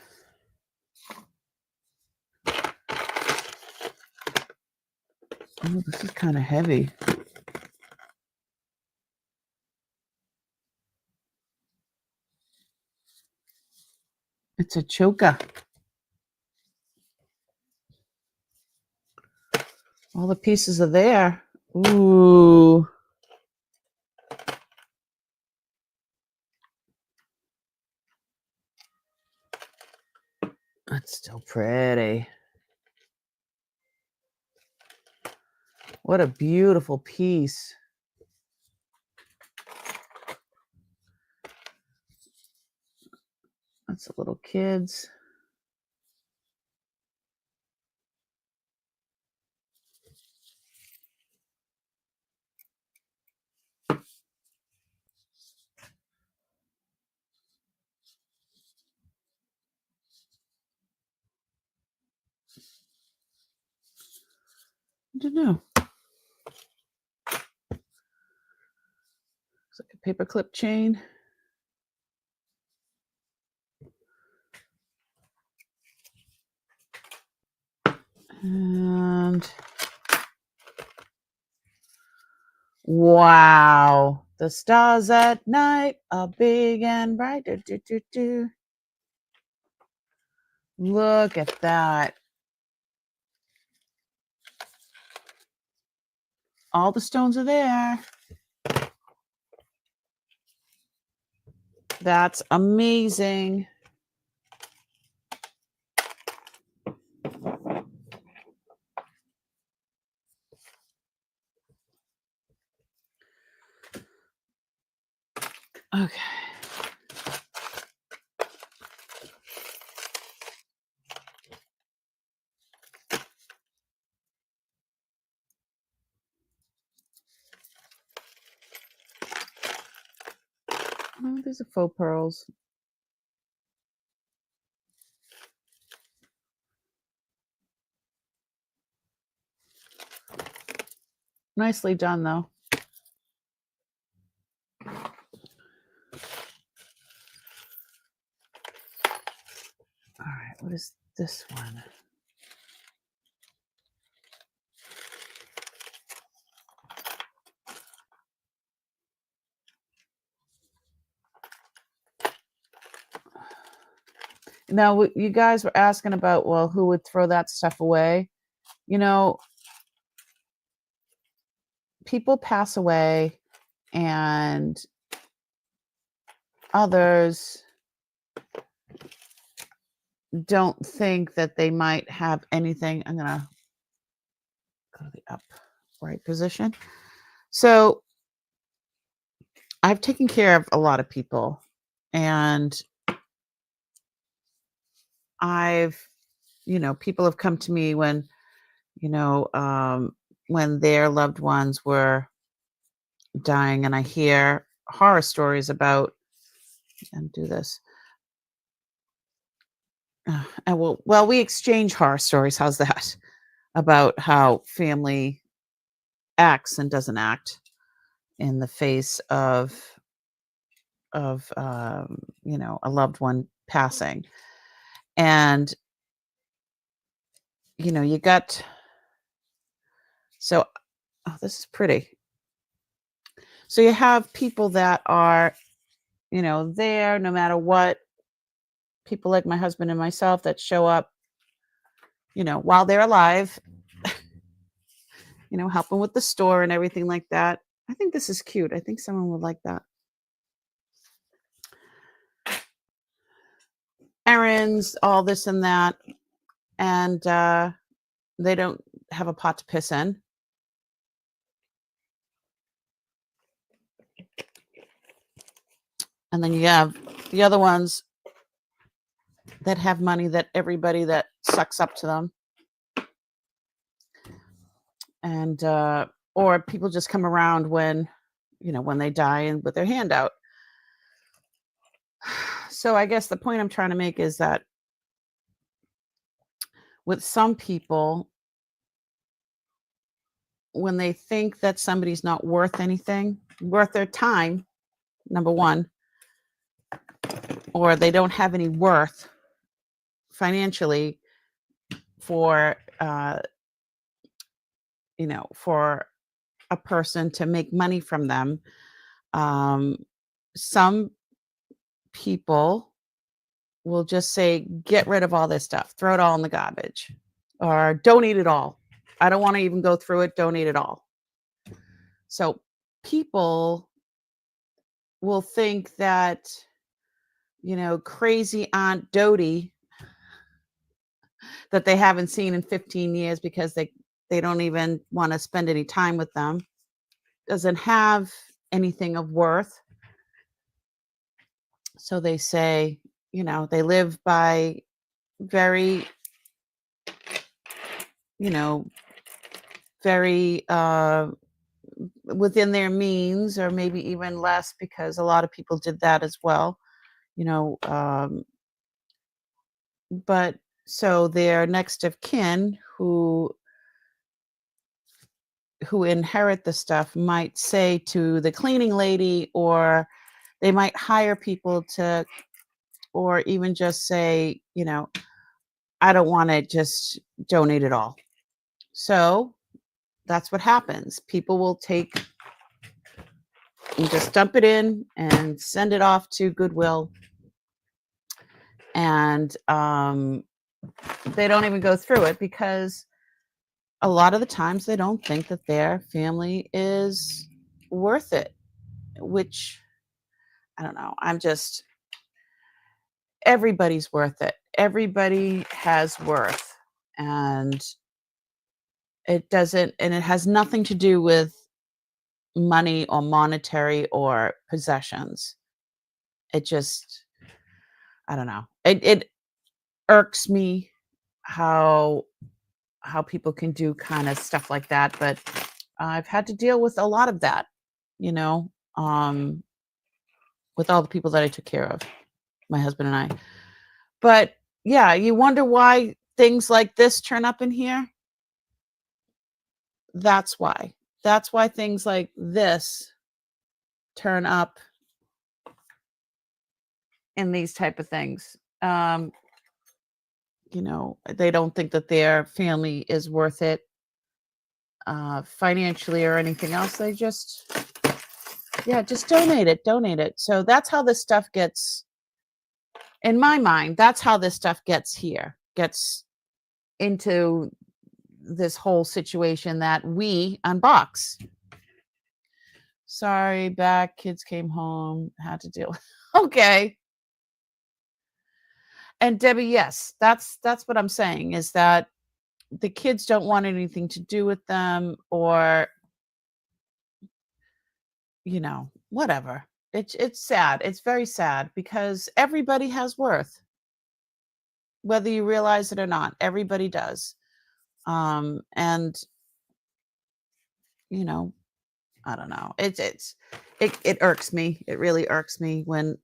[SPEAKER 1] Oh, this is kind of heavy. It's a choker. All the pieces are there. Ooh. That's still pretty. What a beautiful piece. That's the little kids. I don't know. Looks like a paperclip chain. And wow, the stars at night are big and bright. Look at that. All the stones are there. That's amazing. Okay. Oh, these are faux pearls. Nicely done, though. All right, what is this one? Now, you guys were asking about, well, who would throw that stuff away? You know, people pass away and others don't think that they might have anything. I'm going to go to the upright position. So I've taken care of a lot of people, and people have come to me when, when their loved ones were dying, and I hear horror stories about, and do this. And we exchange horror stories. How's that? About how family acts and doesn't act in the face of a loved one passing. And you got, so this is pretty. So you have people that are there no matter what, people like my husband and myself that show up while they're alive, helping with the store and everything like that. I think this is cute. I think someone would like that. Errands, all this and that, and they don't have a pot to piss in. And then you have the other ones that have money, that everybody that sucks up to them. And or people just come around when they die and with their hand out. So I guess the point I'm trying to make is that with some people, when they think that somebody's not worth anything, worth their time, number one, or they don't have any worth financially for for a person to make money from them, some people will just say, get rid of all this stuff, throw it all in the garbage, or don't eat it all. I don't want to even go through it. Don't eat it all. So people will think that, crazy Aunt Dodie that they haven't seen in 15 years because they don't even want to spend any time with them, doesn't have anything of worth. So they say, they live by very, very within their means, or maybe even less, because a lot of people did that as well, but so their next of kin who inherit the stuff might say to the cleaning lady, or they might hire people to, or even just say, I don't want it, just donate it all. So that's what happens. People will take and just dump it in and send it off to Goodwill. And they don't even go through it, because a lot of the times they don't think that their family is worth it, which I don't know. Everybody's worth it. Everybody has worth. And it has nothing to do with money or monetary or possessions. It just, I don't know. It irks me how people can do kind of stuff like that, but I've had to deal with a lot of that, with all the people that I took care of, my husband and I. But yeah, you wonder why things like this turn up in here. That's why. That's why things like this turn up in these type of things. They don't think that their family is worth it financially or anything else. They just donate it. So that's how this stuff gets, in my mind, that's how this stuff gets into this whole situation that we unbox. Sorry, back, kids came home, had to deal with. Okay. And Debbie, yes, that's what I'm saying, is that the kids don't want anything to do with them, or whatever. It's sad. It's very sad, because everybody has worth, whether you realize it or not. Everybody does. And I don't know. It irks me. It really irks me when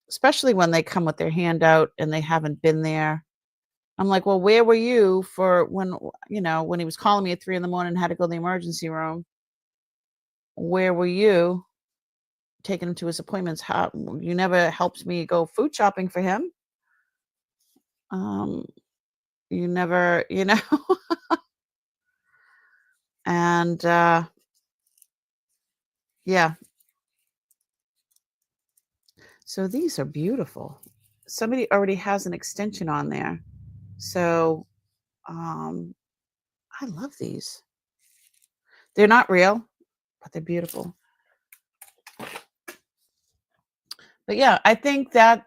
[SPEAKER 1] especially when they come with their hand out and they haven't been there. I'm like, well, where were you for when he was calling me at 3 a.m. and had to go to the emergency room? Where were you taking him to his appointments? How you never helped me go food shopping for him? You never, and yeah. So these are beautiful. Somebody already has an extension on there. So I love these. They're not real, but they're beautiful. But yeah, I think that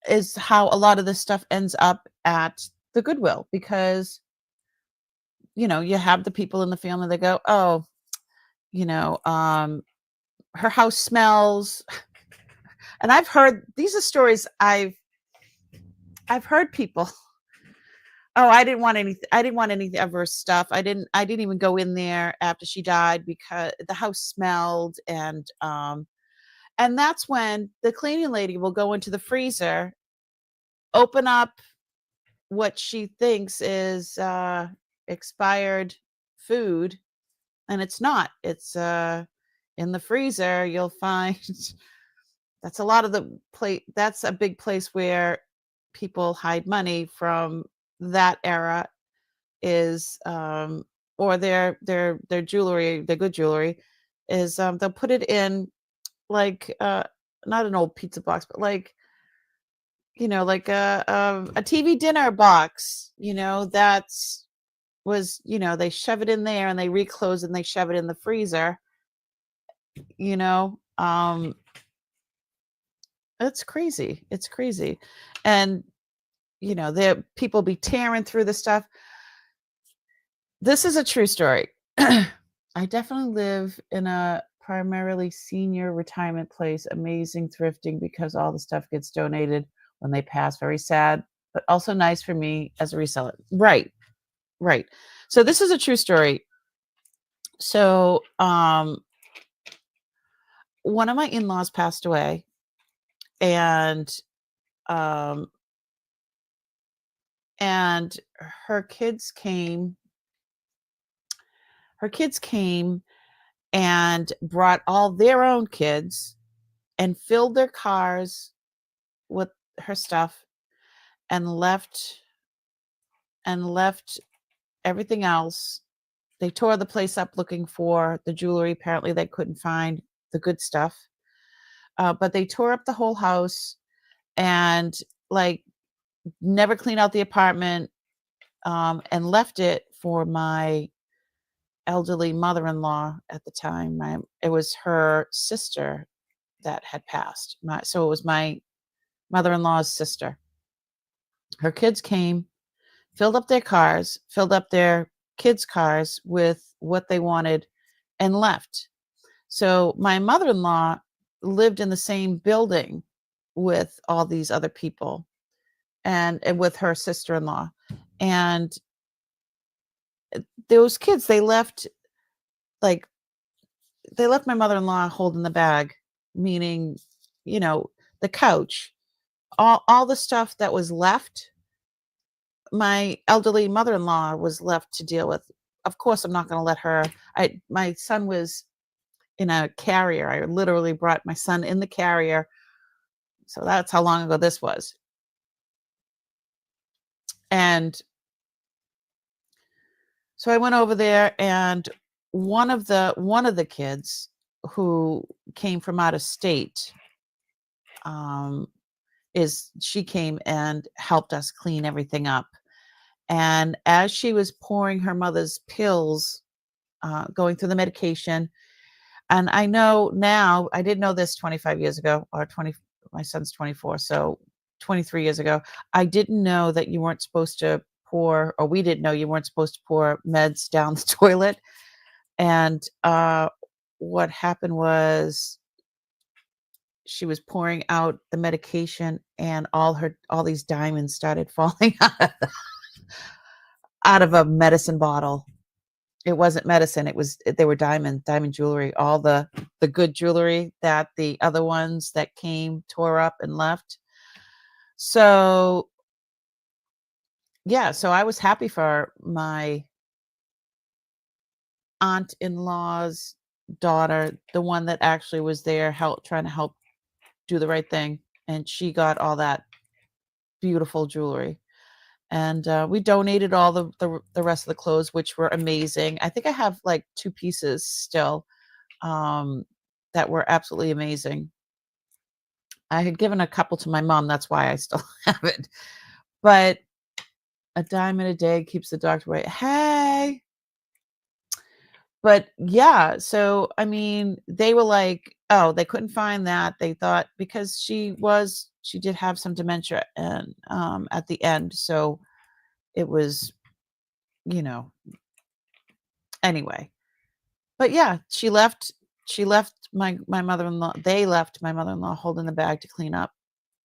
[SPEAKER 1] is how a lot of this stuff ends up at the Goodwill, because you have the people in the family that go, oh, her house smells. And I've heard, these are stories I've heard people, oh, I didn't want any of her stuff. I didn't even go in there after she died because the house smelled. And that's when the cleaning lady will go into the freezer, open up what she thinks is expired food, and it's not. It's in the freezer. You'll find that's a lot of the plate. That's a big place where people hide money from that era, is or their jewelry, their good jewelry, is they'll put it in, like not an old pizza box, but like like a TV dinner box, that's was, they shove it in there and they reclose and they shove it in the freezer. you know um it's crazy. It's crazy. And there people be tearing through the stuff. This is a true story. I definitely live in a primarily senior retirement place. Amazing thrifting, because all the stuff gets donated when they pass. Very sad, but also nice for me as a reseller. Right. Right. So this is a true story. So one of my in-laws passed away, and um and her kids came and brought all their own kids and filled their cars with her stuff, and left everything else. They tore the place up looking for the jewelry. Apparently they couldn't find the good stuff. But they tore up the whole house, and like never cleaned out the apartment, and left it for my elderly mother-in-law at the time. It was her sister that had passed. So it was my mother-in-law's sister. Her kids came, filled up their cars, filled up their kids' cars with what they wanted, and left. So my mother-in-law lived in the same building with all these other people, and with her sister-in-law. And those kids, they left my mother-in-law holding the bag, meaning, the couch, all the stuff that was left, my elderly mother-in-law was left to deal with. of course, I'm not going to let her. My son was in a carrier. I literally brought my son in the carrier. So that's how long ago this was. And so I went over there, and one of the kids who came from out of state, she came and helped us clean everything up. And as she was pouring her mother's pills, going through the medication, and I know now, I didn't know this 25 years ago, or 20, my son's 24, so 23 years ago, I didn't know that you weren't supposed to pour, or we didn't know you weren't supposed to pour meds down the toilet. And what happened was she was pouring out the medication, and all these diamonds started falling out of a medicine bottle. It wasn't medicine. They were diamond jewelry. All the good jewelry that the other ones that came tore up and left. So yeah, so I was happy for my aunt-in-law's daughter, the one that actually was there trying to help do the right thing, and she got all that beautiful jewelry. And we donated all the rest of the clothes, which were amazing. I think I have like 2 pieces still, that were absolutely amazing. I had given a couple to my mom, that's why I still have it. But a diamond a day keeps the doctor away. Hey. But yeah, so I mean, they were like, oh, they couldn't find that. They thought, because she did have some dementia, and at the end, so it was, you know, anyway. But yeah, she left my mother-in-law. They left my mother-in-law holding the bag to clean up.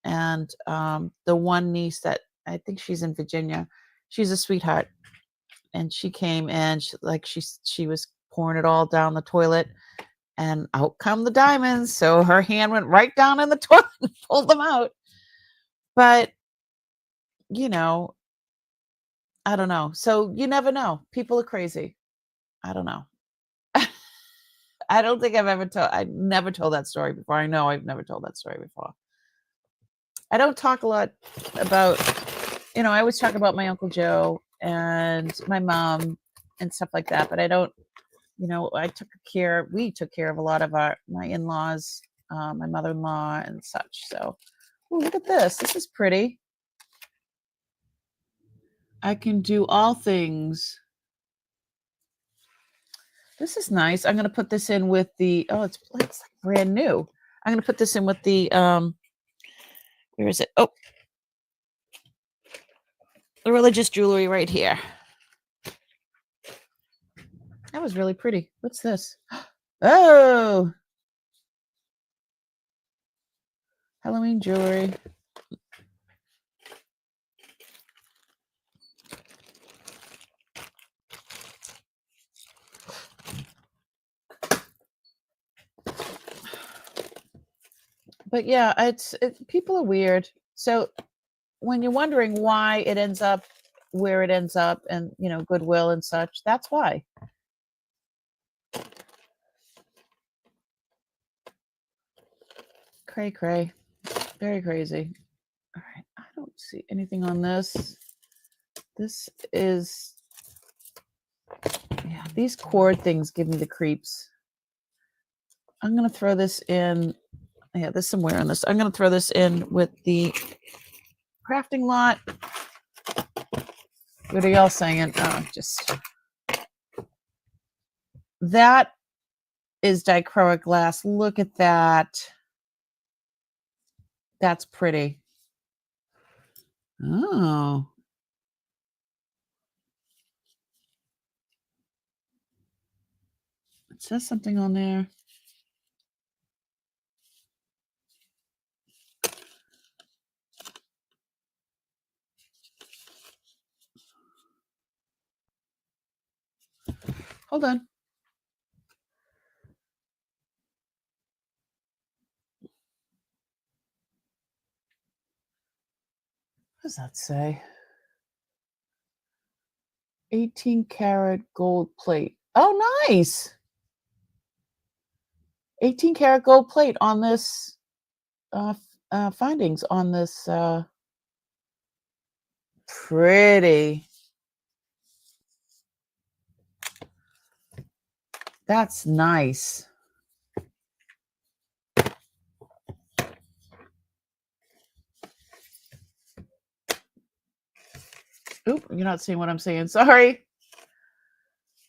[SPEAKER 1] And the one niece that I think she's in Virginia, she's a sweetheart, and she came, and she was pouring it all down the toilet, and out come the diamonds. So her hand went right down in the toilet and pulled them out. But you know, I don't know. So you never know. People are crazy. I don't know. I don't think I never told that story before. I know I've never told that story before. I don't talk a lot about, I always talk about my Uncle Joe and my mom and stuff like that, but I don't, we took care of a lot of my in-laws, my mother-in-law and such. So, ooh, look at this. This is pretty. I can do all things. This is nice. I'm going to put this in with it's like brand new. I'm going to put this in with the, where is it? Oh, the religious jewelry right here. That was really pretty. What's this? Oh, Halloween jewelry. But yeah, people are weird. So when you're wondering why it ends up where it ends up, and Goodwill and such, that's why. Cray cray. Very crazy. All right, I don't see anything on this. This is, yeah, these cord things give me the creeps. I'm going to throw this in. Yeah, there's some wear on this. I'm going to throw this in with the crafting lot. What are y'all saying? Oh, that is dichroic glass. Look at that. That's pretty. Oh. It says something on there. Hold on. What does that say? 18 karat gold plate. Oh, nice. 18 karat gold plate on this findings on this pretty. That's nice. Oop, you're not seeing what I'm saying. Sorry.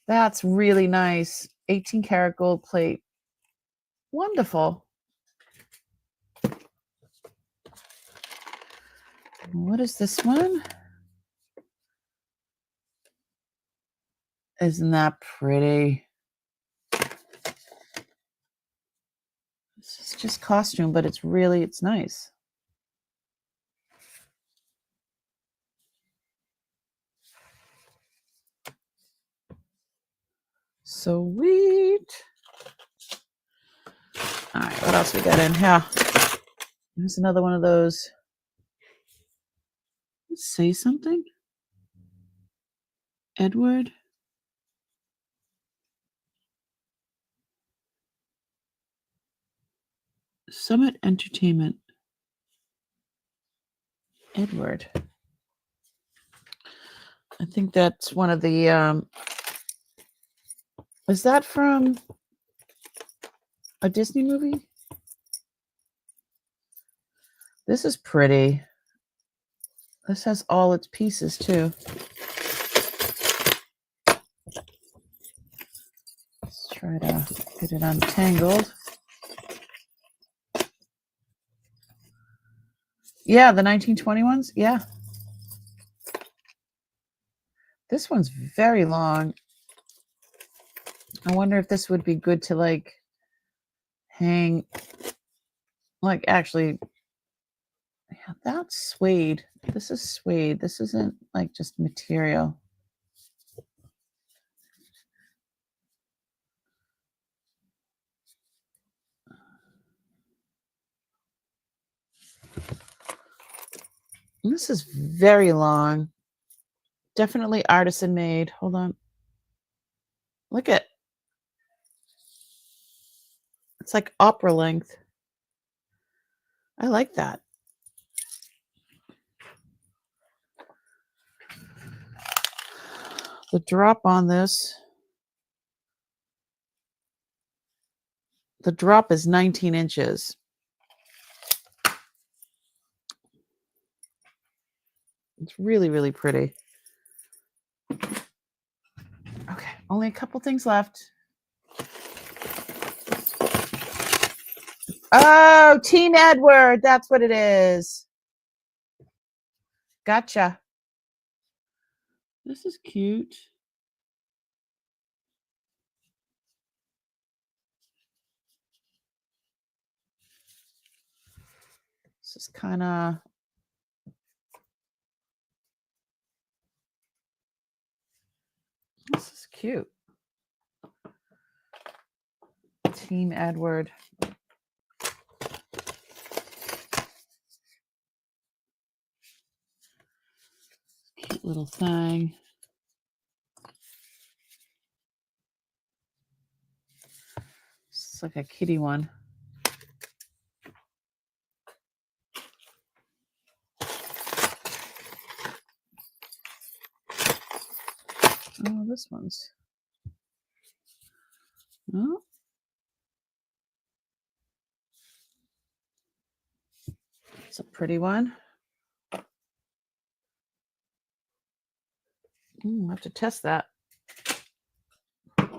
[SPEAKER 1] That's really nice. 18 karat gold plate. Wonderful. What is this one? Isn't that pretty? This is just costume, but it's nice. Sweet. All right, what else we got in here? There's another one of those. Let's say something. Edward. Summit Entertainment. Edward. I think that's one of the is that from a Disney movie? This is pretty. This has all its pieces too. Let's try to get it untangled. Yeah, the 1920 ones. Yeah. This one's very long. I wonder if this would be good to like hang, like actually, yeah, that's suede. This is suede. This isn't like just material. This is very long. Definitely artisan made. Hold on. Look at, it's like opera length. I like that. The drop on this, the drop is 19 inches. It's really, really pretty. Okay, only a couple things left. Oh, Team Edward, that's what it is. Gotcha. This is cute. This is kind of, this is cute. Team Edward. Cute little thing. It's like a kitty one. Oh, this one's. Oh. It's a pretty one. I have to test that. Okay.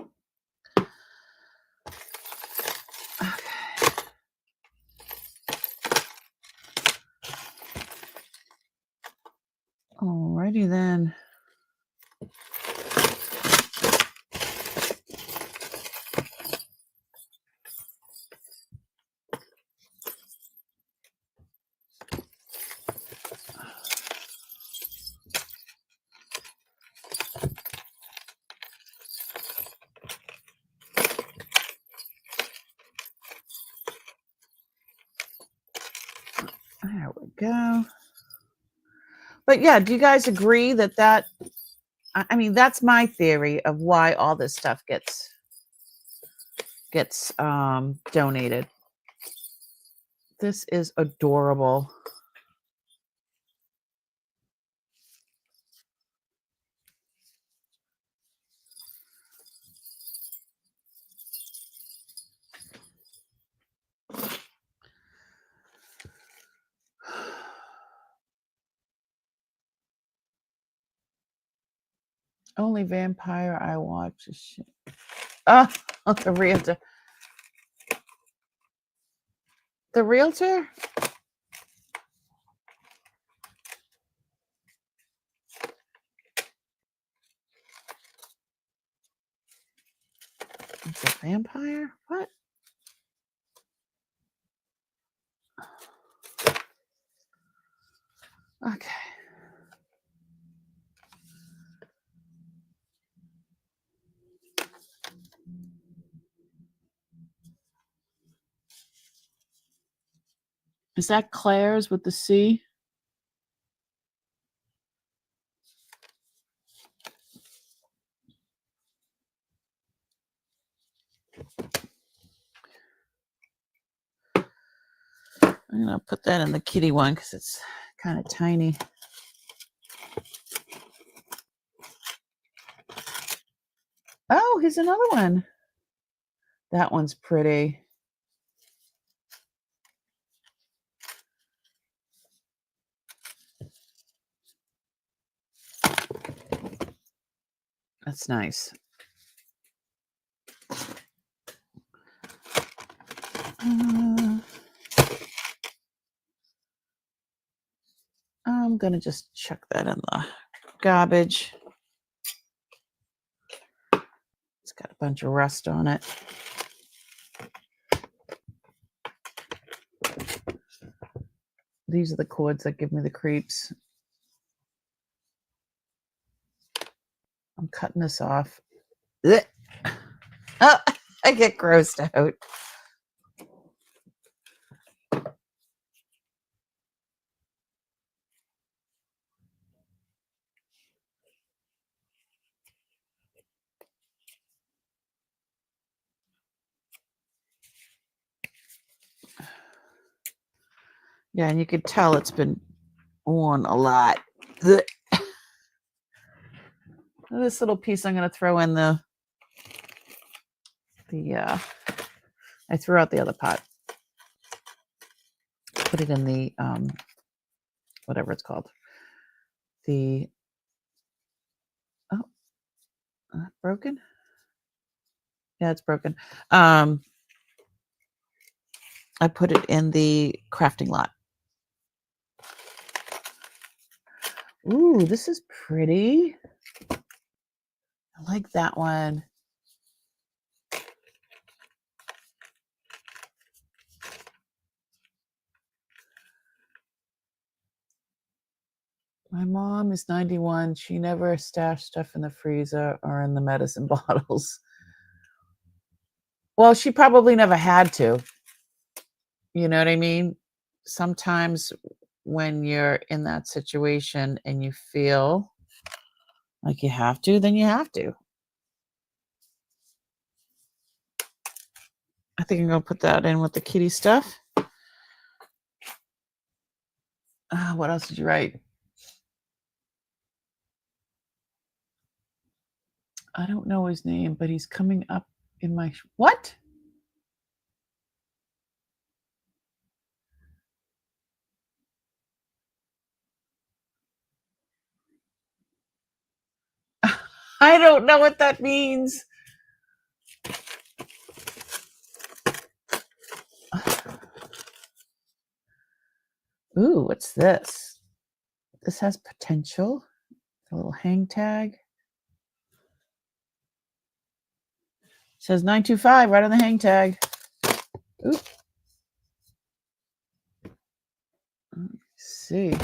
[SPEAKER 1] Alrighty then. There we go. But yeah, do you guys agree that I mean, that's my theory of why all this stuff gets donated. This is adorable. Only vampire I watch is shit. Oh, the realtor. The realtor? It's a vampire? What? Okay. Is that Claire's with the C? I'm going to put that in the kitty one because it's kind of tiny. Oh, here's another one. That one's pretty. That's nice. I'm going to just chuck that in the garbage. It's got a bunch of rust on it. These are the cords that give me the creeps. I'm cutting this off. Ugh. Oh, I get grossed out. Yeah, and you could tell it's been worn a lot. Ugh. This little piece I'm going to throw in the I threw out the other pot. Put it in the whatever it's called. The broken? Yeah, it's broken. I put it in the crafting lot. Ooh, this is pretty. I like that one. My mom is 91. She never stashed stuff in the freezer or in the medicine bottles. Well, she probably never had to. You know what I mean? Sometimes when you're in that situation and you feel like you have to, then you have to. I think I'm going to put that in with the kitty stuff. What else did you write? I don't know his name, but he's coming up in my... What? I don't know what that means. Ooh, what's this? This has potential. A little hang tag. It says 925 right on the hang tag. Ooh. Let's see.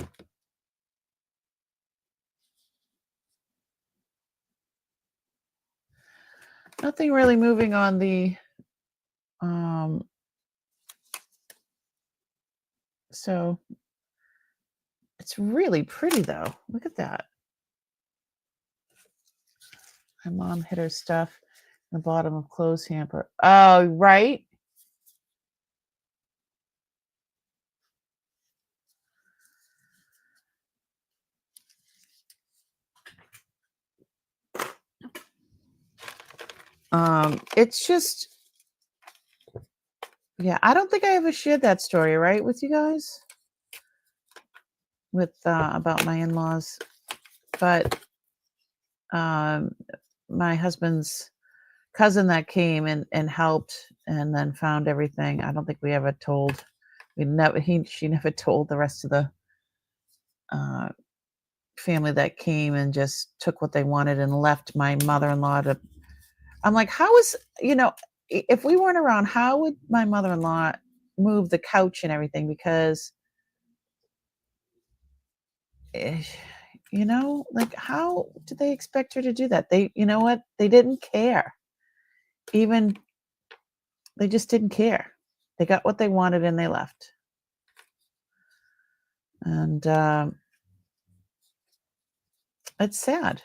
[SPEAKER 1] Nothing really moving on the so it's really pretty though. Look at that. My mom hid her stuff in the bottom of clothes hamper. Oh, right. It's just, yeah, I don't think I ever shared that story, right, with you guys, with about my in-laws, but my husband's cousin that came and helped and then found everything. I don't think we ever told. She never told the rest of the uh, family that came and just took what they wanted and left my mother-in-law to. I'm like, how is, if we weren't around, how would my mother-in-law move the couch and everything? Because, eh, like, how did they expect her to do that? You know what? They didn't care. Even, they just didn't care. They got what they wanted and they left. And it's sad.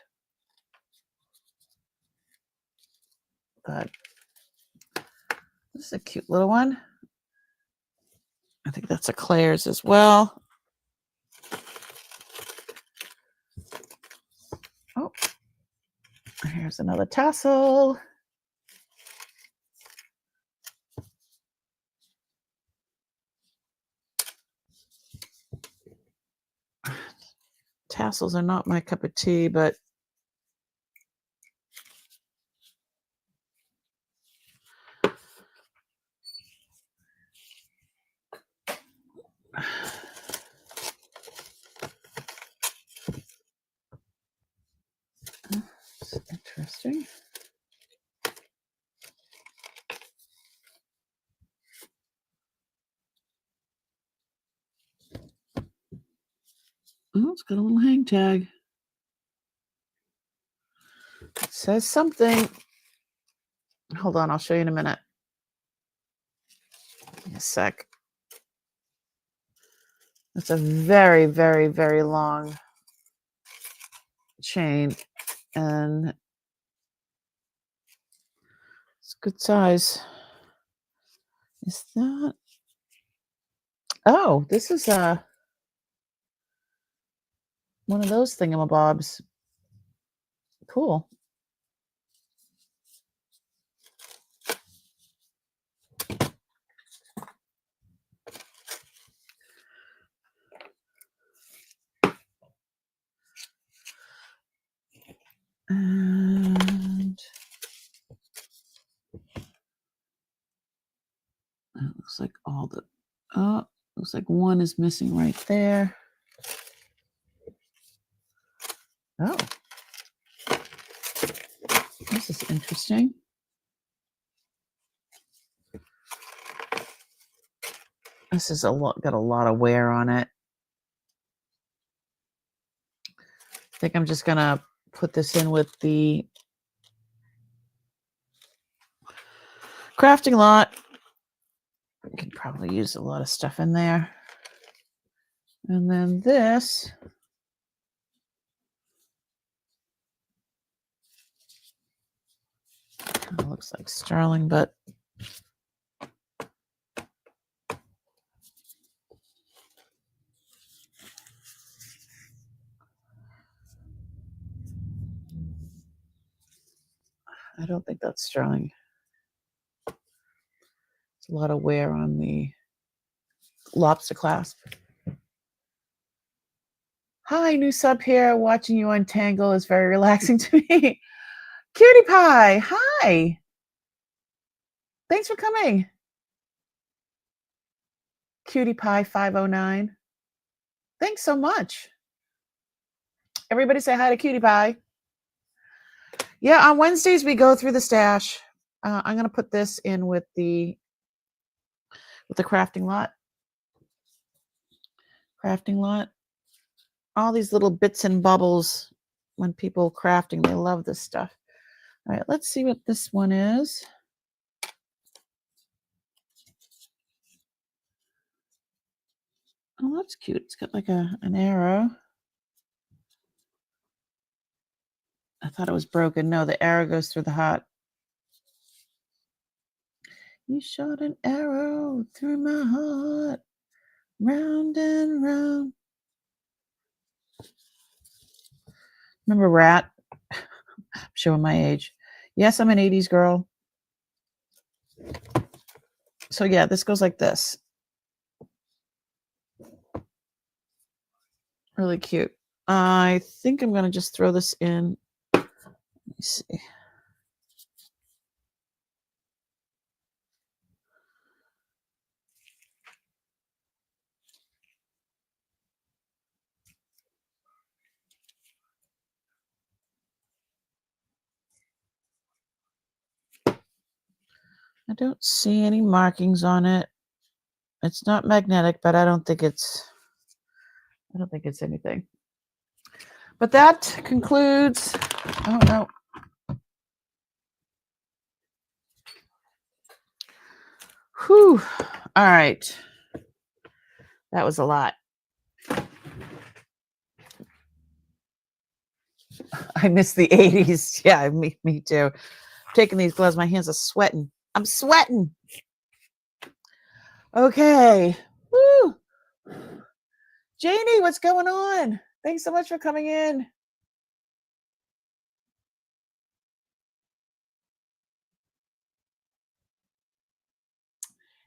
[SPEAKER 1] But this is a cute little one. I think that's a Claire's as well. Oh, here's another tassel. Tassels are not my cup of tea, but it's interesting. Oh, it's got a little hang tag. It says something. Hold on, I'll show you in a minute. Give me a sec. It's a very, very, very long chain, and it's good size. Is that? Oh, this is one of those thingamabobs. Cool. And it looks like looks like one is missing right there. Oh, this is interesting. This is got a lot of wear on it. I think I'm just gonna put this in with the crafting lot. I can probably use a lot of stuff in there. And then this. Kind of looks like sterling, but I don't think that's sterling. It's a lot of wear on the lobster clasp. Hi, new sub here. Watching you untangle is very relaxing to me. Cutie Pie, hi. Thanks for coming. Cutie Pie 509. Thanks so much. Everybody say hi to Cutie Pie. Yeah, on Wednesdays we go through the stash. I'm going to put this in with the crafting lot. Crafting lot. All these little bits and bubbles when people crafting, they love this stuff. All right, let's see what this one is. Oh, that's cute. It's got like an arrow. I thought it was broken. No, the arrow goes through the heart. You shot an arrow through my heart, round and round. Remember Rat? Showing my age. Yes, I'm an 80s girl. So yeah, this goes like this. Really cute. I think I'm going to just throw this in. Let me see. I don't see any markings on it. It's not magnetic, but I don't think it's anything. But that concludes, oh no. Whew. All right. That was a lot. I miss the 80s. Yeah, me too. I'm taking these gloves. My hands are sweating. I'm sweating. Okay. Woo. Janie, what's going on? Thanks so much for coming in.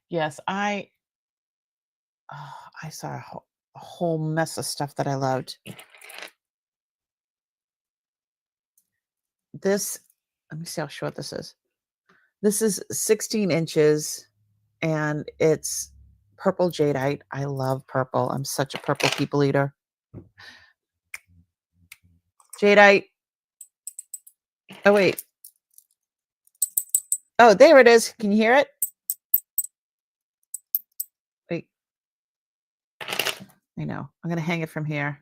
[SPEAKER 1] Yes, I saw a whole mess of stuff that I loved. This, let me see how short this is. This is 16 inches and it's purple jadeite. I love purple. I'm such a purple people eater. Jadeite. Oh, wait. Oh, there it is. Can you hear it? Wait. I know. I'm going to hang it from here.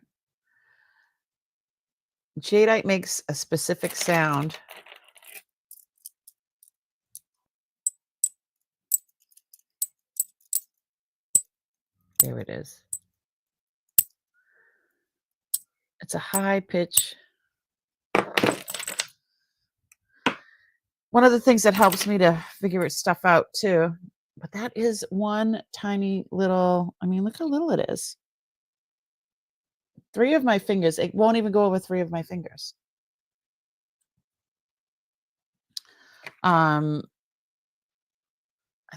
[SPEAKER 1] Jadeite makes a specific sound. There it is. It's a high pitch. One of the things that helps me to figure stuff out too. But that is one tiny little, I mean, look how little it is. 3 of my fingers. It won't even go over 3 of my fingers. I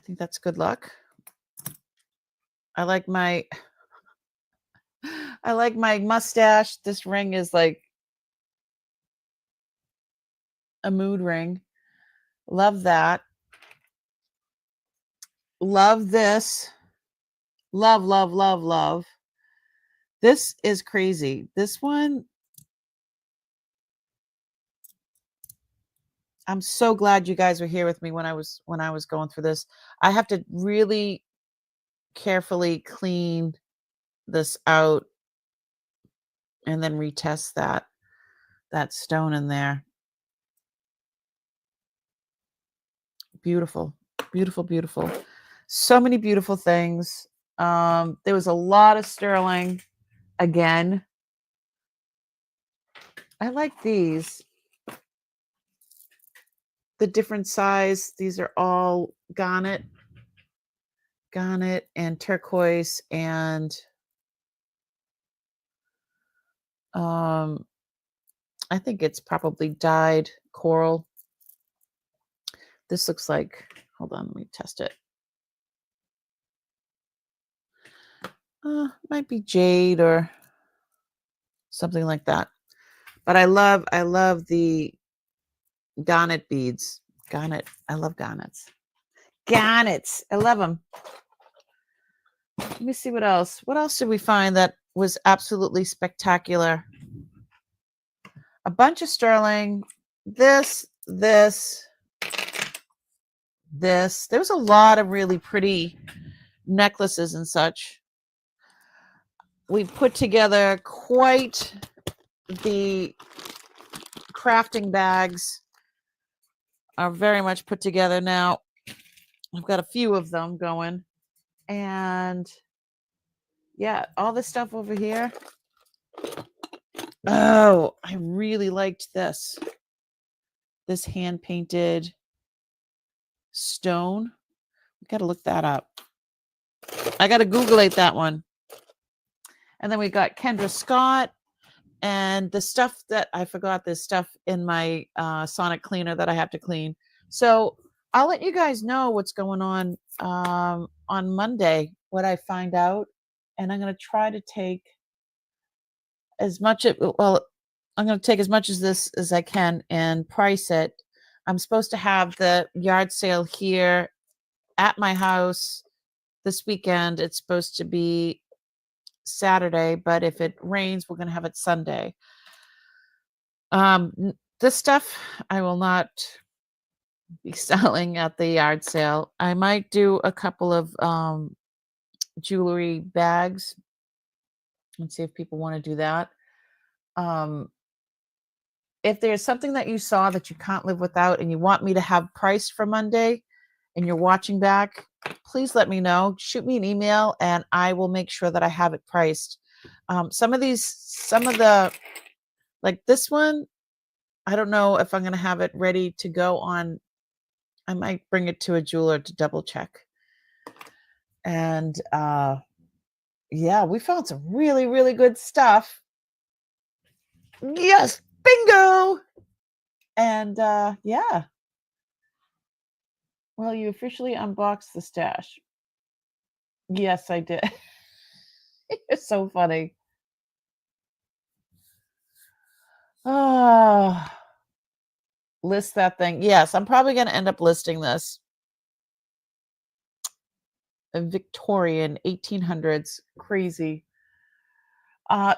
[SPEAKER 1] think that's good luck. I like my mustache. This ring is like a mood ring. Love that. Love this. Love, love, love, love. This is crazy. This one, I'm so glad you guys were here with me when I was going through this. I have to really carefully clean this out and then retest that stone in there. Beautiful, beautiful, beautiful. So many beautiful things. There was a lot of sterling again. I like these. The different size. These are all garnet and turquoise and I think it's probably dyed coral. This looks like, hold on, let me test it. Might be jade or something like that. But I love the garnet beads. Garnet. I love garnets. Garnets. I love them. Let me see what else. What else did we find that was absolutely spectacular? A bunch of sterling. This. There was a lot of really pretty necklaces and such. We put together quite the crafting bags are very much put together now. I've got a few of them going. And yeah, all this stuff over here. Oh, I really liked this. This hand-painted stone. We got to look that up. I got to Google-ate that one. And then we got Kendra Scott and the stuff that I forgot, this stuff in my sonic cleaner that I have to clean. So I'll let you guys know what's going on Monday, what I find out. And I'm going to try to take as much I'm going to take as much of this as I can and price it. I'm supposed to have the yard sale here at my house this weekend. It's supposed to be Saturday, but if it rains, we're going to have it Sunday. This stuff I will not be selling at the yard sale. I might do a couple of jewelry bags and see if people want to do that. If there's something that you saw that you can't live without and you want me to have priced for Monday and you're watching back, please let me know. Shoot me an email and I will make sure that I have it priced. Some of the, like this one, I don't know if I'm going to have it ready to go on. I might bring it to a jeweler to double check. And yeah, we found some really, really good stuff. Yes, bingo. And yeah. Well, you officially unboxed the stash. Yes, I did. It's so funny. Oh, list that thing. Yes, I'm probably going to end up listing this. A Victorian 1800s. Crazy.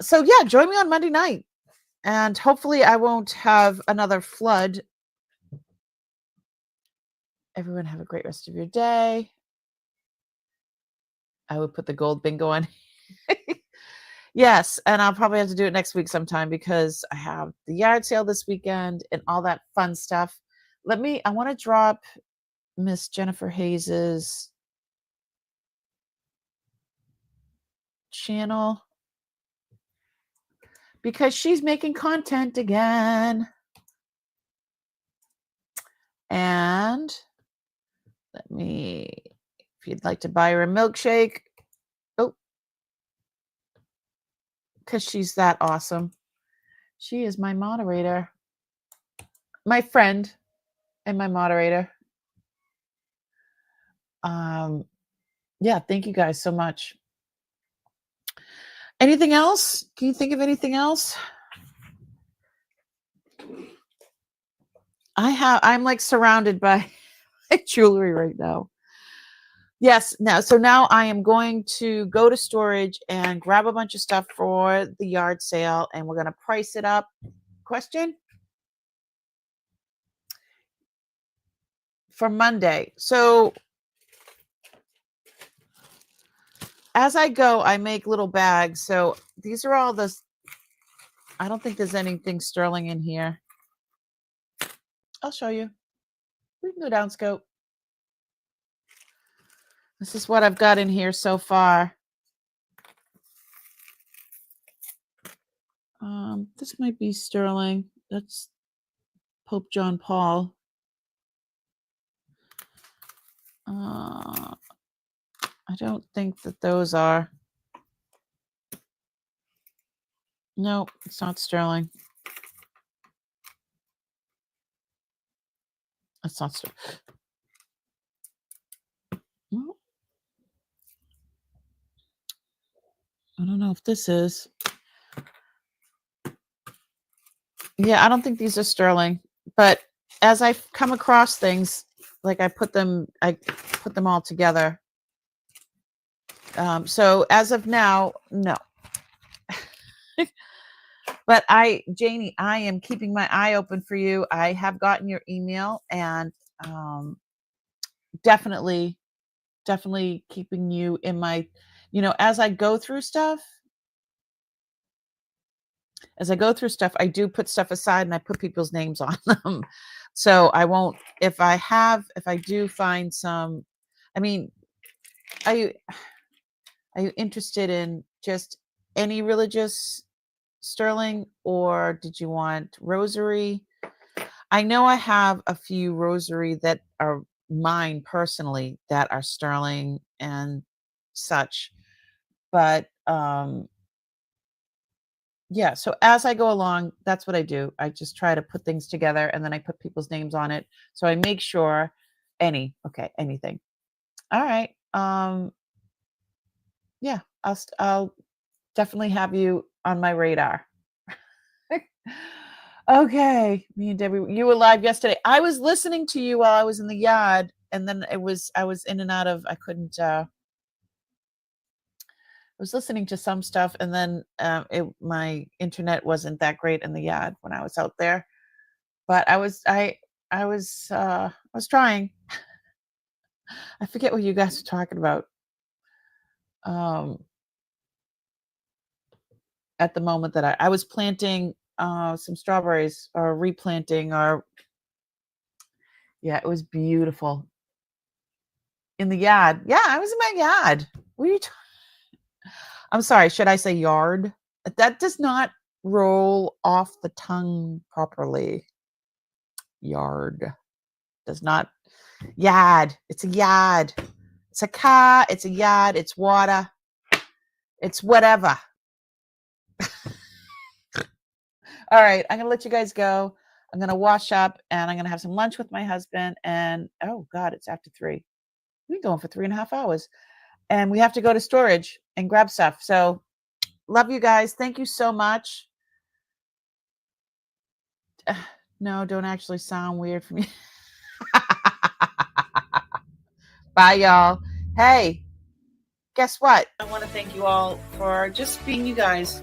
[SPEAKER 1] So yeah, join me on Monday night. And hopefully I won't have another flood. Everyone have a great rest of your day. I would put the gold bingo on. Yes, and I'll probably have to do it next week sometime because I have the yard sale this weekend and all that fun stuff. I want to drop Miss Jennifer Hayes's channel because she's making content again. And if you'd like to buy her a milkshake, because she's that awesome. She is my moderator, my friend, and my moderator. Yeah, thank you guys so much. Anything else? Can you think of anything else? I'm like surrounded by jewelry right now. Yes, now I am going to go to storage and grab a bunch of stuff for the yard sale and we're going to price it up. Question? For Monday. So as I go, I make little bags. So these are all I don't think there's anything sterling in here. I'll show you. We can go down scope. This is what I've got in here so far. This might be sterling. That's Pope John Paul. I don't think that those are. No, it's not sterling. It's not sterling. No. I don't know if this is. Yeah, I don't think these are sterling. But as I come across things, like I put them all together. So as of now, no. But Janie, I am keeping my eye open for you. I have gotten your email and definitely keeping you in my, as I go through stuff, I do put stuff aside and I put people's names on them. So I won't, if I do find some, I mean, are you interested in just any religious sterling, or did you want rosary? I know I have a few rosary that are mine personally that are sterling and such, but yeah, so as I go along, that's what I do. I just try to put things together, and then I put people's names on it. So I make sure anything. All right. Yeah, I'll definitely have you on my radar. Okay, me and Debbie, you were live yesterday. I was listening to you while I was in the yard, and then I was in and out of, I couldn't I was listening to some stuff, and then my internet wasn't that great in the yard when I was out there. But I was trying. I forget what you guys were talking about. At the moment that I was planting some strawberries, or replanting, or yeah, it was beautiful in the yard. Yeah, I was in my yard. What are you I'm sorry, should I say yard? That does not roll off the tongue properly. Yard does not. Yard. It's a yard. It's a car. It's a yard. It's water. It's whatever. All right, I'm gonna let you guys go. I'm gonna wash up, and I'm gonna have some lunch with my husband. And oh God, it's after 3. We've been going for 3.5 hours, and we have to go to storage and grab stuff. So love you guys. Thank you so much. No, don't actually sound weird for me. Bye, y'all. Hey, guess what? I want to thank you all for just being you guys.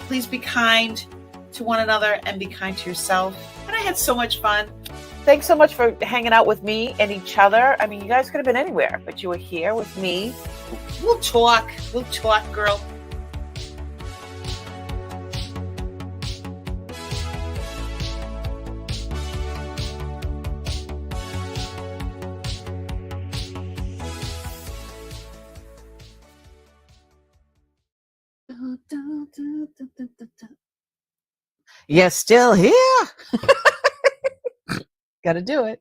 [SPEAKER 1] Please be kind to one another and be kind to yourself. And I had so much fun. Thanks so much for hanging out with me and each other. I mean, you guys could have been anywhere, but you were here with me. We'll talk. We'll talk, girl. You're still here. Gotta do it.